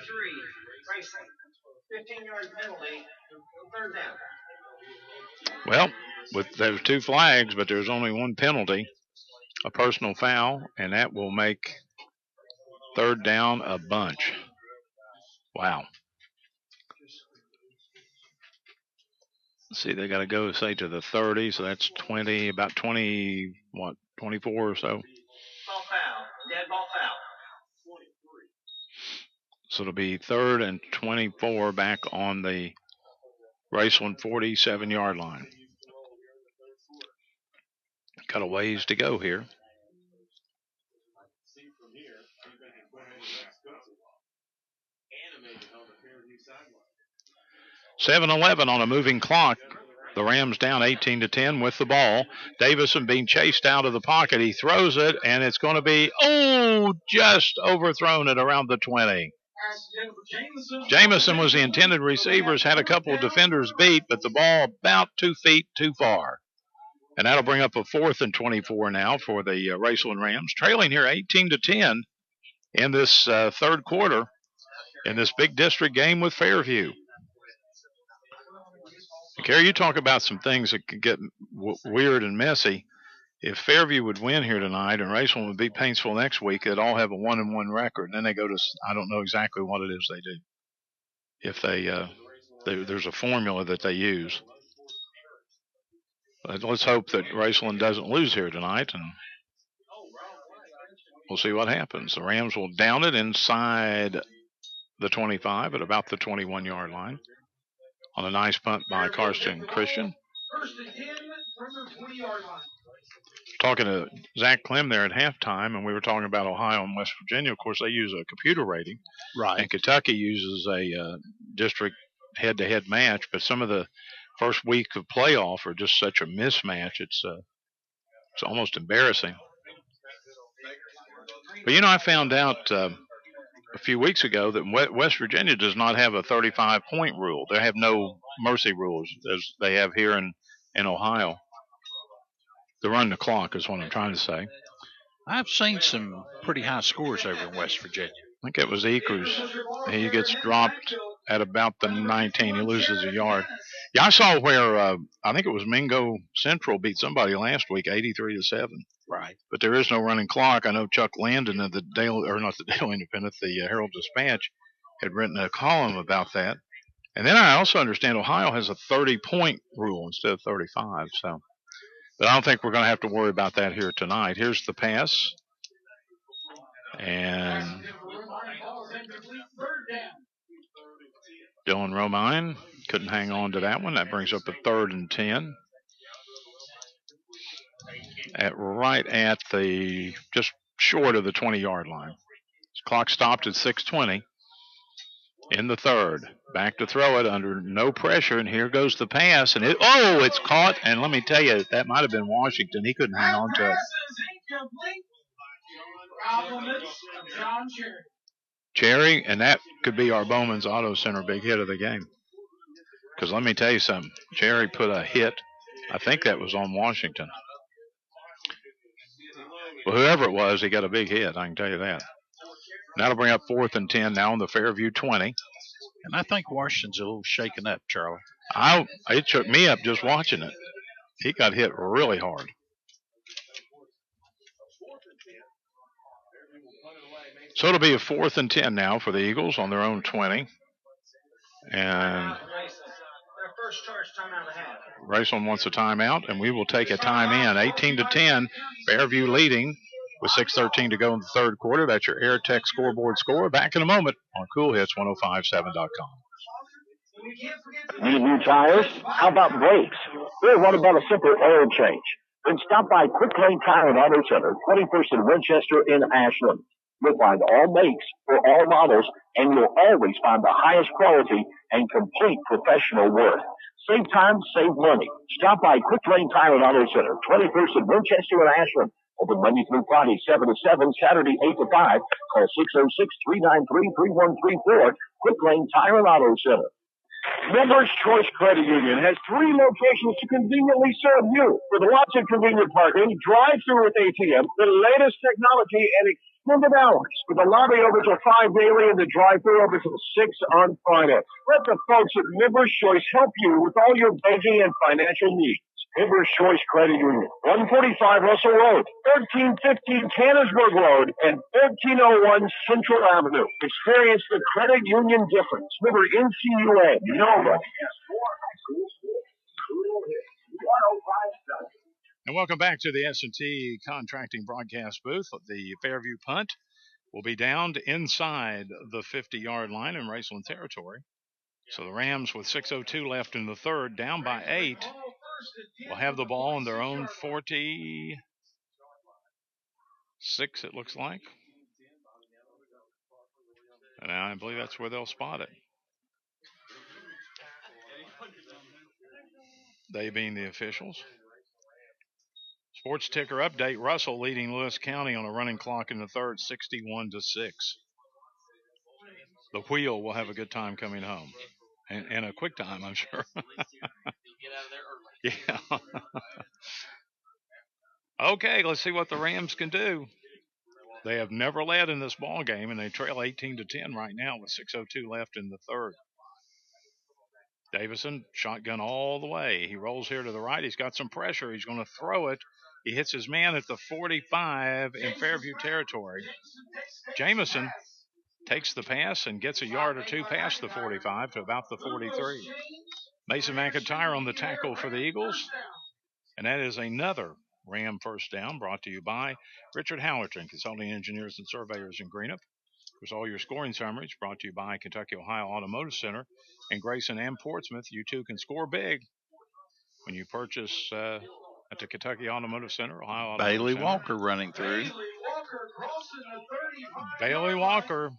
Speaker 9: Raceland, 15-yard penalty, 3rd down.
Speaker 4: Well, there's 2 flags, but there's only 1 penalty, a personal foul, and that will make 3rd down a bunch. Wow. Let's see, they got to go, say, to the 30, so that's 20, about 20, 24 or so.
Speaker 9: Ball foul, dead ball foul.
Speaker 4: So it'll be 3rd and 24 back on the Raceland 47-yard line. Got a ways to go here. .7:11 on a moving clock. The Rams down 18-10 with the ball. Davison being chased out of the pocket. He throws it, and it's going to be, just overthrown at around the 20. Jamison was the intended receiver, had a couple of defenders beat, but the ball about 2 feet too far. And that'll bring up a 4th and 24 now for the Raceland Rams, trailing here 18-10 in this third quarter in this big district game with Fairview. Kerry, you talk about some things that could get weird and messy. If Fairview would win here tonight and Raceland would beat Paintsville next week, they'd all have a 1-1 record. And then they go to, I don't know exactly what it is they do. If there's a formula that they use. But let's hope that Raceland doesn't lose here tonight, and we'll see what happens. The Rams will down it inside the 25 at about the 21-yard line on a nice punt by Karsten Christian.
Speaker 6: First and 10 from the 20-yard line.
Speaker 4: Talking to Zach Clem there at halftime, and we were talking about Ohio and West Virginia. Of course, they use a computer rating.
Speaker 8: Right.
Speaker 4: And Kentucky uses a district head-to-head match, but some of the first week of playoff are just such a mismatch. It's almost embarrassing. But, you know, I found out a few weeks ago that West Virginia does not have a 35-point rule. They have no mercy rules as they have here in Ohio. To run the clock is what I'm trying to say.
Speaker 8: I've seen some pretty high scores over in West Virginia.
Speaker 4: I think it was Akers. He gets dropped at about the 19. He loses a yard. Yeah, I saw where I think it was Mingo Central beat somebody last week, 83-7.
Speaker 8: Right.
Speaker 4: But there is no running clock. I know Chuck Landon of the Daily Independent, the Herald Dispatch, had written a column about that. And then I also understand Ohio has a 30-point rule instead of 35. So, but I don't think we're going to have to worry about that here tonight. Here's the pass. And Dylan Romine couldn't hang on to that one. That brings up a 3rd and 10. Right at the, just short of the 20-yard line. Clock stopped at 6:20 in the 3rd. Back to throw it under no pressure, and here goes the pass. And it's caught. And let me tell you, that might have been Washington. He couldn't hang on to it. Cherry, and that could be our Bowman's Auto Center big hit of the game. Because let me tell you something. Cherry put a hit. I think that was on Washington. Well, whoever it was, he got a big hit. I can tell you that. That'll bring up 4th and 10 now on the Fairview 20.
Speaker 8: And I think Washington's a little shaken up, Charlie.
Speaker 4: It shook me up just watching it. He got hit really hard. So it'll be a 4th and 10 now for the Eagles on their own 20. And Raceland wants a timeout, and we will take a time in. 18-10, Fairview leading with 6:13 to go in the 3rd quarter. That's your Air Tech scoreboard score. Back in a moment on CoolHits1057.com.
Speaker 7: Need new tires? How about brakes? Or what about a simple oil change? Then stop by Quick Lane Tire and Auto Center, 21st and Winchester in Ashland. You'll find all makes for all models, and you'll always find the highest quality and complete professional work. Save time, save money. Stop by Quick Lane Tire and Auto Center, 21st and Winchester in Ashland. Open Monday through Friday, 7 to 7, Saturday, 8 to 5. Call 606-393-3134. Quick Lane Tire and Auto Center.
Speaker 11: Members Choice Credit Union has 3 locations to conveniently serve you. With lots of convenient parking, drive-through with ATM, the latest technology, and extended hours. With the lobby open till 5 daily and the drive-through open till 6 on Friday. Let the folks at Members Choice help you with all your banking and financial needs. Members Choice Credit Union, 145 Russell Road, 1315 Canonsburg Road, and 1301 Central Avenue. Experience the credit union difference. Member NCUA, Nova.
Speaker 4: And welcome back to the S&T Contracting Broadcast booth. The Fairview punt will be downed inside the 50-yard line in Raceland territory. So the Rams, with 6:02 left in the 3rd, down by 8, will have the ball on their own 46, it looks like. And I believe that's where they'll spot it. They being the officials. Sports ticker update, Russell leading Lewis County on a running clock in the 3rd, 61-6. The Wheel will have a good time coming home. And a quick time, I'm sure. Yeah. Okay, let's see what the Rams can do. They have never led in this ball game, and they trail 18-10 right now with 6:02 left in the 3rd. Davison, shotgun all the way. He rolls here to the right. He's got some pressure. He's going to throw it. He hits his man at the 45 in Fairview territory. Jamison takes the pass and gets a yard or two past the 45 to about the 43. Mason McIntyre on the tackle for the Eagles. And that is another Ram first down, brought to you by Richard Hallerton, Consulting Engineers and Surveyors in Greenup. With all your scoring summaries brought to you by Kentucky Ohio Automotive Center in Grayson and Portsmouth. You too can score big when you purchase at the Kentucky Automotive Center, Ohio Automotive
Speaker 8: Bailey
Speaker 4: Center.
Speaker 8: Walker running through.
Speaker 4: Bailey Walker,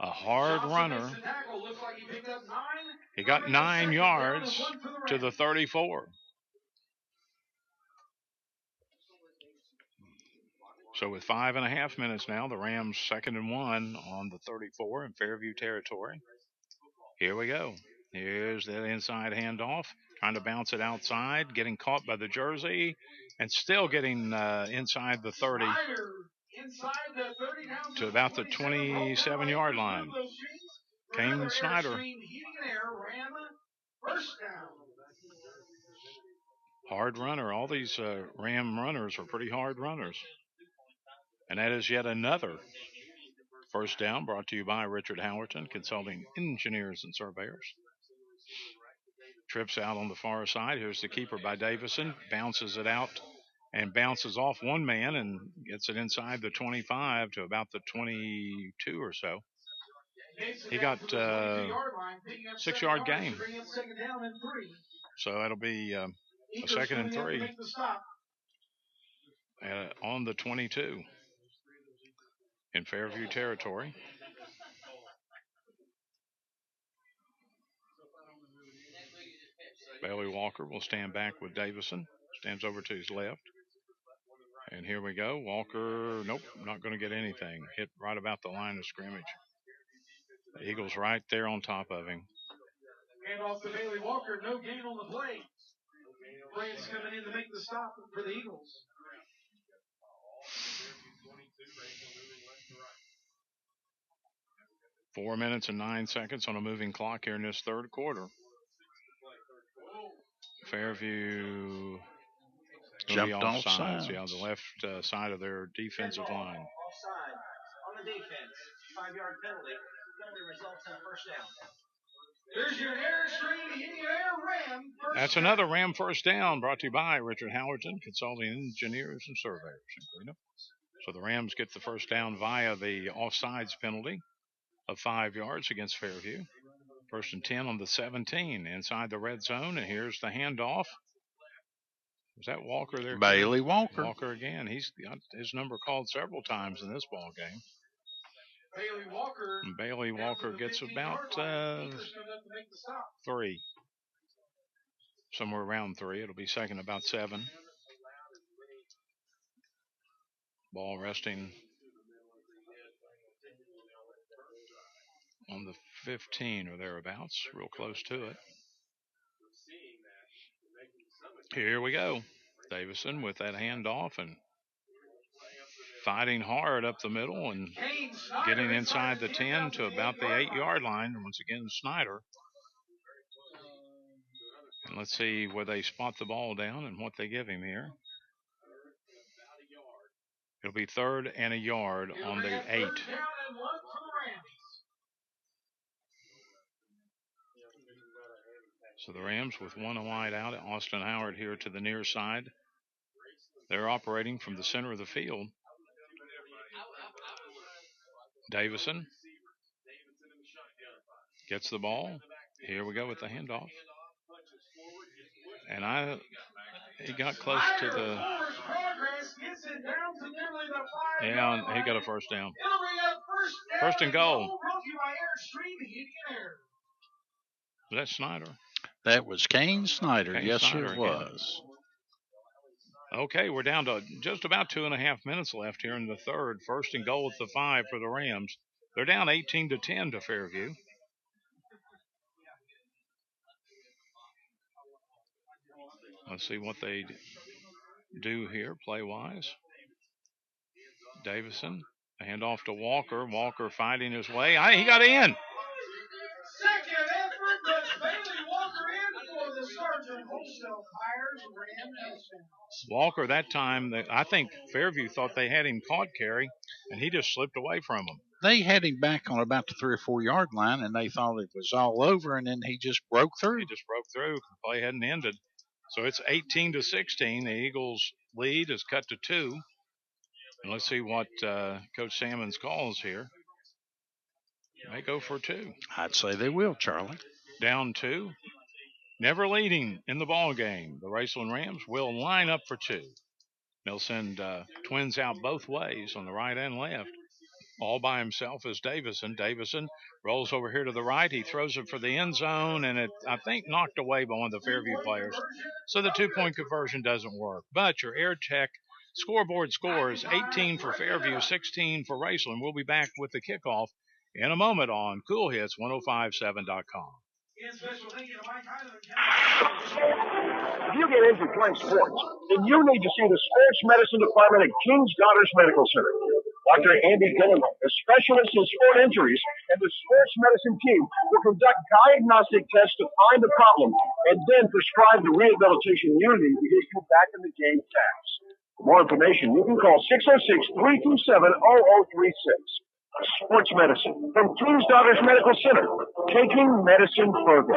Speaker 4: a hard runner. He got 9 yards to the 34. So with 5.5 minutes now, the Rams 2nd and 1 on the 34 in Fairview territory. Here we go. Here's that inside handoff, trying to bounce it outside, getting caught by the jersey, and still getting inside the 30 to about the 27-yard line. Kane Snyder. Hard runner. All these Ram runners are pretty hard runners. And that is yet another first down brought to you by Richard Howerton, Consulting Engineers and Surveyors. Trips out on the far side. Here's the keeper by Davison. Bounces it out and bounces off one man and gets it inside the 25 to about the 22 or so. He got 6-yard gain. So that'll be a 2nd and 3 on the 22 in Fairview territory. Bailey Walker will stand back with Davison. Stands over to his left. And here we go. Walker, nope, not going to get anything. Hit right about the line of scrimmage. The Eagles right there on top of him.
Speaker 6: And off to Bailey Walker, no gain on the play. Rams coming in to make the stop for the Eagles.
Speaker 4: Four minutes and 9 seconds on a moving clock here in this third quarter. Fairview
Speaker 8: jumped
Speaker 4: offside. Yeah, the left side of their defensive line.
Speaker 9: Offside on the defense. 5-yard penalty. Penalty results in a first down.
Speaker 6: There's your Airstream in your air Ram.
Speaker 4: That's another Ram first down brought to you by Richard Howerton, Consulting Engineers and Surveyors in Greenup. So the Rams get the first down via the offsides penalty of 5 yards against Fairview. 1st and 10 on the 17 inside the red zone. And here's the handoff. Was that Walker there?
Speaker 8: Bailey Walker.
Speaker 4: Walker again. He's got his number called several times in this ball game. Bailey Walker gets about 3. Somewhere around 3. It'll be second about 7. Ball resting on the 15 or thereabouts, real close to it. Here we go. Davison with that handoff and fighting hard up the middle and getting inside the 10 to about the 8-yard line. Once again, Snyder. And let's see where they spot the ball down and what they give him here. It'll be 3rd and a yard on the 8. So the Rams with one wide out. Austin Howard here to the near side. They're operating from the center of the field. Davison gets the ball. Here we go with the handoff. And he got close to the... Yeah, he got a first down. First and goal. Was that Snyder?
Speaker 8: That was Kane Snyder.
Speaker 4: Kane
Speaker 8: yes,
Speaker 4: Snyder
Speaker 8: it was.
Speaker 4: Again. Okay, we're down to just about 2.5 minutes left here in the third. 1st and goal at the 5 for the Rams. They're down 18-10 to Fairview. Let's see what they do here play-wise. Davison, a handoff to Walker. Walker fighting his way. He got in.
Speaker 6: Second effort, but Bailey Walker in for the Sergeant Wholesale Tires Ram.
Speaker 4: Walker that time, I think Fairview thought they had him caught, Kerry, and he just slipped away from them.
Speaker 8: They had him back on about the 3 or 4 yard line, and they thought it was all over, and then he just broke through.
Speaker 4: He just broke through. The play hadn't ended. So it's 18-16. The Eagles' lead is cut to 2. And let's see what Coach Salmons calls here. May go for 2.
Speaker 8: I'd say they will, Charlie.
Speaker 4: Down 2. Never leading in the ball game. The Raceland Rams will line up for 2. They'll send twins out both ways on the right and left. All by himself is Davison. Davison rolls over here to the right. He throws it for the end zone, and it, I think, knocked away by one of the Fairview players. So the 2-point conversion doesn't work. But your Air Tech scoreboard scores 18 for Fairview, 16 for Raceland. We'll be back with the kickoff in a moment on CoolHits1057.com.
Speaker 7: If you get into playing sports, then you need to see the sports medicine department at King's Daughters Medical Center. Dr. Andy Gilliland, a specialist in sport injuries, and the sports medicine team will conduct diagnostic tests to find the problem and then prescribe the rehabilitation you need to get you back in the game fast. For more information, you can call 606-327-0036. Sports medicine from King's Daughters Medical Center, taking medicine further.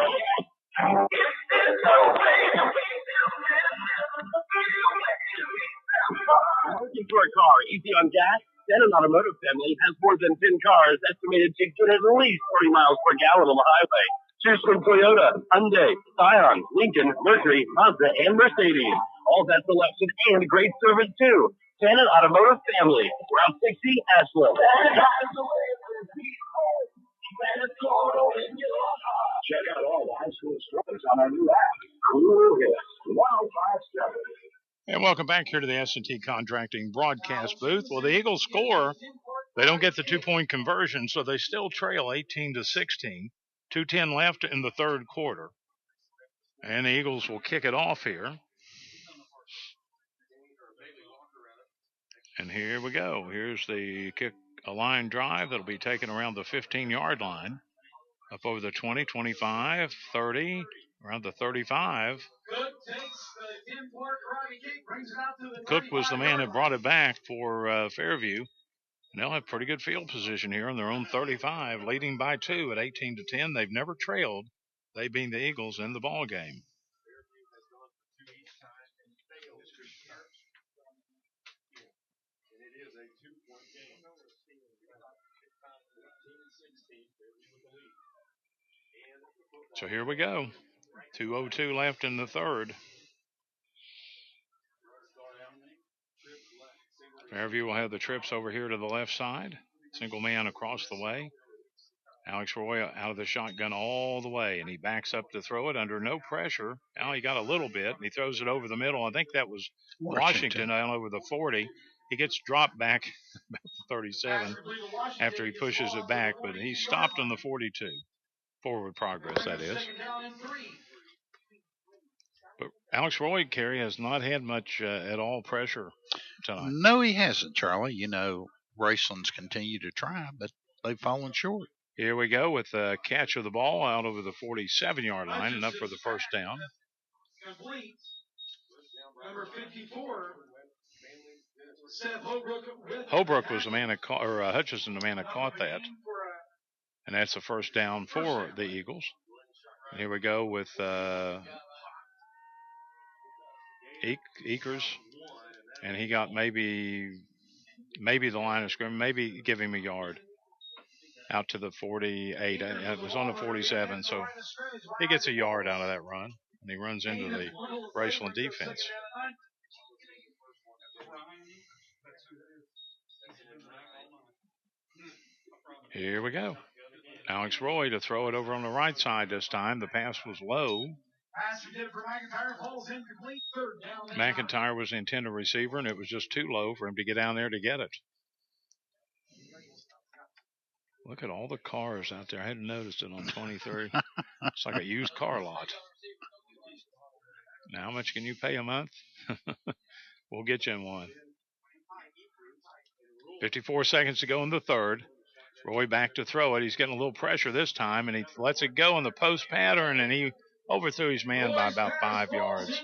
Speaker 11: Looking for a car easy on gas? Then an automotive family has more than 10 cars estimated to get at least 40 miles per gallon on the highway. Choose from Toyota, Hyundai, Scion, Lincoln, Mercury, Mazda, and Mercedes. All that selection and great service too. Shannon Automotive Family, Route 60, Ashland.
Speaker 7: Check out all the high school stories on our new app, Cool Hits 1057.
Speaker 4: And welcome back here to the S&T Contracting broadcast booth. Well, the Eagles score. They don't get the 2-point conversion, so they still trail 18-16. 2:10 left in the third quarter. And the Eagles will kick it off here. And here we go. Here's the kick, a line drive that'll be taken around the 15-yard line. Up over the 20, 25, 30, around the 35. Cook was the man that brought it back for Fairview. And they'll have pretty good field position here on their own 35, leading by 2 at 18-10. They've never trailed, they being the Eagles, in the ball game. So here we go. 2:02 left in the third. Fairview will have the trips over here to the left side. Single man across the way. Alex Roy out of the shotgun all the way, and he backs up to throw it under no pressure. Now he got a little bit, and he throws it over the middle. I think that was Washington down over the 40. He gets dropped back about the 37 after he pushes it back, but he stopped on the 42. Forward progress, that is. But Alex Roy, Kerry, has not had much at all pressure tonight.
Speaker 8: No, he hasn't, Charlie. You know, Raceland's continue to try, but they've fallen short.
Speaker 4: Here we go with a catch of the ball out over the 47-yard line and up for the first down.
Speaker 6: Complete. Number 54.
Speaker 4: Holbrook was the man that caught, or Hutchison, the man that caught that. And that's a first down for the Eagles. And here we go with Eakers. And he got maybe the line of scrimmage, maybe give him a yard out to the 48. It was on the 47, so he gets a yard out of that run. And he runs into the Raceland defense. Here we go. Alex Roy to throw it over on the right side this time. The pass was low. McIntyre was the intended receiver, and it was just too low for him to get down there to get it. Look at all the cars out there. I hadn't noticed it on 23rd. It's like a used car lot. Now, how much can you pay a month? We'll get you in one. 54 seconds to go in the third. Roy back to throw it. He's getting a little pressure this time, and he lets it go in the post pattern, and he overthrew his man by about 5 yards.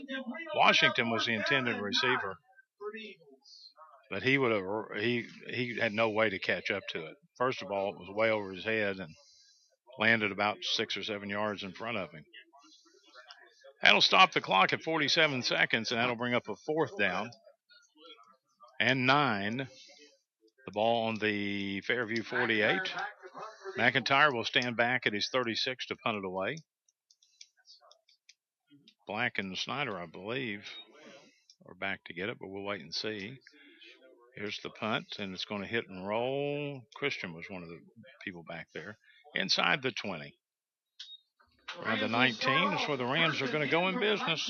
Speaker 4: Washington was the intended receiver, but he had no way to catch up to it. First of all, it was way over his head and landed about 6 or 7 yards in front of him. That'll stop the clock at 47 seconds, and that'll bring up a fourth down and 9 The ball on the Fairview 48. McIntyre will stand back at his 36 to punt it away. Black and Snyder, I believe, are back to get it, but we'll wait and see. Here's the punt, and it's going to hit and roll. Christian was one of the people back there. Inside the 20. Around the 19 is where the Rams are going to go in business.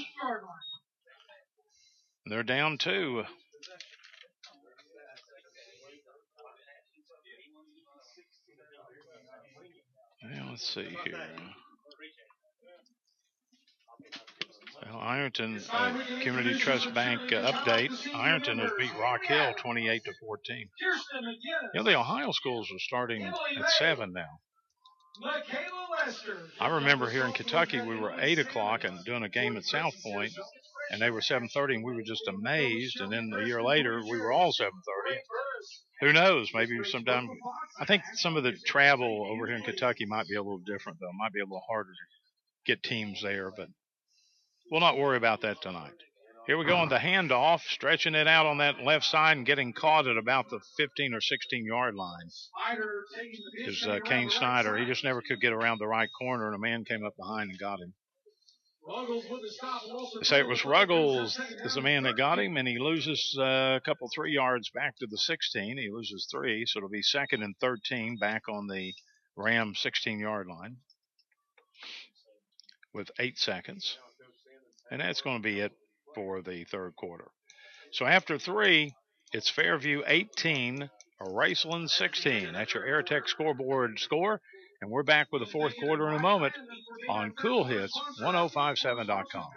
Speaker 4: They're down 2. Now, let's see here. Well, Ironton Community Trust Bank update. Ironton has beat Rock Hill 28-14. The Ohio schools are starting at 7 now. I remember here in Kentucky, we were 8 o'clock and doing a game at South Point, and they were 7:30, and we were just amazed. And then a year later, we were all 7:30. Who knows? Maybe sometime. I think some of the travel over here in Kentucky might be a little different, though. It might be a little harder to get teams there, but we'll not worry about that tonight. Here we go on the handoff, stretching it out on that left side and getting caught at about the 15 or 16-yard line. Is Kane Snyder. He just never could get around the right corner, and a man came up behind and got him. They say it was Ruggles is the man that got him, and he loses a couple 3 yards back to the 16. He loses 3, so it'll be 2nd and 13 back on the Ram 16-yard line with 8 seconds. And that's going to be it for the third quarter. So after 3, it's Fairview 18, Raceland 16. That's your Airtech scoreboard score. And we're back with the fourth quarter in a moment on Cool Hits 1057.com.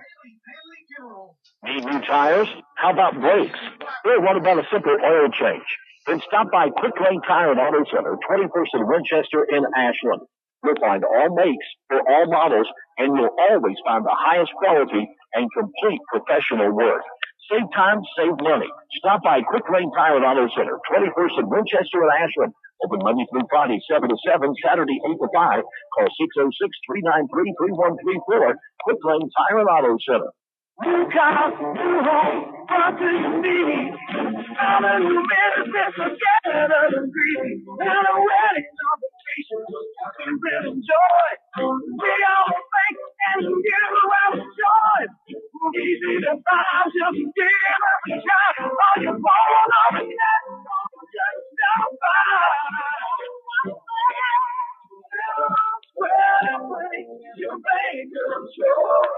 Speaker 7: Need new tires? How about brakes? Or what about a simple oil change? Then stop by Quick Lane Tire and Auto Center, 21st and Winchester in Ashland. You'll find all makes for all models, and you'll always find the highest quality and complete professional work. Save time, save money. Stop by Quick Lane Tire and Auto Center, 21st and Winchester in Ashland. Open Monday through Friday, 7 to 7, Saturday, 8 to 5. Call 606-393-3134. Quick Lane Tire and Auto Center.
Speaker 6: New car, new home, what do you need? Found a new benefit, together and greedy. And a wedding invitation, you will enjoy. We all think and you have joy. Easy to find, just give every shot. All you born on the net, just stop by. Your bank of choice.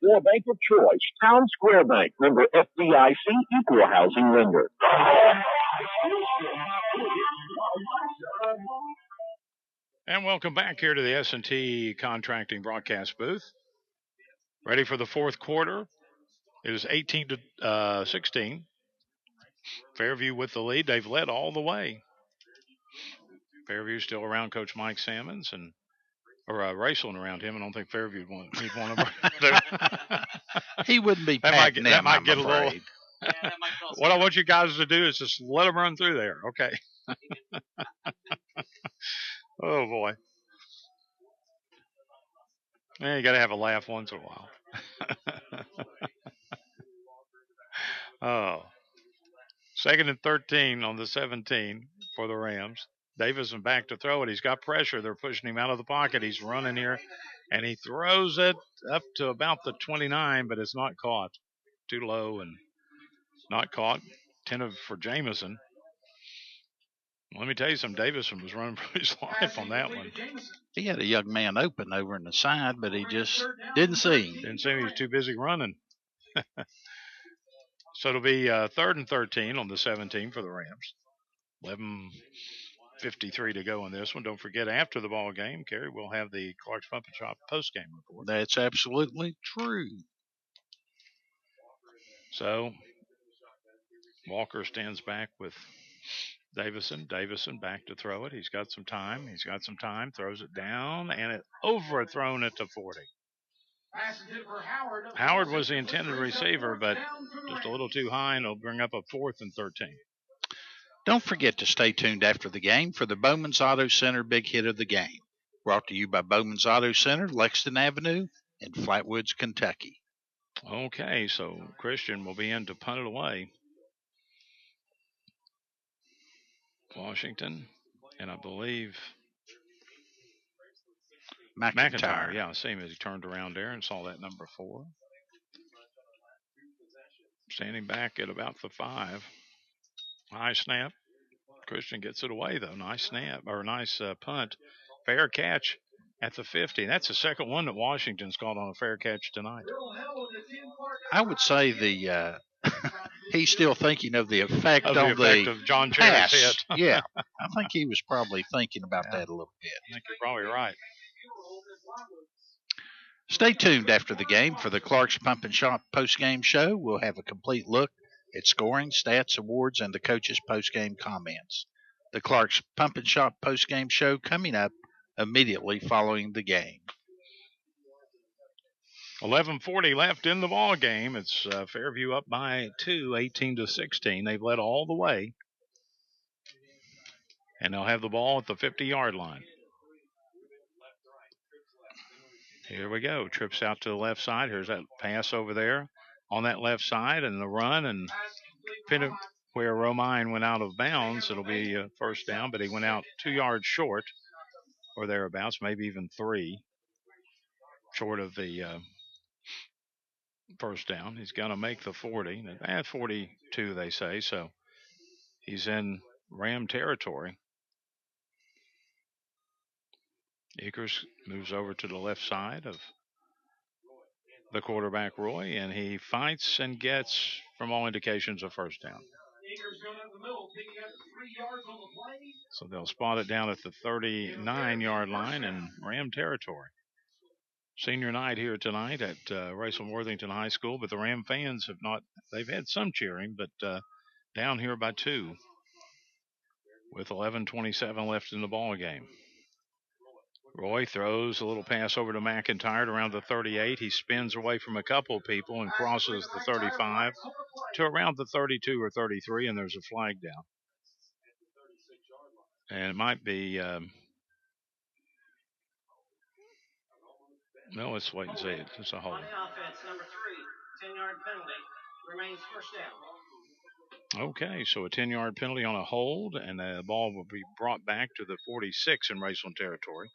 Speaker 7: Your Bank of Choice, Town Square Bank, member FDIC, equal housing lender.
Speaker 4: And welcome back here to the S&T Contracting broadcast booth. Ready for the fourth quarter. It is 18-16. Fairview with the lead. They've led all the way. Fairview still around Coach Mike Sammons or Raceland around him. I don't think Fairview would want him.
Speaker 8: He wouldn't be patting
Speaker 4: that might get
Speaker 8: I'm
Speaker 4: a
Speaker 8: afraid.
Speaker 4: little. What I want you guys to do is just let them run through there. Okay. Oh, boy. You got to have a laugh once in a while. Oh. 2nd and 13 on the 17 for the Rams. Davison back to throw it. He's got pressure. They're pushing him out of the pocket. He's running here, and he throws it up to about the 29, but it's not caught. Too low and not caught. 10 for Jamison. Let me tell you something. Davison was running for his life on that one.
Speaker 8: He had a young man open over in the side, but he just didn't see him.
Speaker 4: Didn't see him. He was too busy running. So it'll be 3rd and 13 on the 17 for the Rams. 11:53 to go in this one. Don't forget, after the ball game, Kerry, we'll have the Clark's Pump and Shop postgame report.
Speaker 8: That's absolutely true.
Speaker 4: So Walker stands back with Davison. Davison back to throw it. He's got some time. Throws it down, and it overthrown it to 40. Howard was the intended receiver, but just a little too high, and it'll bring up a 4th and 13.
Speaker 8: Don't forget to stay tuned after the game for the Bowman's Auto Center Big Hit of the Game. Brought to you by Bowman's Auto Center, Lexington Avenue in Flatwoods, Kentucky.
Speaker 4: Okay, so Christian will be in to punt it away. Washington, and I believe
Speaker 8: McIntyre.
Speaker 4: Yeah, same as he turned around there and saw that number 4. Standing back at about the 5. High snap. Christian gets it away, though. Nice snap, or nice punt. Fair catch at the 50. That's the second one that Washington's caught on a fair catch tonight.
Speaker 8: I would say he's still thinking of the effect
Speaker 4: of John
Speaker 8: pass.
Speaker 4: Cherry's hit.
Speaker 8: Yeah, I think he was probably thinking about that a little bit.
Speaker 4: I think you're probably right.
Speaker 8: Stay tuned after the game for the Clark's Pump and Shop post-game show. We'll have a complete look at scoring, stats, awards, and the coaches' post-game comments. The Clark's Pump and Shop post-game show coming up immediately following the game.
Speaker 4: 11:40 left in the ball game. It's Fairview up by 2, 18-16. They've led all the way, and they'll have the ball at the 50-yard line. Here we go. Trips out to the left side. Here's that pass over there on that left side, and the run, and where Romine went out of bounds, it'll be a first down, but he went out 2 yards short or thereabouts, maybe even 3 short of the first down. He's got to make the 40. At 42, they say, so he's in Ram territory. Akers moves over to the left side of the quarterback, Roy, and he fights and gets, from all indications, a first down. So they'll spot it down at the 39-yard line in Ram territory. Senior night here tonight at Raceland Worthington High School, but the Ram fans have not, they've had some cheering, but down here by 2 with 11:27 left in the ball game. Roy throws a little pass over to McIntyre around the 38. He spins away from a couple of people and crosses the 35 to around the 32 or 33, and there's a flag down. And it might be, no, let's wait and see. It's a hold.
Speaker 9: On the offense, number 3, 10-yard penalty, remains first down.
Speaker 4: Okay, so a 10-yard penalty on a hold, and the ball will be brought back to the 46 in Raceland territory.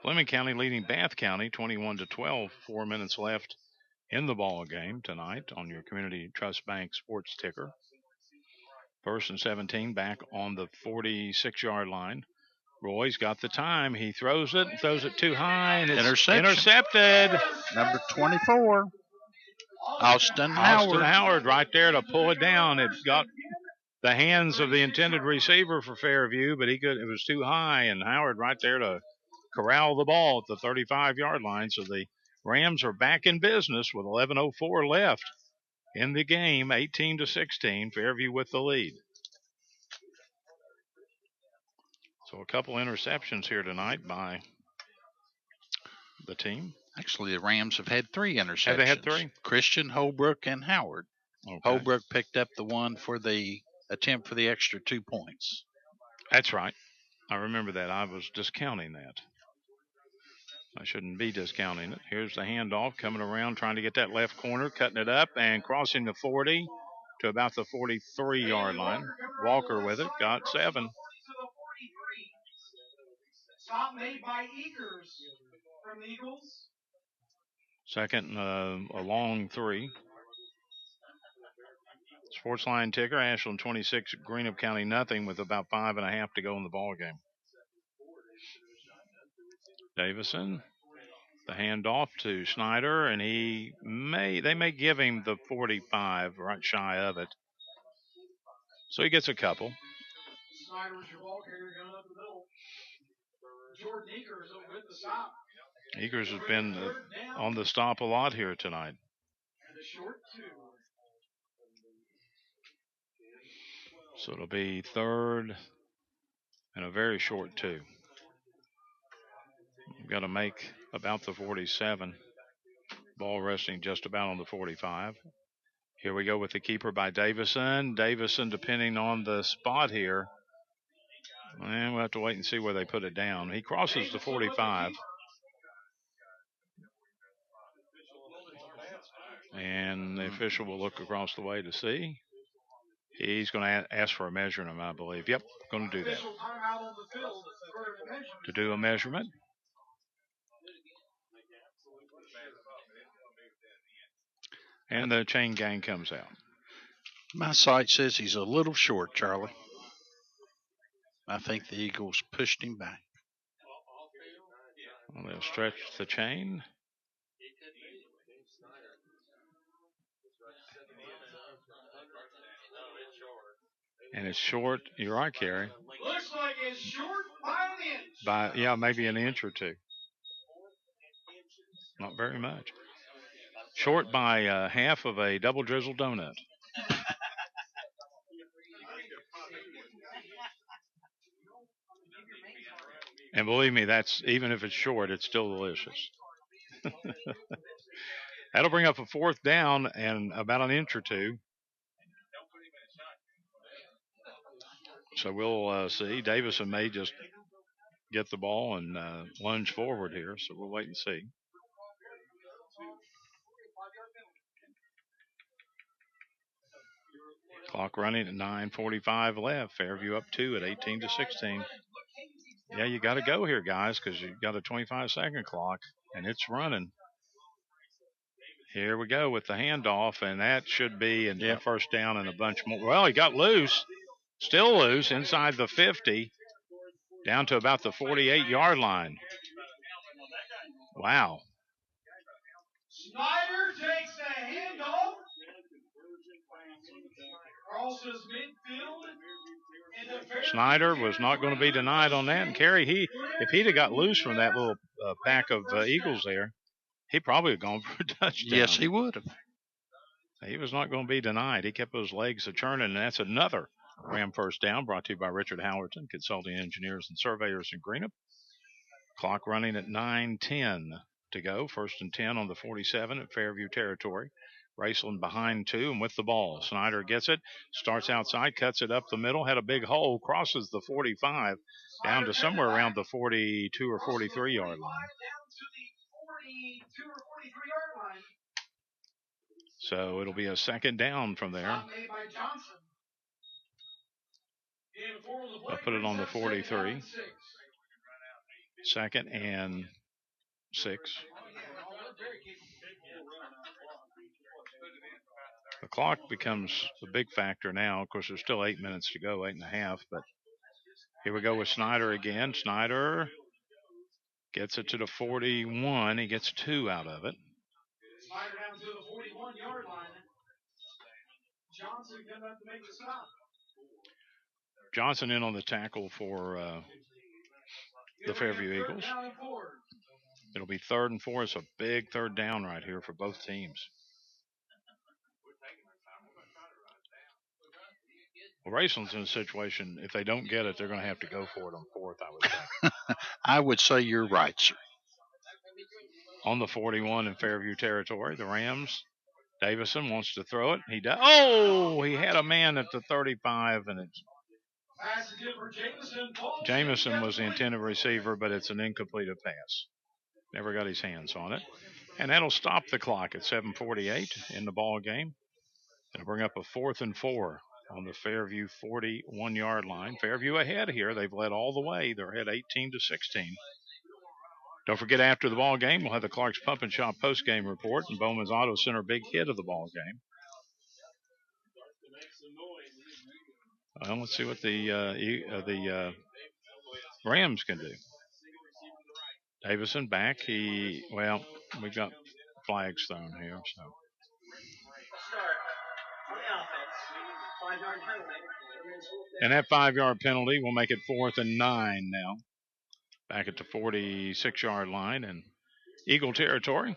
Speaker 4: Fleming County leading Bath County 21-12. 4 minutes left in the ball game tonight on your Community Trust Bank sports ticker. 1st and 17 back on the 46-yard line. Roy's got the time. He throws it too high, and it's intercepted.
Speaker 8: Number 24, Austin Howard
Speaker 4: right there to pull it down. It got the hands of the intended receiver for Fairview, but it was too high, and Howard right there to corral the ball at the 35-yard line. So the Rams are back in business with 11:04 left in the game, 18-16. Fairview with the lead. So a couple interceptions here tonight by the team.
Speaker 8: Actually, the Rams have had 3 interceptions.
Speaker 4: Have they had 3?
Speaker 8: Christian, Holbrook, and Howard.
Speaker 4: Okay.
Speaker 8: Holbrook picked up the one for the attempt for the extra 2 points.
Speaker 4: That's right. I remember that. I was discounting that. I shouldn't be discounting it. Here's the handoff coming around, trying to get that left corner, cutting it up and crossing the 40 to about the 43-yard line. Walker with it, got 7.
Speaker 6: Stop made by Akers from the Eagles.
Speaker 4: Second, a long 3. Sports line ticker, Ashland 26, Greenup County nothing, with about 5.5 to go in the ball game. Davison, the handoff to Snyder, and they may give him the 45, right shy of it. So he gets a couple.
Speaker 6: Snyder was your ball carrier going up the middle. Jordan Akers with the stop.
Speaker 4: Akers has been on the stop a lot here tonight.
Speaker 6: And a short 2.
Speaker 4: So it'll be 3rd and a very short 2. You've got to make about the 47. Ball resting just about on the 45. Here we go with the keeper by Davison. Davison, depending on the spot here, and we'll have to wait and see where they put it down. He crosses the 45. And the official will look across the way to see. He's going to ask for a measurement, I believe. Yep, going to do that. To do a measurement. And the chain gang comes out.
Speaker 8: My site says he's a little short, Charlie. I think the Eagles pushed him back.
Speaker 4: Well, they'll stretch the chain. And it's short. You're right, Kerry.
Speaker 6: Looks like it's short by an inch.
Speaker 4: By maybe an inch or two. Not very much. Short by half of a double drizzle donut. And believe me, that's even if it's short, it's still delicious. That'll bring up a 4th down and about an inch or two. So we'll see. Davison may just get the ball and lunge forward here. So we'll wait and see. Clock running at 9:45 left. Fairview up 2 at 18-16. Yeah, you got to go here, guys, because you've got a 25-second clock, and it's running. Here we go with the handoff, and that should be a first down and a bunch more. Well, he got loose, still loose, inside the 50, down to about the 48-yard line. Wow.
Speaker 6: Snyder takes the handoff. Crosses midfield.
Speaker 4: Snyder was not going to be denied on that. And Kerry, if he'd have got loose from that little pack of Eagles there, he probably would have gone for a touchdown.
Speaker 8: Yes, he would have.
Speaker 4: He was not going to be denied. He kept those legs a-churning, and that's another Ram first down brought to you by Richard Howerton, Consulting Engineers and Surveyors in Greenup. Clock running at 9:10 to go. 1st and 10 on the 47 at Fairview territory. Raceland behind 2 and with the ball. Snyder gets it, starts outside, cuts it up the middle, had a big hole, crosses the 45, down to somewhere around the 42 or 43-yard line. So it'll be a 2nd down from there. I'll put it on the 43. 2nd and 6. The clock becomes a big factor now. Of course, there's still 8 minutes to go, 8.5. But here we go with Snyder again. Snyder gets it to the 41. He gets 2 out of it.
Speaker 6: Snyder down to the 41-yard line. Johnson coming up to make the stop.
Speaker 4: Johnson in on the tackle for the Fairview Eagles. It'll be 3rd and 4. It's a big 3rd down right here for both teams. Well, Raceland's in a situation, if they don't get it, they're going to have to go for it on 4th, I would think.
Speaker 8: I would say you're right, sir.
Speaker 4: On the 41 in Fairview territory, the Rams. Davison wants to throw it. He does. Oh, he had a man at the 35, and it's Jamison was the intended receiver, but it's an incompleted pass. Never got his hands on it. And that'll stop the clock at 7:48 in the ball game. It'll bring up a 4th and 4 on the Fairview 41-yard line. Fairview ahead here. They've led all the way. They're ahead 18-16. Don't forget, after the ball game, we'll have the Clark's Pump and Shop post-game report and Bowman's Auto Center big hit of the ball game. Let's see what the Rams can do. Davison back. We've got flags thrown here. So. And that 5-yard penalty will make it 4th and 9 now. Back at the 46-yard line in Eagle territory.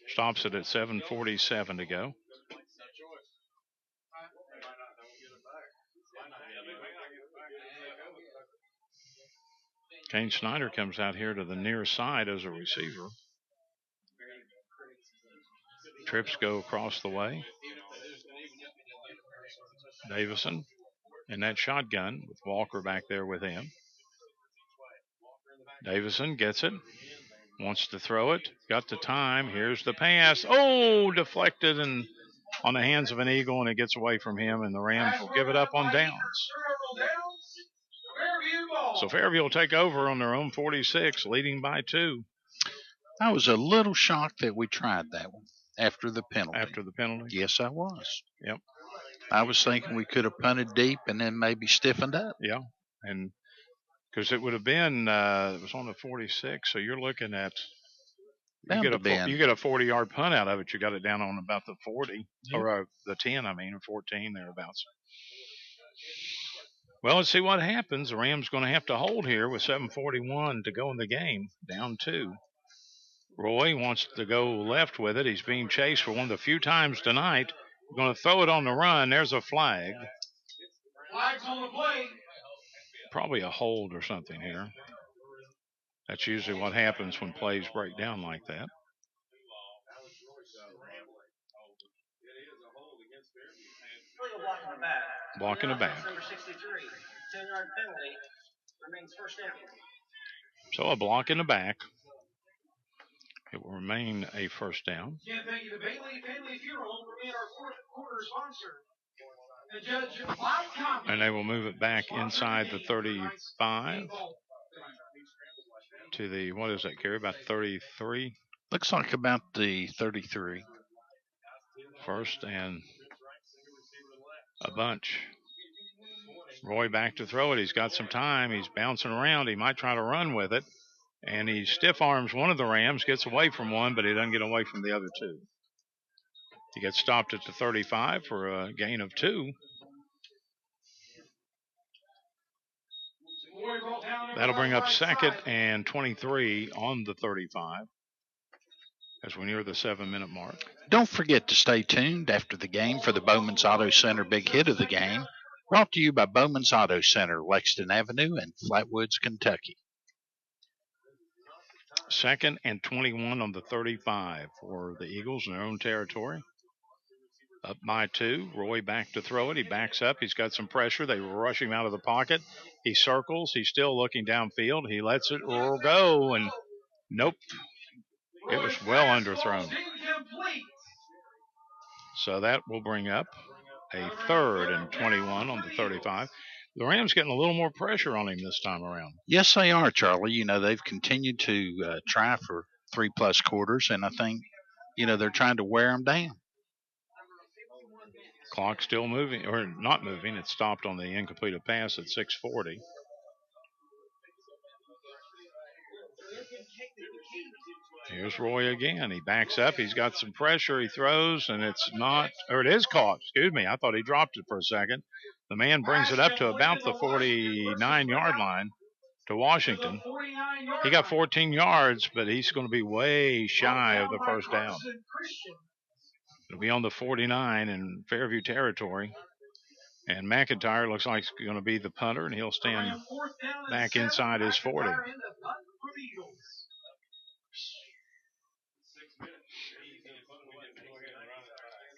Speaker 4: Stops it at 7:47 to go. Kane Snyder comes out here to the near side as a receiver. Trips go across the way. Davison in that shotgun with Walker back there with him. Davison gets it. Wants to throw it. Got the time. Here's the pass. Oh, deflected and on the hands of an Eagle, and it gets away from him, and the Rams will give it up on downs. So Fairview will take over on their own 46, leading by 2.
Speaker 8: I was a little shocked that we tried that one after the penalty.
Speaker 4: After the penalty?
Speaker 8: Yes, I was.
Speaker 4: Yep.
Speaker 8: I was thinking we could have punted deep and then maybe stiffened up.
Speaker 4: Yeah, and because it would have been, it was on the 46, so you're looking at, you get a 40-yard punt out of it. You got it down on about the 40, or the 10, or 14, thereabouts. Well, let's see what happens. The Rams going to have to hold here with 7:41 to go in the game, down 2. Roy wants to go left with it. He's being chased for one of the few times tonight. Going to throw it on the run. There's a flag.
Speaker 6: Flags on the play.
Speaker 4: Probably a hold or something here. That's usually what happens when plays break down like that. Block in the back.
Speaker 9: Number 63, 10-yard penalty, remains first down.
Speaker 4: So a block in the back. It will remain a first down.
Speaker 6: Again, thank you to Bailey Family Funeral for being our fourth quarter sponsor. The judge, Bob Compton.
Speaker 4: And they will move it back inside the 35 to the, what is that, Gary, about 33?
Speaker 8: Looks like about the 33.
Speaker 4: First and a bunch. Roy back to throw it. He's got some time. He's bouncing around. He might try to run with it. And he stiff arms one of the Rams, gets away from one, but he doesn't get away from the other 2. He gets stopped at the 35 for a gain of 2. That'll bring up 2nd and 23 on the 35 as we near the 7-minute mark.
Speaker 8: Don't forget to stay tuned after the game for the Bowman's Auto Center Big Hit of the Game, brought to you by Bowman's Auto Center, Lexington Avenue in Flatwoods, Kentucky.
Speaker 4: 2nd and 21 on the 35 for the Eagles in their own territory. Up by 2. Roy back to throw it. He backs up. He's got some pressure. They rush him out of the pocket. He circles. He's still looking downfield. He lets it go, and nope. It was well underthrown. So that will bring up a 3rd and 21 on the 35. The Rams getting a little more pressure on him this time around.
Speaker 8: Yes, they are, Charlie. You know, they've continued to try for 3+ quarters, and I think, you know, they're trying to wear them down.
Speaker 4: Clock still moving, or not moving. It stopped on the incompleted pass at 6:40. Here's Roy again. He backs up. He's got some pressure. He throws, and it's not, or it is caught. Excuse me. I thought he dropped it for a second. The man brings it up to about the 49-yard line to Washington. He got 14 yards, but he's going to be way shy of the first down. It'll be on the 49 in Fairview territory. And McIntyre looks like he's going to be the punter, and he'll stand back inside his 40.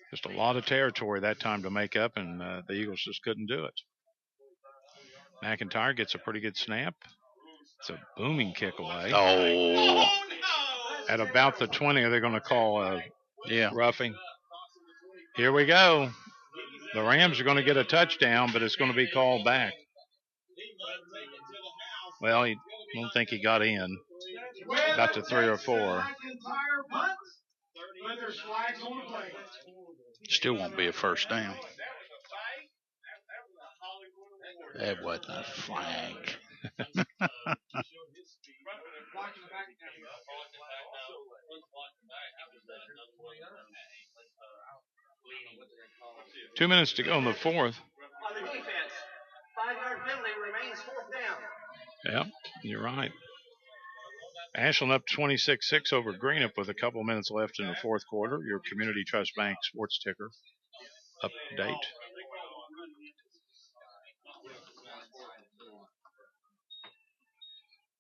Speaker 4: Just a lot of territory that time to make up, and the Eagles just couldn't do it. McIntyre gets a pretty good snap. It's a booming kick away.
Speaker 8: Oh.
Speaker 4: At about the 20, they're going to call roughing. Here we go. The Rams are going to get a touchdown, but it's going to be called back. Well, I don't think he got in. About to 3 or 4.
Speaker 8: Still won't be a first down. That wasn't a flag.
Speaker 4: Two minutes to go in the 4th.
Speaker 9: On the defense, 5-yard penalty remains 4th down.
Speaker 4: Yeah, you're right. Ashland up 26-6 over Greenup with a couple minutes left in the 4th quarter. Your Community Trust Bank sports ticker update.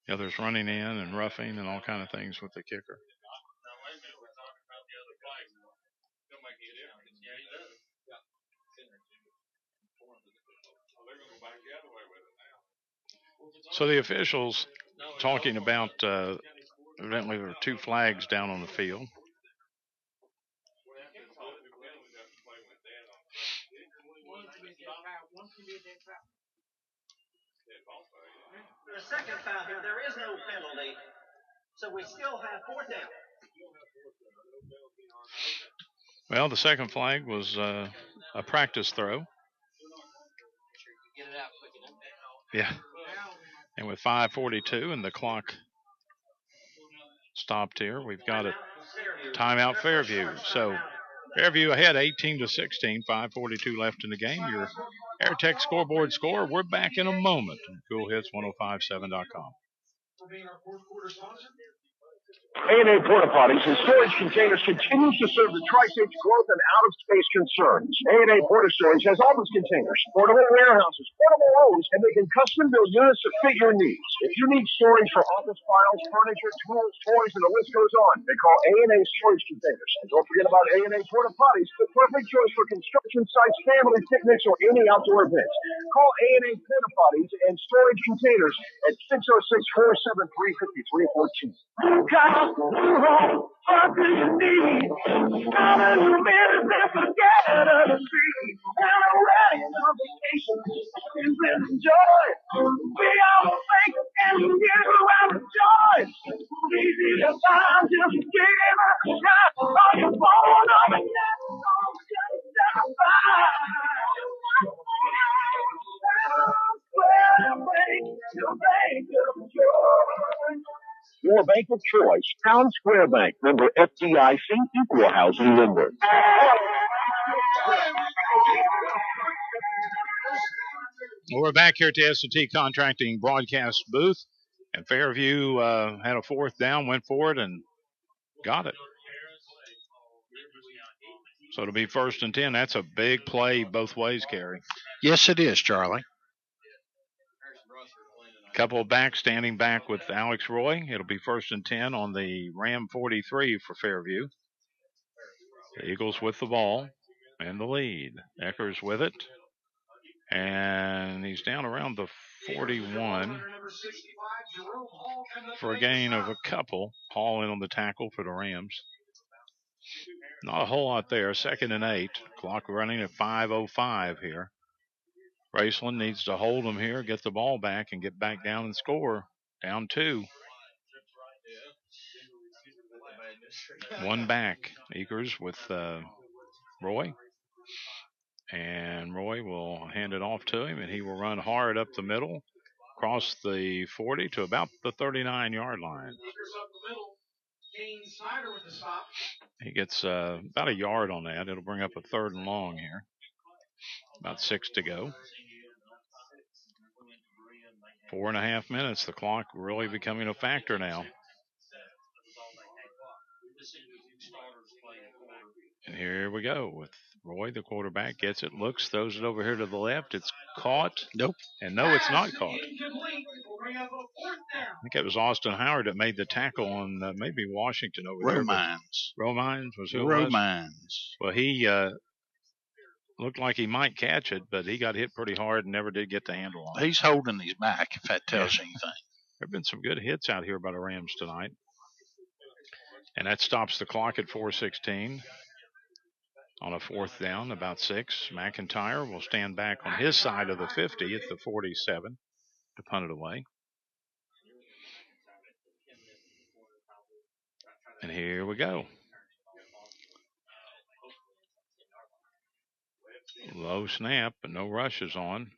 Speaker 4: Yeah, there's running in and roughing and all kind of things with the kicker. So the officials talking about evidently there were 2 flags down on the field.
Speaker 9: The second foul here, there is no penalty, so we still have 4th down.
Speaker 4: Well, the second flag was a practice throw. Yeah. And with 5:42 and the clock stopped here, we've got a timeout Fairview. So Fairview ahead 18-16, 5:42 left in the game. Your AirTech scoreboard score. We're back in a moment. Cool Hits 1057.com.
Speaker 7: A&A Porta Potties and Storage Containers continues to serve the Tri-State's growth and out-of-space concerns. A&A Porta Storage has office containers, portable warehouses, portable rooms, and they can custom-build units to fit your needs. If you need storage for office files, furniture, tools, toys, and the list goes on, they call A&A Storage Containers. And don't forget about A&A Porta Potties, the perfect choice for construction sites, family picnics, or any outdoor events. Call A&A Porta Potties and Storage Containers at 606-473-5314. What do you need? All of the minutes that forget of the sea. And I'm ready on vacation. And with joy. We all think and get around the joy. Easy to find, just give it a shot. On your phone, on the net, on just stand by. Your bank of joy. Your bank of choice, Town Square Bank, member FDIC, equal housing lender.
Speaker 4: Well, we're back here at the S&T Contracting broadcast booth, and Fairview had a 4th down, went for it, and got it. So it'll be 1st and 10. That's a big play both ways, Kerry.
Speaker 8: Yes, it is, Charlie.
Speaker 4: Couple back, standing back with Alex Roy. It'll be 1st and 10 on the Ram 43 for Fairview. The Eagles with the ball and the lead. Eckers with it. And he's down around the 41 for a gain of a couple. Hall in on the tackle for the Rams. Not a whole lot there. 2nd and 8. Clock running at 5:05 here. Raceland needs to hold them here, get the ball back, and get back down and score. Down 2. 1 back. Eakers with Roy. And Roy will hand it off to him, and he will run hard up the middle, across the 40 to about the 39-yard line. He gets about a yard on that. It'll bring up a 3rd and long here. About 6 to go. 4.5 minutes. The clock really becoming a factor now. And here we go with Roy, the quarterback, gets it, looks, throws it over here to the left. It's caught.
Speaker 8: Nope.
Speaker 4: And no, it's not caught. I think it was Austin Howard that made the tackle on maybe Washington over there. Romines was who it was?
Speaker 8: Romines.
Speaker 4: Well, he looked like he might catch it, but he got hit pretty hard and never did get the handle on it.
Speaker 8: He's holding his back, if that tells you anything.
Speaker 4: There have been some good hits out here by the Rams tonight. And that stops the clock at 4:16. On a 4th down, about 6. McIntyre will stand back on his side of the 50 at the 47 to punt it away. And here we go. Low snap, but no rushes on.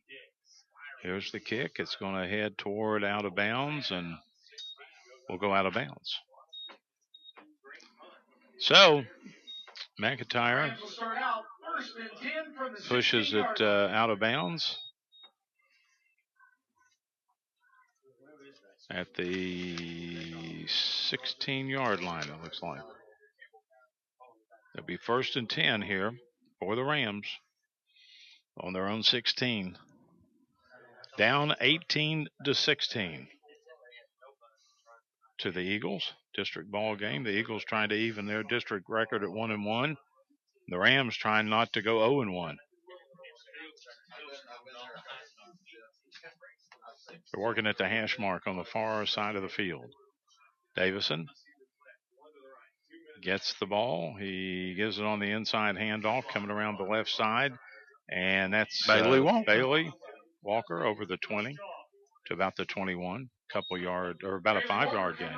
Speaker 4: Here's the kick. It's going to head toward out of bounds, and will go out of bounds. So McIntyre pushes it out of bounds at the 16-yard line, it looks like. It'll be 1st and 10 here for the Rams on their own 16. Down 18-16 to the Eagles. District ball game. The Eagles trying to even their district record at 1-1. The Rams trying not to go 0-1. They're working at the hash mark on the far side of the field. Davison gets the ball. He gives it on the inside handoff, coming around the left side. And that's
Speaker 8: Bailey Walker.
Speaker 4: Bailey Walker over the 20 to about the 21. Couple yard, or about a 5-yard gain.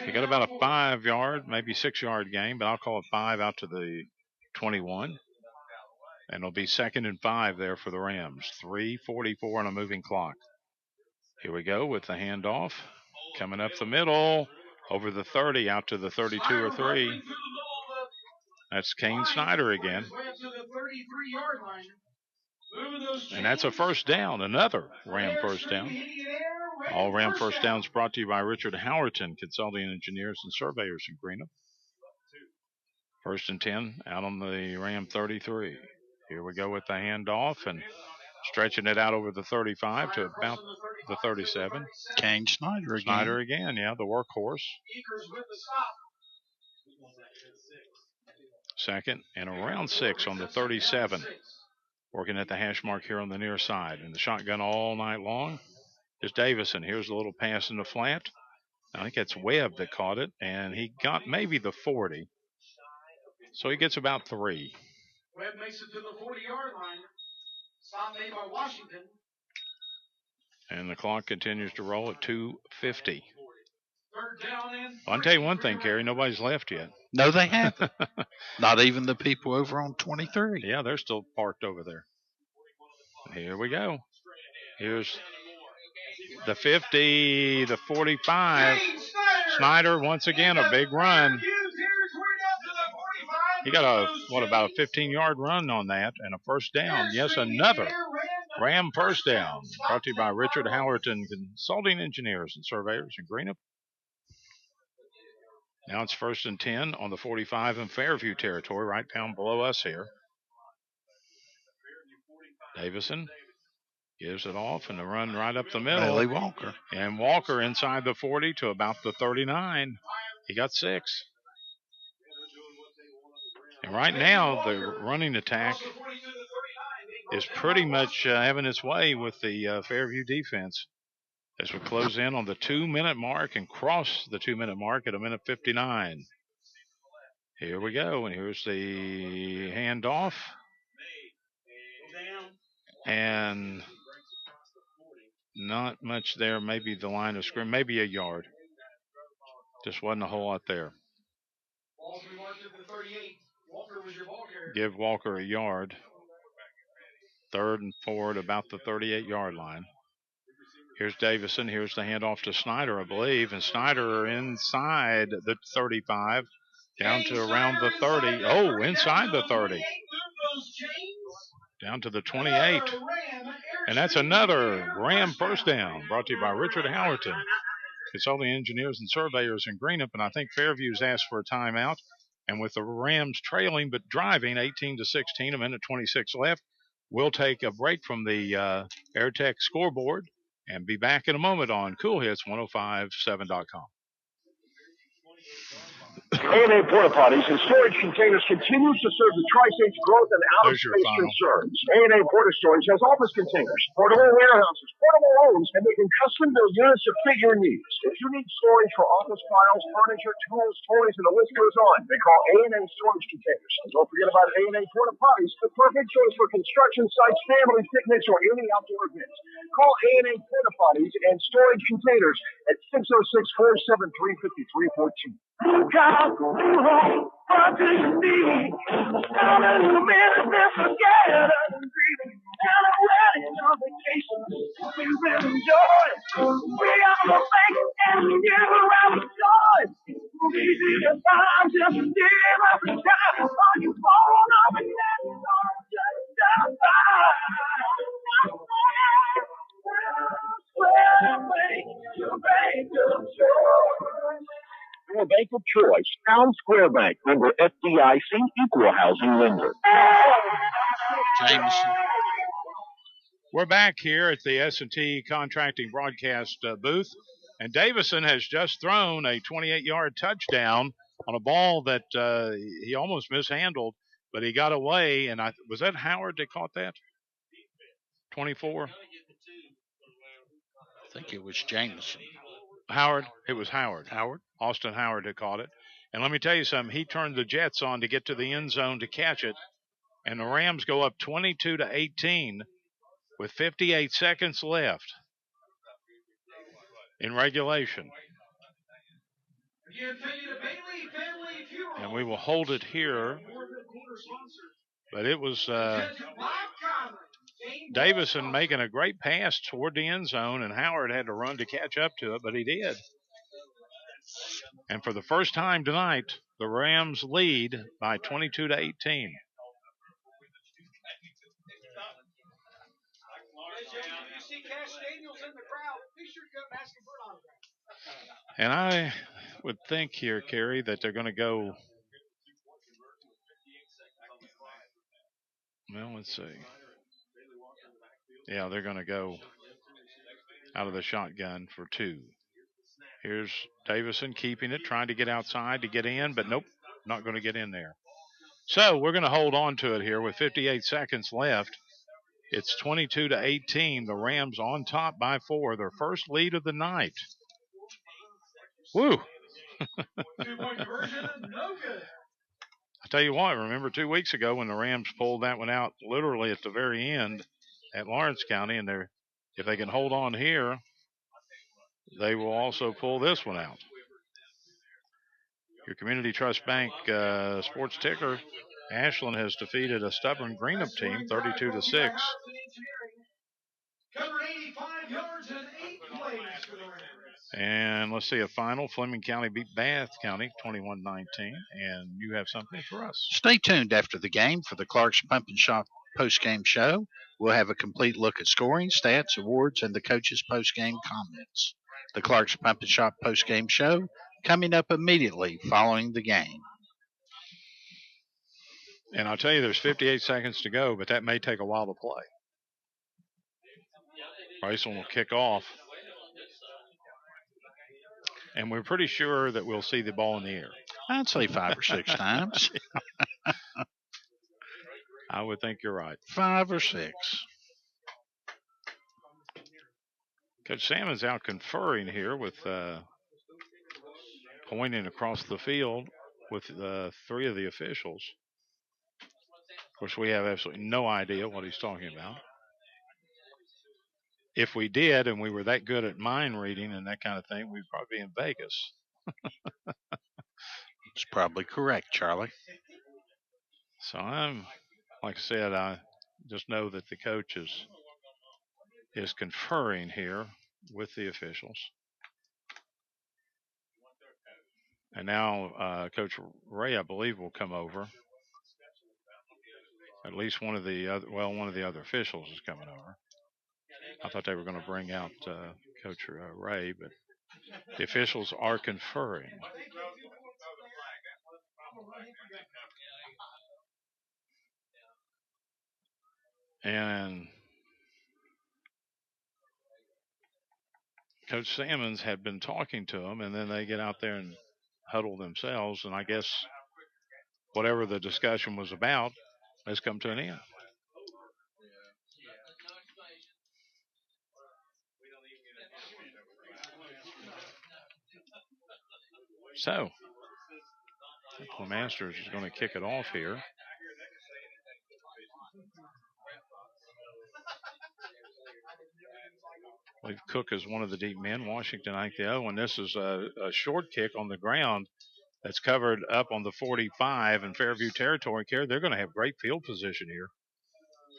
Speaker 4: He got about a 5-yard, maybe 6-yard gain, but I'll call it 5 out to the 21. And it'll be 2nd and 5 there for the Rams. 3:44 on a moving clock. Here we go with the handoff. Coming up the middle, over the 30, out to the 32 or 3. That's Kane Snyder again. And that's a first down, another Ram first down. All Ram first downs brought to you by Richard Howerton, Consulting Engineers and Surveyors in Greenup. 1st and 10 out on the Ram 33. Here we go with the handoff and stretching it out over the 35 to about the 37.
Speaker 8: Kane Snyder again.
Speaker 4: Snyder again, yeah, the workhorse. 2nd and around 6 on the 37. Working at the hash mark here on the near side. And the shotgun all night long is Davison. Here's a little pass in the flat. I think it's Webb that caught it, and he got maybe the 40. So he gets about 3.
Speaker 6: Webb makes it to the 40-yard line. Stop made by Washington.
Speaker 4: And the clock continues to roll at 2:50.
Speaker 6: 3rd down and
Speaker 4: I'll tell you one thing, Kerry, nobody's left yet.
Speaker 8: No, they haven't. Not even the people over on 23.
Speaker 4: Yeah, they're still parked over there. Here we go. Here's the 50, the 45. Snyder, once again, a big run. He got about a 15-yard run on that and a first down. Yes, another Ram first down. Brought to you by Richard Howerton, Consulting Engineers and Surveyors in Greenup. Now it's 1st and 10 on the 45 in Fairview territory, right down below us here. Davison gives it off and the run right up the middle.
Speaker 8: Bailey Walker.
Speaker 4: And Walker inside the 40 to about the 39. He got 6. And right now, the running attack is pretty much having its way with the Fairview defense as we close in on the 2-minute mark and cross the 2-minute mark at 1:59. Here we go, and here's the handoff. And not much there, maybe the line of scrimmage, maybe a yard. Just wasn't a whole lot there. Give Walker a yard. 3rd and 4 at about the 38-yard line. Here's Davison. Here's the handoff to Snyder, I believe. And Snyder inside the 35, down to around the 30. Oh, inside the 30. Down to the 28. And that's another Ram first down, brought to you by Richard Howerton, Consulting Engineers and Surveyors in Greenup. And I think Fairview's asked for a timeout. And with the Rams trailing but driving 18-16, 1:26 left, we'll take a break from the AirTech scoreboard and be back in a moment on Cool Hits 105.7.com.
Speaker 7: A&A Porta Potties and Storage Containers continues to serve the Tri-State's growth and out-of-space concerns. A&A Porta Storage has office containers, portable warehouses, portable homes, and they can custom-build units to fit your needs. If you need storage for office files, furniture, tools, toys, and the list goes on, they call A&A Storage Containers. And don't forget about A&A Porta Potties, the perfect choice for construction sites, family picnics, or any outdoor events. Call A&A Porta Potties and Storage Containers at 606-473-5314.
Speaker 13: Look out, what do you need? Down in the minute, they're scared and breathing. And I'm ready on vacation. We will enjoy. We are the bank and we give around the joy. Easy to find, just give us a shot. Are you falling off and then just your bank of choice.
Speaker 7: Your bank of choice, Town Square Bank, member FDIC, equal housing lender.
Speaker 8: Jameson.
Speaker 4: We're back here at the S&T Contracting Broadcast booth, and Davison has just thrown a 28-yard touchdown on a ball that he almost mishandled, but he got away. And was that Howard that caught that? 24?
Speaker 8: I think it was Jameson.
Speaker 4: Howard. It was Howard. Austin Howard had caught it. And let me tell you something, he turned the Jets on to get to the end zone to catch it, and the Rams go up 22-18 with 58 seconds left in regulation. And we will hold it here. But it was Davison making a great pass toward the end zone, and Howard had to run to catch up to it, but he did. And for the first time tonight, the Rams lead by 22-18. And I would think here, Kerry, that they're going to go. Well, let's see. Yeah, they're going to go out of the shotgun for 2. Here's Davison keeping it, trying to get outside to get in, but nope, not going to get in there. So we're going to hold on to it here with 58 seconds left. It's 22-18. The Rams on top by 4, their first lead of the night. Woo! I tell you what, remember 2 weeks ago when the Rams pulled that one out literally at the very end at Lawrence County, and if they can hold on here, they will also pull this one out. Your Community Trust Bank sports ticker, Ashland has defeated a stubborn Greenup team 32-6.
Speaker 6: Covered 85 yards and 8 plays for the Rams.
Speaker 4: And let's see a final. Fleming County beat Bath County 21-19. And you have something for us.
Speaker 8: Stay tuned after the game for the Clark's Pump and Shop postgame show. We'll have a complete look at scoring, stats, awards, and the coaches' postgame comments. The Clark's Pump and Shop postgame show coming up immediately following the game.
Speaker 4: And I'll tell you, there's 58 seconds to go, but that may take a while to play. Raceland will kick off. And we're pretty sure that we'll see the ball in the air.
Speaker 8: I'd say 5 or 6 times.
Speaker 4: I would think you're right.
Speaker 8: 5 or 6.
Speaker 4: Coach Salmon's out conferring here with pointing across the field with 3 of the officials. Of course, we have absolutely no idea what he's talking about. If we did and we were that good at mind reading and that kind of thing, we'd probably be in Vegas.
Speaker 8: That's probably correct, Charlie.
Speaker 4: So like I said, I just know that the coach is conferring here with the officials. And now Coach Ray, I believe, will come over. At least one of the other officials is coming over. I thought they were going to bring out Coach Ray, but the officials are conferring. And Coach Salmons had been talking to them, and then they get out there and huddle themselves, and I guess whatever the discussion was about has come to an end. So, the Masters is going to kick it off here. I believe Cook is one of the deep men. Washington, I think the other one. This is a short kick on the ground that's covered up on the 45 in Fairview territory. They're going to have great field position here.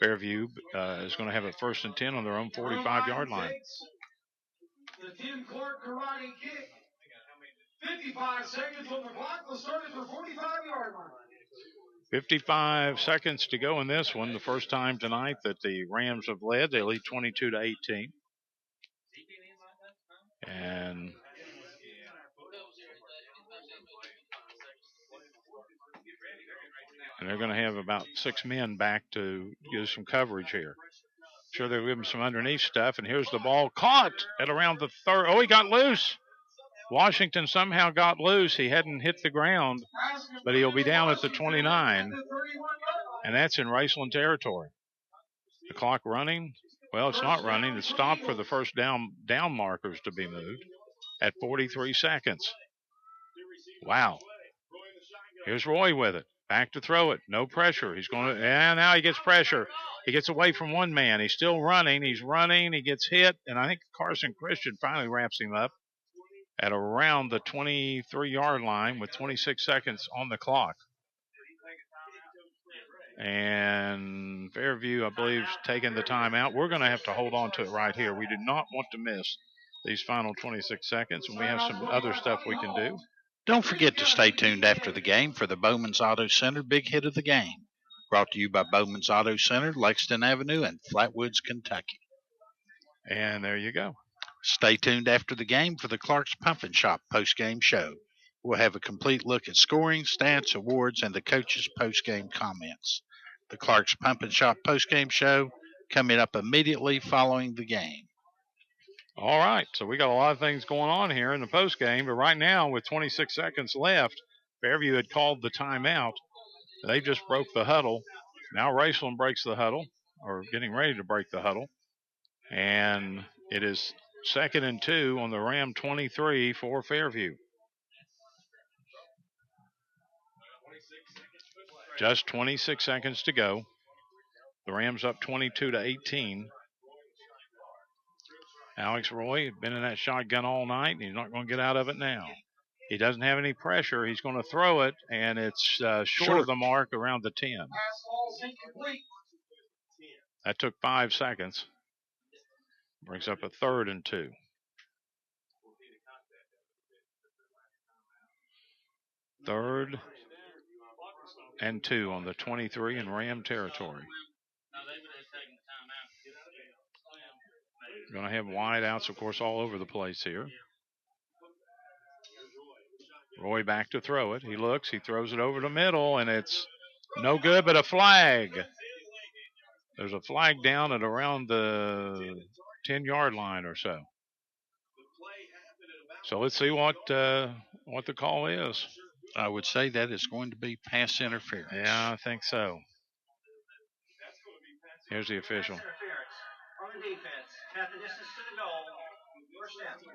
Speaker 4: Fairview is going to have a 1st and 10 on their own 45-yard line.
Speaker 6: The Tim Clark karate kick. 55 seconds on the clock. We'll start it for 45-yard line.
Speaker 4: 55 seconds to go in this one. The first time tonight that the Rams have led. They lead 22-18. And they're going to have about 6 men back to give some coverage here. Sure, they'll give them some underneath stuff. And here's the ball caught at around the 3rd. Oh, he got loose. Washington somehow got loose. He hadn't hit the ground, but he'll be down at the 29. And that's in Raceland territory. The clock running. Well, it's not running. It's stopped for the first down markers to be moved at 43 seconds. Wow. Here's Roy with it. Back to throw it. No pressure. He's going to, and now he gets pressure. He gets away from one man. He's still running. He's running. He gets hit. And I think Carson Christian finally wraps him up at around the 23-yard line with 26 seconds on the clock. And Fairview, I believe, is taking the timeout. We're going to have to hold on to it right here. We do not want to miss these final 26 seconds, and we have some other stuff we can do.
Speaker 8: Don't forget to stay tuned after the game for the Bowman's Auto Center Big Hit of the Game. Brought to you by Bowman's Auto Center, Lexington Avenue, and Flatwoods, Kentucky.
Speaker 4: And there you go.
Speaker 8: Stay tuned after the game for the Clark's Pump and Shop postgame show. We'll have a complete look at scoring, stats, awards, and the coaches' postgame comments. The Clark's Pump and Shop postgame show coming up immediately following the game.
Speaker 4: All right, so we got a lot of things going on here in the postgame, but right now with 26 seconds left, Fairview had called the timeout. They just broke the huddle. Now Raceland breaks the huddle, or getting ready to break the huddle, and it is 2nd and 2 on the Ram 23 for Fairview. Just 26 seconds to go. The Rams up 22-18. Alex Roy had been in that shotgun all night, and he's not going to get out of it now. He doesn't have any pressure. He's going to throw it, and it's short of the mark around the 10. That took 5 seconds. Brings up a 3rd and 2. Third and 2 on the 23 in Ram territory. Going to have wide outs, of course, all over the place here. Roy back to throw it. He looks, he throws it over the middle, and it's no good, but a flag. There's a flag down at around the 10-yard line or so. So let's see what the call is.
Speaker 8: I would say that is going to be pass interference.
Speaker 4: Yeah, I think so. Here's the official.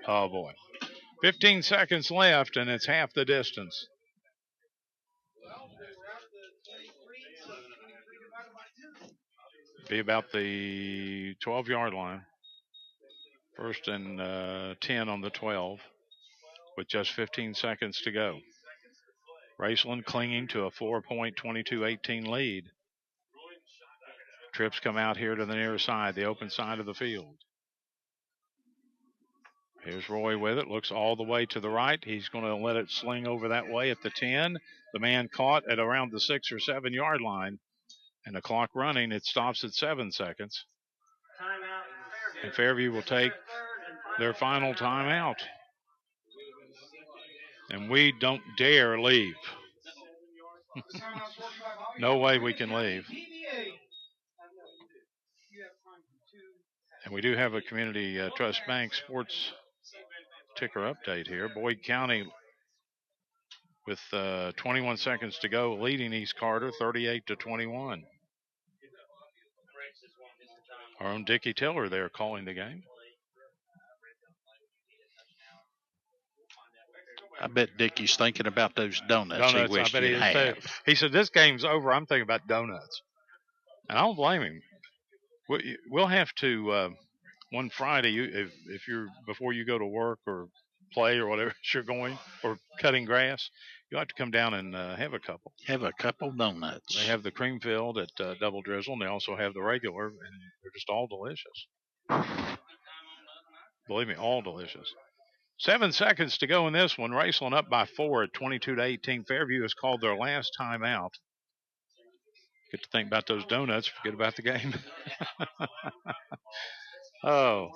Speaker 4: Oh, boy. 15 seconds left, and it's half the distance. Be about the 12-yard line. 1st and 10 on the 12 with just 15 seconds to go. Raceland clinging to a 4-point 22-18 lead. Trips come out here to the near side, the open side of the field. Here's Roy with it, looks all the way to the right. He's going to let it sling over that way at the 10. The man caught at around the 6 or 7 yard line. And the clock running, it stops at 7 seconds. And Fairview will take their final timeout. And we don't dare leave. No way we can leave. And we do have a Community Trust Bank sports ticker update here. Boyd County with 21 seconds to go, leading East Carter 38-21. Our own Dickie Tiller there calling the game.
Speaker 8: I bet Dickie's thinking about those donuts he wished he'd have.
Speaker 4: He said, this game's over. I'm thinking about donuts. And I don't blame him. We'll have to, one Friday, if you're, before you go to work or play or whatever you're going, or cutting grass, you'll have to come down and have a couple.
Speaker 8: Have a couple donuts.
Speaker 4: They have the cream filled at Double Drizzle, and they also have the regular, and they're just all delicious. Believe me, all delicious. 7 seconds to go in this one. Raceland up by 4 at 22-18. Fairview has called their last timeout. Get to think about those donuts. Forget about the game. Oh.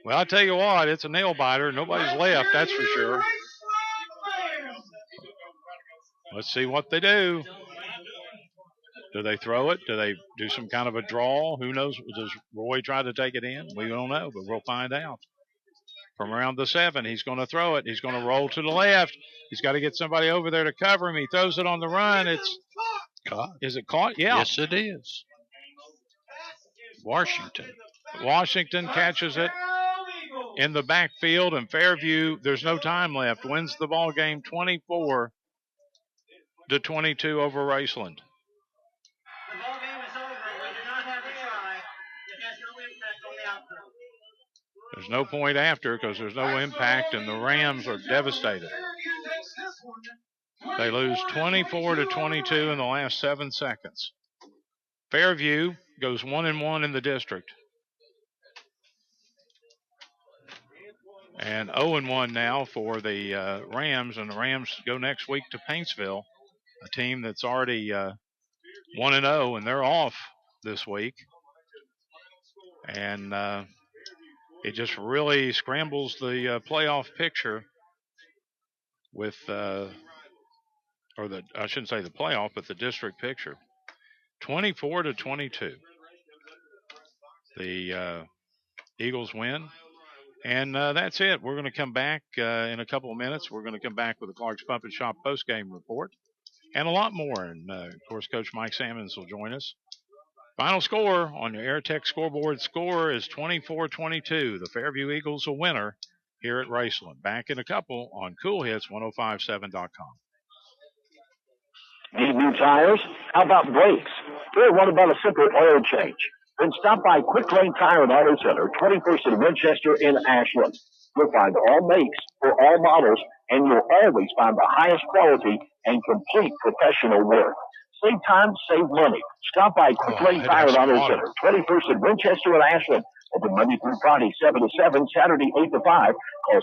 Speaker 4: Well, I tell you what, it's a nail biter. Nobody's left, that's for sure. Let's see what they do. Do they throw it? Do they do some kind of a draw? Who knows? Does Roy try to take it in? We don't know, but we'll find out. From around the 7, he's going to throw it. He's going to roll to the left. He's got to get somebody over there to cover him. He throws it on the run. It's
Speaker 8: caught.
Speaker 4: Is it caught? Yeah.
Speaker 8: Yes, it is.
Speaker 4: Washington catches it in the backfield, and Fairview, there's no time left, wins the ball game 24-17. to 22 over Raceland.
Speaker 9: The ball game is over. We do not have a try. It has no impact on the outcome.
Speaker 4: There's no point after because there's no impact, and the Rams are devastated. They lose 24 to 22 in the last 7 seconds. Fairview goes 1-1 in the district. And 0-1 now for the Rams, and the Rams go next week to Paintsville, a team that's already 1-0, and they're off this week. And it just really scrambles the playoff picture with, I shouldn't say the playoff, but the district picture. 24 to 22. The Eagles win. And that's it. We're going to come back in a couple of minutes. We're going to come back with the Clark's Pump and Shop postgame report and a lot more. And, of course, Coach Mike Sammons will join us. Final score on your Airtech scoreboard score is 24-22. The Fairview Eagles a winner here at Raceland. Back in a couple on CoolHits1057.com.
Speaker 7: Need new tires? How about brakes? Or what about a simple oil change? Then stop by Quick Lane Tire and Auto Center, 21st in Winchester in Ashland. You'll find all makes for all models, and you'll always find the highest quality and complete professional work. Save time, save money. Stop by Quick Lane Tire and Auto Center, 21st in Winchester and Ashland. Open Monday through Friday, 7 to 7, Saturday, 8 to 5. Call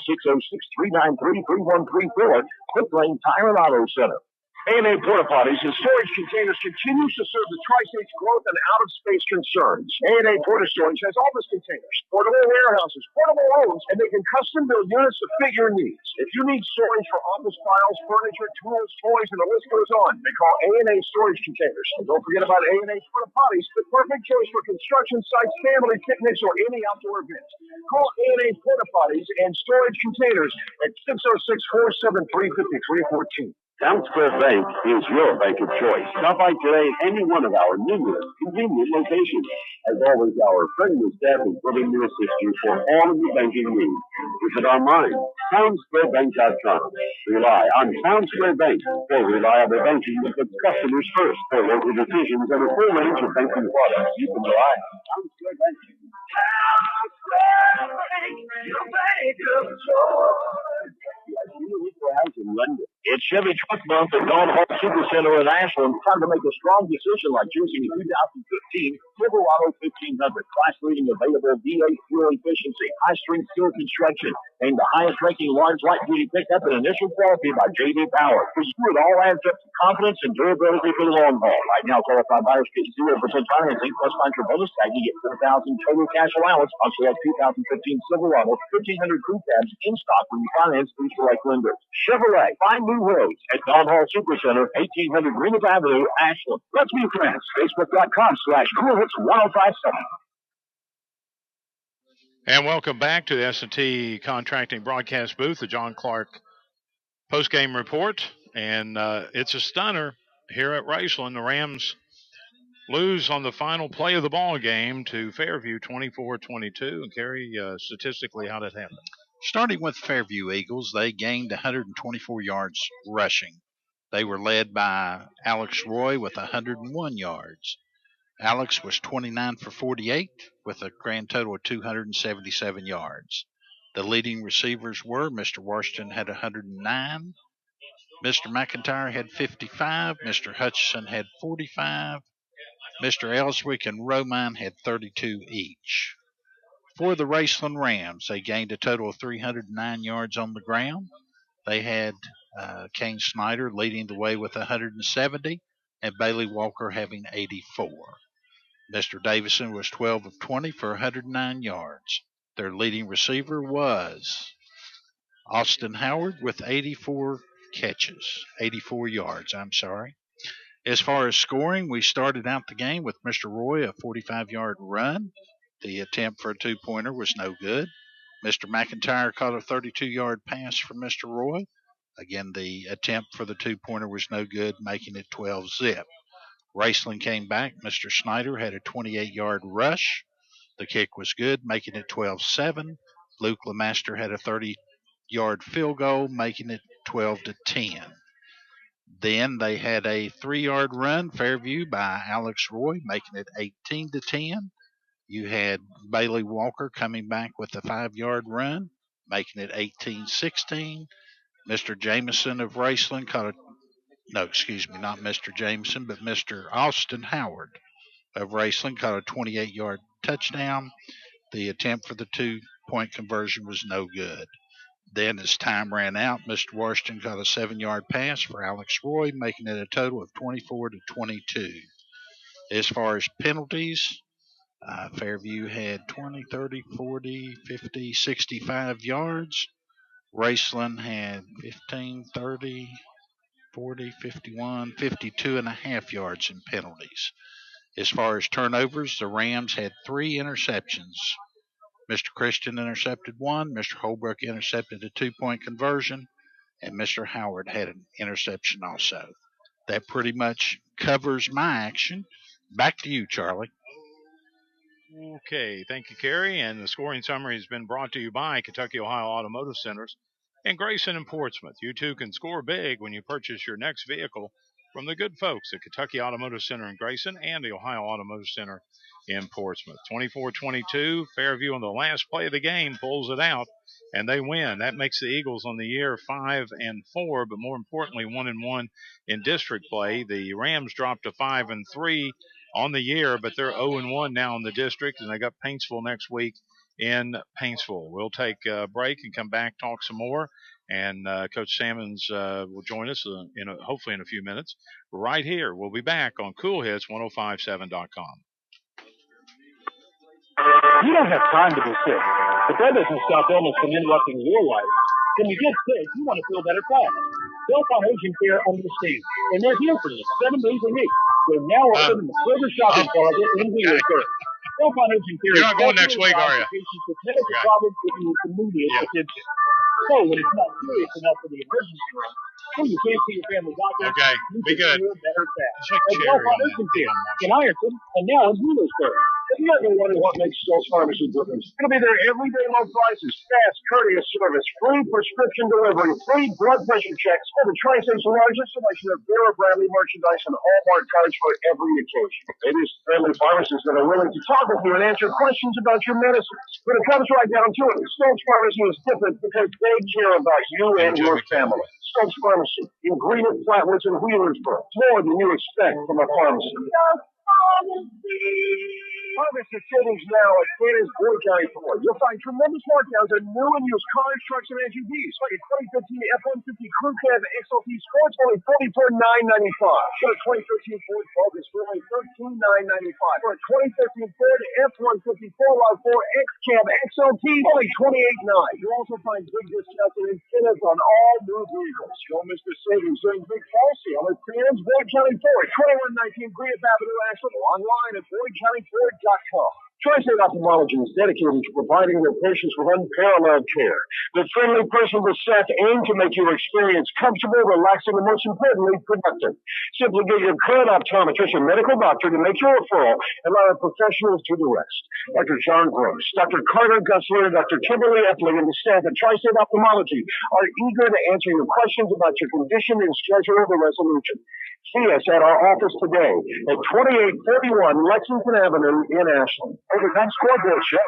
Speaker 7: 606-393-3134. Quick Lane Tire and Auto Center. A&A Porta Potties and Storage Containers continues to serve the Tri-State's growth and out-of-space concerns. A&A Porta Storage has office containers, portable warehouses, portable rooms, and they can custom build units to fit your needs. If you need storage for office files, furniture, tools, toys, and the list goes on, they call A&A Storage Containers. And don't forget about A&A Porta Potties, the perfect choice for construction sites, family picnics, or any outdoor events. Call A&A Porta Potties and Storage Containers at 606-473-5314. Town Square Bank is your bank of choice. Stop by today at any one of our numerous convenient locations. As always, our friendly staff is ready to assist you for all of your banking needs. Visit online, townsquarebank.com. Rely on Town Square Bank for reliable banking that puts customers first. For local decisions and a full range of banking products, you can rely on Town Square Bank. Town Square Bank, your bank of choice. In London. It's Chevy Truck Month at Dawn Hall Super Center in Ashland. Time to make a strong decision like choosing a 2015 Silverado 1500. Class-leading available V8 fuel efficiency, high-strength steel construction, and the highest-ranking large light-duty pickup and initial quality by J.D. Power. For you, it all adds up to confidence and durability for the long haul. Right now, qualified buyers get 0% financing plus contra bonus tag. You get $4,000 total cash allowance on select 2015 Silverado, 1,500 crew cabs in stock when you finance through select lenders. Chevrolet, find new roads at Dawn Hall Super Center, 1800 Greenup Avenue, Ashland. Let's be friends. Facebook.com/CoolHits1057.
Speaker 4: And welcome back to the S&T Contracting Broadcast Booth, the John Clark postgame report. And it's a stunner here at Raceland. The Rams lose on the final play of the ball game to Fairview 24-22. And Kerry, statistically, how did it happen?
Speaker 8: Starting with Fairview Eagles, they gained 124 yards rushing. They were led by Alex Roy with 101 yards. Alex was 29 for 48 with a grand total of 277 yards. The leading receivers were Mr. Washington had 109, Mr. McIntyre had 55, Mr. Hutchison had 45, Mr. Ellswick and Romine had 32 each. For the Raceland Rams, they gained a total of 309 yards on the ground. They had Kane Snyder leading the way with 170 and Bailey Walker having 84. Mr. Davison was 12 of 20 for 109 yards. Their leading receiver was Austin Howard with 84 yards. As far as scoring, we started out the game with Mr. Roy, a 45-yard run. The attempt for a two-pointer was no good. Mr. McIntyre caught a 32-yard pass from Mr. Roy. Again, the attempt for the two-pointer was no good, making it 12-zip. Raceland came back. Mr. Snyder had a 28-yard rush. The kick was good, making it 12-7. Luke Lemaster had a 30-yard field goal, making it 12-10. Then they had a 3-yard run, Fairview, by Alex Roy, making it 18-10. You had Bailey Walker coming back with a 5-yard run, making it 18-16. Mr. Jameson of Raceland caught not Mr. Jameson, but Mr. Austin Howard of Raceland caught a 28-yard touchdown. The attempt for the 2-point conversion was no good. Then, as time ran out, Mr. Washington caught a 7-yard pass for Alex Roy, making it a total of 24-22. As far as penalties, Fairview had 20, 30, 40, 50, 65 yards. Raceland had 15, 30, 40, 51, 52 and a half yards in penalties. As far as turnovers, the Rams had 3 interceptions. Mr. Christian intercepted 1, Mr. Holbrook intercepted a 2-point conversion, and Mr. Howard had an interception also. That pretty much covers my action. Back to you, Charlie.
Speaker 4: Okay, thank you, Kerry. And the scoring summary has been brought to you by Kentucky Ohio Automotive Centers in Grayson and Portsmouth. You too can score big when you purchase your next vehicle from the good folks at Kentucky Automotive Center in Grayson and the Ohio Automotive Center in Portsmouth. 24-22, Fairview on the last play of the game pulls it out, and they win. That makes the Eagles on the year 5-4, but more importantly, 1-1 in district play. The Rams dropped to 5-3 on the year, but they're 0-1 now in the district, and they got Paintsville next week in Paintsville. We'll take a break and come back, talk some more, and Coach Sammons will join us hopefully in a few minutes right here. We'll be back on CoolHits1057.com.
Speaker 11: You don't have time to be sick, but that doesn't stop illness from interrupting your life. When you get sick, you want to feel better fast. Delphi Urgent Care understands, and they're here for you 7 days a week. They're now open in the Silver Shopping Plaza in Wheelersburg. Delphi Urgent Care
Speaker 4: You're not going next week, are you?
Speaker 11: Patients with medical problems giving you immediate attention. So when it's not serious enough for the emergency room, when you can't see your family doctor, you
Speaker 4: be
Speaker 11: can
Speaker 4: good.
Speaker 11: feel better fast.
Speaker 4: Like
Speaker 11: And Delphi Urgent Care in Ironton and now in Wheelersburg. If you ever wonder what makes Stoltz Pharmacy different, it's going to be their everyday low prices, fast, courteous service, free prescription delivery, free blood pressure checks, and the Tri-State's largest selection of Vera Bradley merchandise and Hallmark cards for every occasion. It is family pharmacists that are willing to talk with you and answer questions about your medicines. When it comes right down to it, Stoltz Pharmacy is different because they care about you and your family. Stoltz Pharmacy in Greenwood, Flatwoods, and Wheelersburg. More than you expect from a pharmacy. Harvest your savings now at Canada's Boyd County Ford. You'll find tremendous markdowns on new and used cars, trucks, and SUVs. Like a 2015 F-150 Crew Cab XLT Sports for only $44,995. For a 2013 Ford Focus for only $13,995. For a 2013 Ford F-150 4x4 X-Cab XLT, only $28,995. You'll also find big discounts and incentives on all new vehicles. Don't miss the savings during Big Fall Sale at Canada's Boyd County Ford, 2119 Greenup Avenue, Asheville. Online at BoydCountyFord.com. Tri-State Ophthalmology is dedicated to providing their patients with unparalleled care. The friendly, personable staff aim to make your experience comfortable, relaxing, and most importantly, productive. Simply get your current optometrist or medical doctor to make your referral and allow our professionals to do the rest. Dr. John Gross, Dr. Carter Gussler, Dr. Kimberly Epling, and the staff at Tri-State Ophthalmology are eager to answer your questions about your condition and schedule the resolution. See us at our office today at 2841 Lexington Avenue in Ashland. Overtime scoreboard show.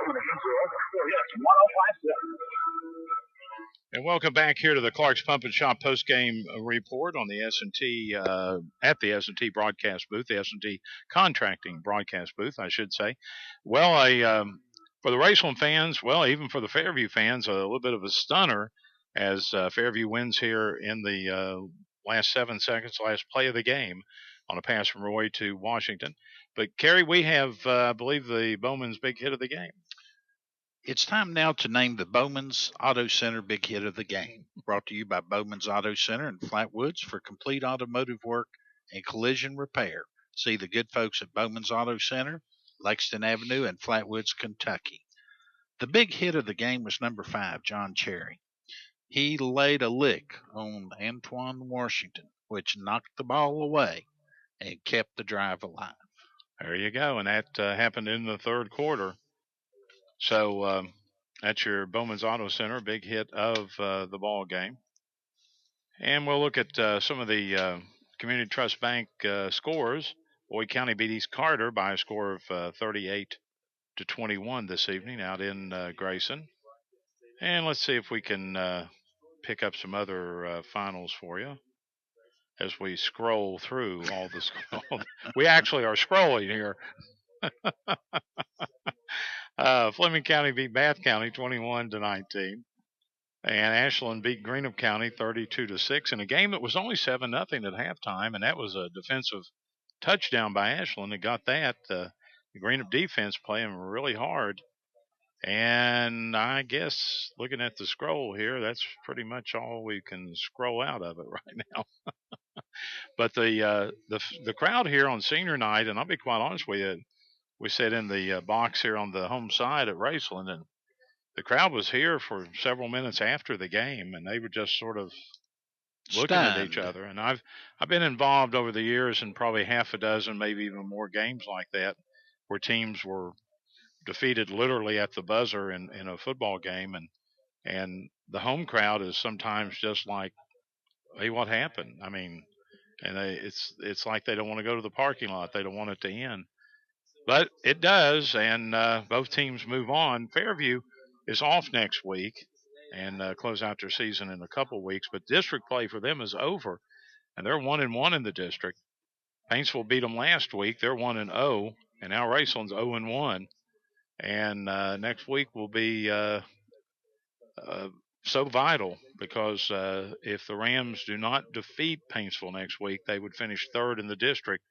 Speaker 4: And welcome back here to the Clark's Pump and Shop postgame report on the S&T at the S&T broadcast booth, the S&T contracting broadcast booth, I should say. Well, for the Raceland fans, well, even for the Fairview fans, a little bit of a stunner as Fairview wins here in the last 7 seconds, last play of the game on a pass from Roy to Washington. But, Kerry, we have, I believe, the Bowman's big hit of the game.
Speaker 8: It's time now to name the Bowman's Auto Center Big Hit of the Game. Brought to you by Bowman's Auto Center in Flatwoods for complete automotive work and collision repair. See the good folks at Bowman's Auto Center, Lexington Avenue in Flatwoods, Kentucky. The big hit of the game was number 5, John Cherry. He laid a lick on Antoine Washington, which knocked the ball away and kept the drive alive.
Speaker 4: There you go, and that happened in the third quarter. So that's your Bowman's Auto Center big hit of the ball game. And we'll look at some of the Community Trust Bank scores. Boyd County beat East Carter by a score of 38-21 this evening out in Grayson. And let's see if we can pick up some other finals for you as we scroll through all this. We actually are scrolling here. Fleming County beat Bath County 21-19. And Ashland beat Greenup County 32-6 in a game that was only 7-0 at halftime, and that was a defensive touchdown by Ashland. They got that. The Greenup defense playing really hard. And I guess looking at the scroll here, that's pretty much all we can scroll out of it right now. But the crowd here on senior night, and I'll be quite honest with you, we sat in the box here on the home side at Raceland, and the crowd was here for several minutes after the game, and they were just sort of looking at each other. And I've been involved over the years in probably half a dozen, maybe even more games like that, where teams were defeated literally at the buzzer in a football game, and the home crowd is sometimes just like, hey, what happened? I mean, and it's like they don't want to go to the parking lot. They don't want it to end. But it does, and both teams move on. Fairview is off next week and close out their season in a couple weeks, but district play for them is over, and they're 1-1 in the district. Paintsville beat them last week. They're 1-0, and now Raceland's 0-1. And next week will be so vital because if the Rams do not defeat Paintsville next week, they would finish third in the district,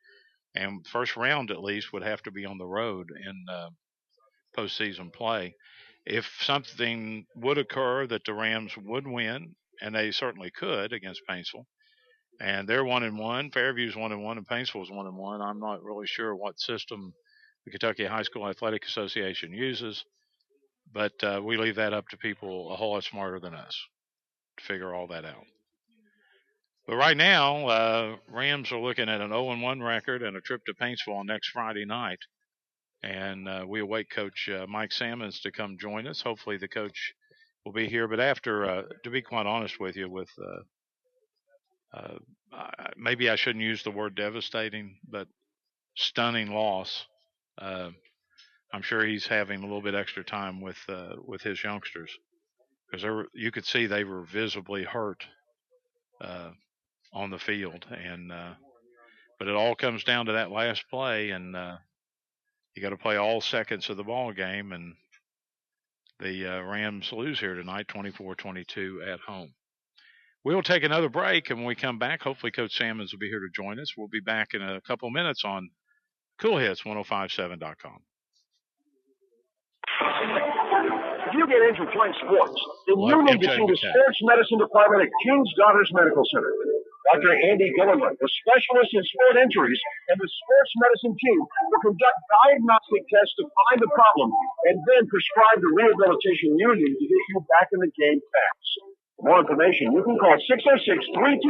Speaker 4: and first round at least would have to be on the road in postseason play. If something would occur that the Rams would win, and they certainly could against Paintsville, and they're 1-1, Fairview's 1-1, and Paintsville's 1-1. I'm not really sure what system the Kentucky High School Athletic Association uses, but we leave that up to people a whole lot smarter than us to figure all that out. But right now, Rams are looking at an 0-1 record and a trip to Paintsville on next Friday night. And we await Coach Mike Sammons to come join us. Hopefully the coach will be here. But after, to be quite honest with you, with maybe I shouldn't use the word devastating, but stunning loss, I'm sure he's having a little bit extra time with his youngsters, because you could see they were visibly hurt on the field, and but it all comes down to that last play, and you got to play all seconds of the ball game, and the Rams lose here tonight, 24-22 at home. We'll take another break, and when we come back, hopefully Coach Sammons will be here to join us. We'll be back in a couple minutes on CoolHits1057.com.
Speaker 7: If you get injured playing sports, then you need to see the sports medicine department at King's Daughters Medical Center. Dr. Andy Gilliland, the specialist in sport injuries, and the sports medicine team will conduct diagnostic tests to find the problem and then prescribe the rehabilitation you need to get you back in the game fast. For more information, you can call 606-327-0036.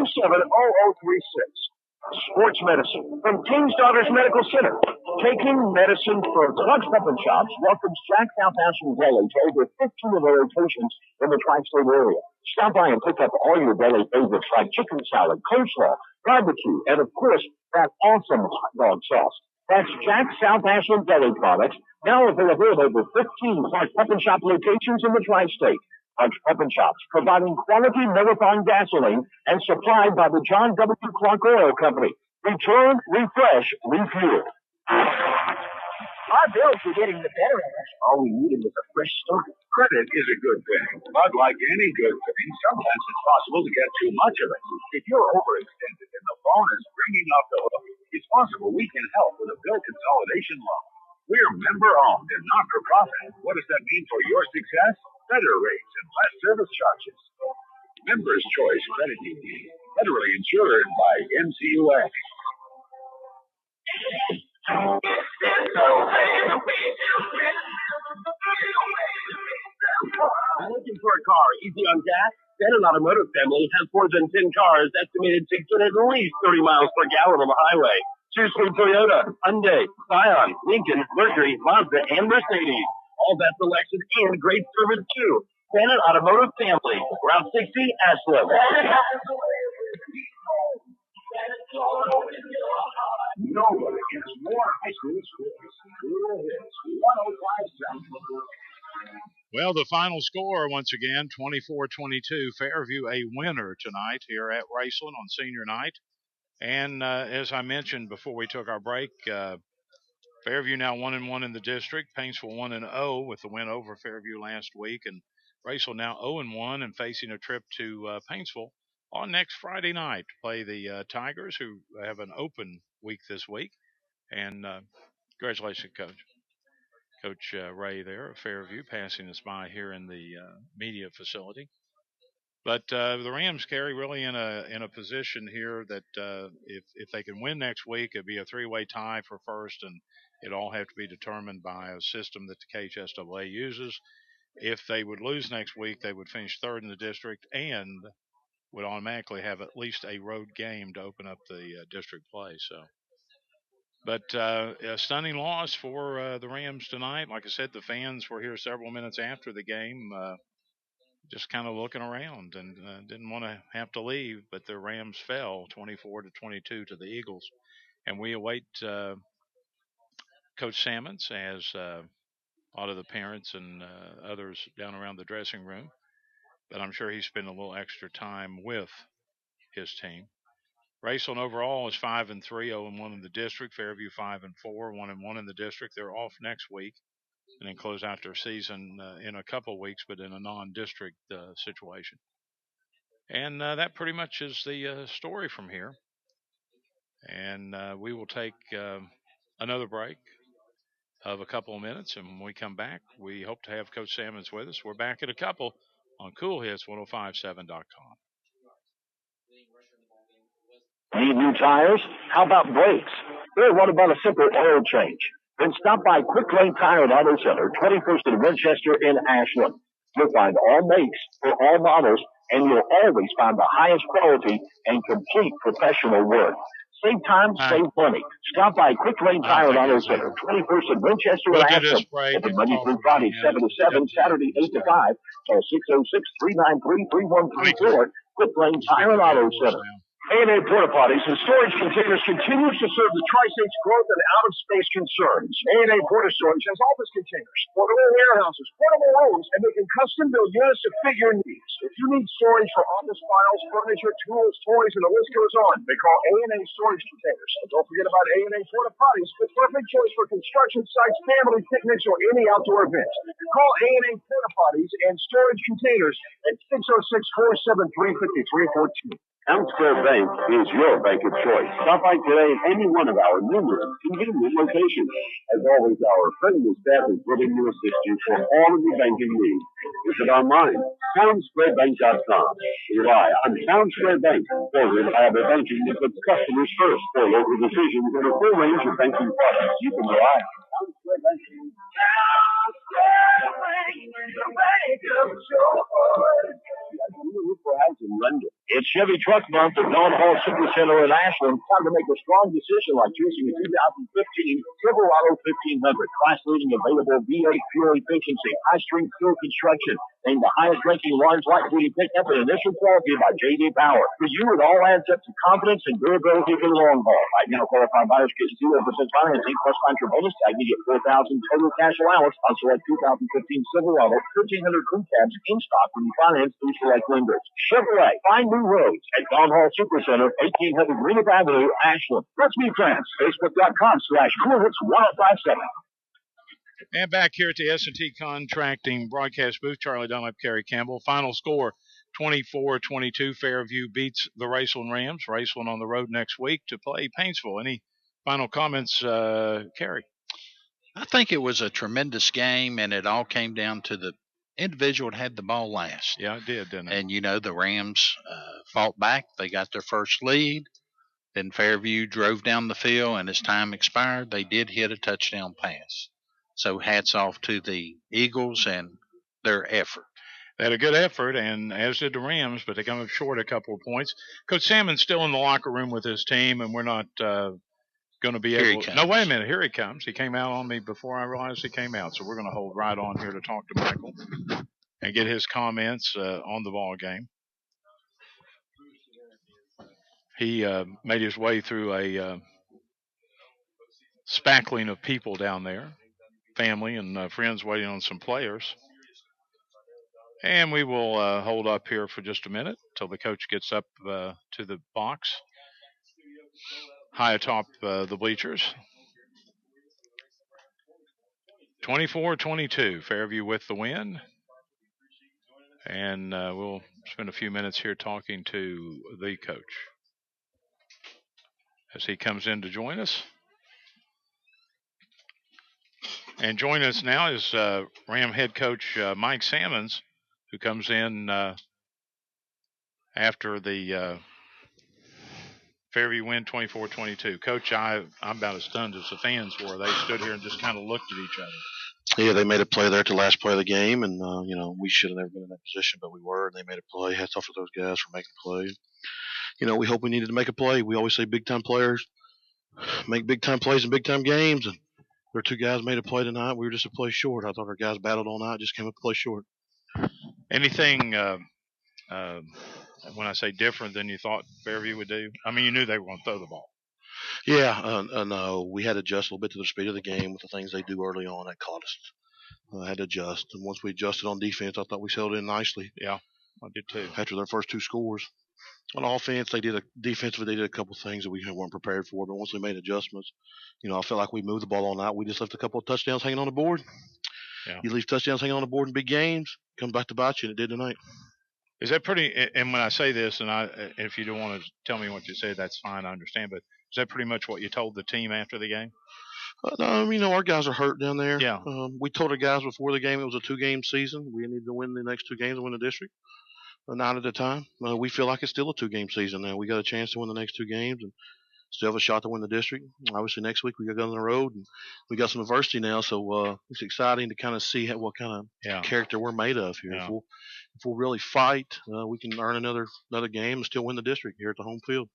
Speaker 7: Sports medicine from King's Daughters Medical Center. Taking medicine for Clutch Pep and Shops welcomes Jack South Ashland Deli to over 15 of their locations in the tri-state area. Stop by and pick up all your deli favorites like chicken salad, coleslaw, barbecue, and of course, that awesome hot dog sauce. That's Jack South Ashland Deli products, now available at over 15 Clutch Pep and Shop locations in the tri-state. Clutch Pep and Shops, providing quality Marathon gasoline and supplied by the John W. Clark Oil Company. Return, refresh, refuel.
Speaker 10: Our bills are getting the better of us.
Speaker 7: All we needed was a fresh start.
Speaker 14: Credit is a good thing, but like any good thing, sometimes it's possible to get too much of it. If you're overextended and the phone is ringing off the hook, it's possible we can help with a bill consolidation loan. We're member-owned and not-for-profit. What does that mean for your success? Better rates and less service charges. Members' Choice Credit Union, federally insured by NCUA.
Speaker 7: Looking for a car easy on gas? Then an automotive family has more than 10 cars estimated to get at least 30 miles per gallon on the highway. Choose from Toyota, Hyundai, Scion, Lincoln, Mercury, Mazda, and Mercedes. All that selection and great service too. Bennett Automotive Family, Route 60, Ashland. Nobody gets more high school scores. Cool hits, 105.7.
Speaker 4: Well, the final score, once again, 24-22. Fairview a winner tonight here at Raceland on senior night. And as I mentioned before we took our break, Fairview now 1-1 in the district. Paintsville 1-0 with the win over Fairview last week. And Raceland now 0-1 and facing a trip to Paintsville on next Friday night to play the Tigers, who have an open week this week. And congratulations, Coach. Coach Ray there of Fairview passing us by here in the media facility. But the Rams, Carey, really in a position here that if they can win next week, it'd be a three-way tie for first, and it all have to be determined by a system that the KHSAA uses. If they would lose next week, they would finish third in the district and would automatically have at least a road game to open up the district play. So. But a stunning loss for the Rams tonight. Like I said, the fans were here several minutes after the game, just kind of looking around and didn't want to have to leave. But the Rams fell 24-22 to the Eagles. And we await Coach Sammons as a lot of the parents and others down around the dressing room. But I'm sure he spent a little extra time with his team. Raceland overall is 5-3, 0-1 in the district. Fairview 5-4, 1-1 in the district. They're off next week and then close out their season in a couple of weeks, but in a non-district situation. And that pretty much is the story from here. And we will take another break of a couple of minutes, and when we come back, we hope to have Coach Sammons with us. We're back at a couple on CoolHits1057.com.
Speaker 7: Need new tires? How about brakes? Or what about a simple oil change? Then stop by Quick Lane Tire and Auto Center, 21st and Winchester in Ashland. You'll find all makes for all models, and you'll always find the highest quality and complete professional work. Save time, save money. Stop by Quick Lane Tire and Auto Center, 21st and Winchester in Ashland. Open Monday through Friday, 7 to 7, Saturday, 8 to 5. Call 606-393-3134. Quick Lane Tire and Auto Center. A&A Porta Potties and Storage Containers continues to serve the Tri-State's growth and out-of-space concerns. A&A Porta Storage has office containers, portable warehouses, portable rooms, and they can custom-build units to fit your needs. If you need storage for office files, furniture, tools, toys, and the list goes on, they call A&A Storage Containers. And don't forget about A&A Porta Potties, the perfect choice for construction sites, family picnics, or any outdoor event. Call A&A Porta Potties and Storage Containers at 606-473-5314. Town Square Bank is your bank of choice. Stop by today at any one of our numerous convenient locations. As always, our friendly staff is ready to assist you for all of your banking needs. Visit online, townsquarebank.com. Rely on Town Square Bank for reliable banking that puts customers first. For local decisions and a full range of banking products, you can rely on Town Square Bank. Town Square Bank, the bank of choice. It's Chevy Truck Month at Dawn Hall Super Center in Ashland. Time to make a strong decision like choosing a 2015 Silverado 1500. Class-leading available V8 fuel efficiency, high-strength steel construction, named the highest-ranking large light-duty pickup in initial quality by J.D. Power. For you, it all adds up to confidence and durability for the long haul. Right now, qualified buyers get 0% financing plus contra bonus tag. You get $4,000 total cash allowance on select 2015 Silverado 1500 crew cabs in stock when you finance through select lenders. Chevrolet, find new roads at Dawn Hall Super Center, 1800 Greenup Avenue, Ashland. Let's be friends. Facebook.com/CoolHits1057.
Speaker 4: And back here at the S&T Contracting broadcast booth, Charlie Dunlap, Kerry Campbell. Final score, 24-22. Fairview beats the Raceland Rams. Raceland on the road next week to play Paintsville. Any final comments, Kerry?
Speaker 8: I think it was a tremendous game, and it all came down to the individual that had the ball last.
Speaker 4: Yeah, it did, didn't it?
Speaker 8: And, the Rams fought back. They got their first lead. Then Fairview drove down the field, and as time expired, they did hit a touchdown pass. So hats off to the Eagles and their effort.
Speaker 4: They had a good effort, and as did the Rams, but they come up short a couple of points. Coach Salmon's still in the locker room with his team, and we're not going to be able to. No, wait a minute. Here he comes. He came out on me before I realized he came out. So we're going to hold right on here to talk to Michael and get his comments on the ball game. He made his way through a spackling of people down there, family and friends waiting on some players. And we will hold up here for just a minute till the coach gets up to the box, high atop the bleachers. 24-22, Fairview with the win. And we'll spend a few minutes here talking to the coach as he comes in to join us. And joining us now is Ram head coach Mike Sammons, who comes in after the Fairview win 24-22. Coach, I'm about as stunned as the fans were. They stood here and just kind of looked at each other.
Speaker 2: Yeah, they made a play there at the last play of the game, and we should have never been in that position, but we were, and they made a play. Hats off to those guys for making a play. We hope we needed to make a play. We always say big time players make big time plays in big time games, and their two guys made a play tonight. We were just a play short. I thought our guys battled all night, just came up a play short.
Speaker 4: Anything when I say different than you thought Fairview would do? I mean, you knew they were going to throw the ball.
Speaker 2: Yeah, we had to adjust a little bit to the speed of the game with the things they do early on. That caught us. I had to adjust, and once we adjusted on defense, I thought we settled in nicely.
Speaker 4: Yeah, I did too.
Speaker 2: After their first two scores. On offense, defensively they did a couple things that we weren't prepared for, but once we made adjustments, I felt like we moved the ball all night. We just left a couple of touchdowns hanging on the board.
Speaker 4: Yeah.
Speaker 2: You leave touchdowns hanging on the board in big games, comes back to bite you, and it did tonight.
Speaker 4: Is that pretty? And when I say this, and if you don't want to tell me what you say, that's fine. I understand. But is that pretty much what you told the team after the game?
Speaker 2: No, our guys are hurt down there.
Speaker 4: Yeah.
Speaker 2: We told our guys before the game it was a 2-game season. We needed to win the next 2 games to win the district. 9 at a time. We feel like it's still a 2-game season now. We got a chance to win the next 2 games and still have a shot to win the district. Obviously, next week we got on the road and we got some adversity now, so it's exciting to kind of see what kind of character we're made of here.
Speaker 4: Yeah.
Speaker 2: If we'll really fight, we can earn another game and still win the district here at the home field.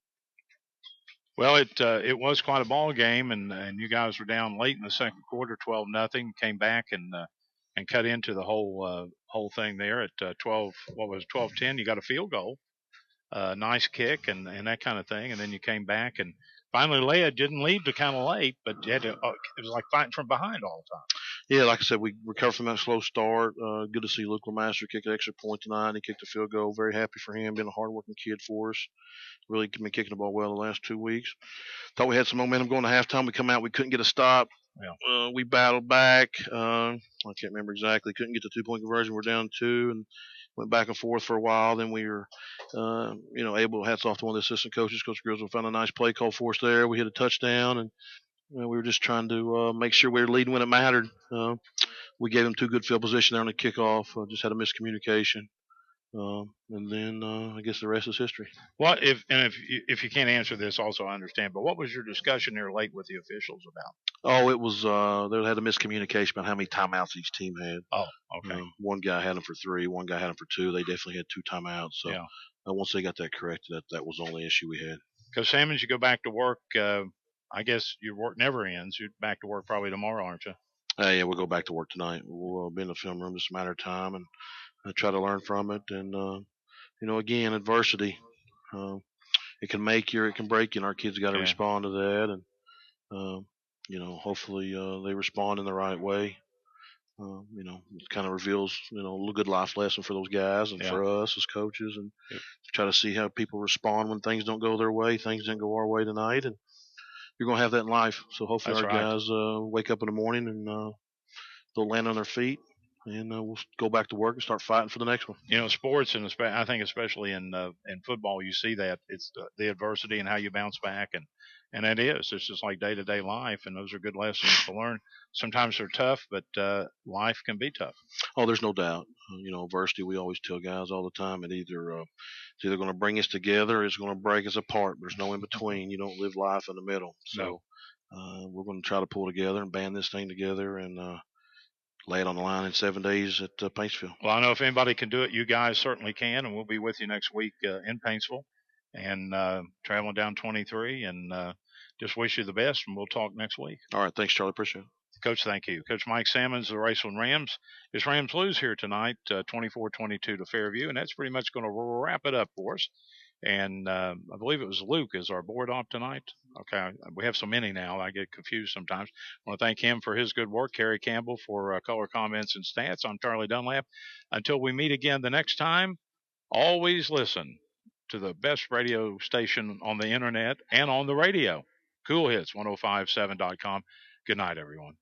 Speaker 4: Well, it was quite a ball game, and you guys were down late in the second quarter, 12-0. Came back and cut into the whole thing there at 12-10. You got a field goal, nice kick, and that kind of thing, and then you came back and finally Leah didn't lead to kind of late, but you had to, it was like fighting from behind all the time.
Speaker 2: Yeah, like I said, we recovered from that slow start. Good to see Luke LeMaster kick an extra point tonight. He kicked a field goal. Very happy for him, being a hard-working kid for us. Really been kicking the ball well the last 2 weeks. Thought we had some momentum going to halftime. We come out, we couldn't get a stop.
Speaker 4: Yeah.
Speaker 2: We battled back. I can't remember exactly. Couldn't get the 2-point conversion. We're down 2 and went back and forth for a while. Then we were, able. Hats off to one of the assistant coaches, Coach Griswold, found a nice play call for us there. We hit a touchdown, and we were just trying to make sure we were leading when it mattered. We gave them 2 good field position there on the kickoff. Just had a miscommunication. And then I guess the rest is history.
Speaker 4: What if you can't answer this, also I understand. But what was your discussion there late with the officials about?
Speaker 2: Oh, it was they had a miscommunication about how many timeouts each team had.
Speaker 4: Oh, okay.
Speaker 2: One guy had them for 3, one guy had them for 2. They definitely had 2 timeouts. So once they got that corrected, that was the only issue we had.
Speaker 4: Because Sammons, you go back to work. I guess your work never ends. You're back to work probably tomorrow, aren't you?
Speaker 2: Yeah, we'll go back to work tonight. We'll be in the film room. Just a matter of time, and try to learn from it. And again, adversity. It can make you, or it can break you, and our kids got to respond to that. And hopefully they respond in the right way. It kind of reveals a little good life lesson for those guys and for us as coaches, and try to see how people respond when things don't go their way. Things didn't go our way tonight, and you're going to have that in life. So hopefully our guys wake up in the morning and they'll land on their feet, and we'll go back to work and start fighting for the next one.
Speaker 4: Sports, and I think especially in football, you see that it's the adversity and how you bounce back, and it's just like day-to-day life, and those are good lessons to learn. Sometimes they're tough, but life can be tough.
Speaker 2: Oh, there's no doubt. Adversity, we always tell guys all the time, it's either going to bring us together or it's going to break us apart. There's no in between. You don't live life in the middle. So we're going to try to pull together and band this thing together and lay it on the line in 7 days at Paintsville.
Speaker 4: Well, I know if anybody can do it, you guys certainly can, and we'll be with you next week in Paintsville and traveling down 23, and just wish you the best, and we'll talk next week.
Speaker 2: All right. Thanks, Charlie. Appreciate it.
Speaker 4: Coach, thank you. Coach Mike Sammons, the Raceland Rams. His Rams lose here tonight, 24-22 to Fairview, and that's pretty much going to wrap it up for us. And I believe it was Luke is our board op tonight. Okay, we have so many now, I get confused sometimes. I want to thank him for his good work. Kerry Campbell for color comments and stats. I'm Charlie Dunlap. Until we meet again the next time, always listen to the best radio station on the internet and on the radio. Cool Hits 1057.com. Good night, everyone.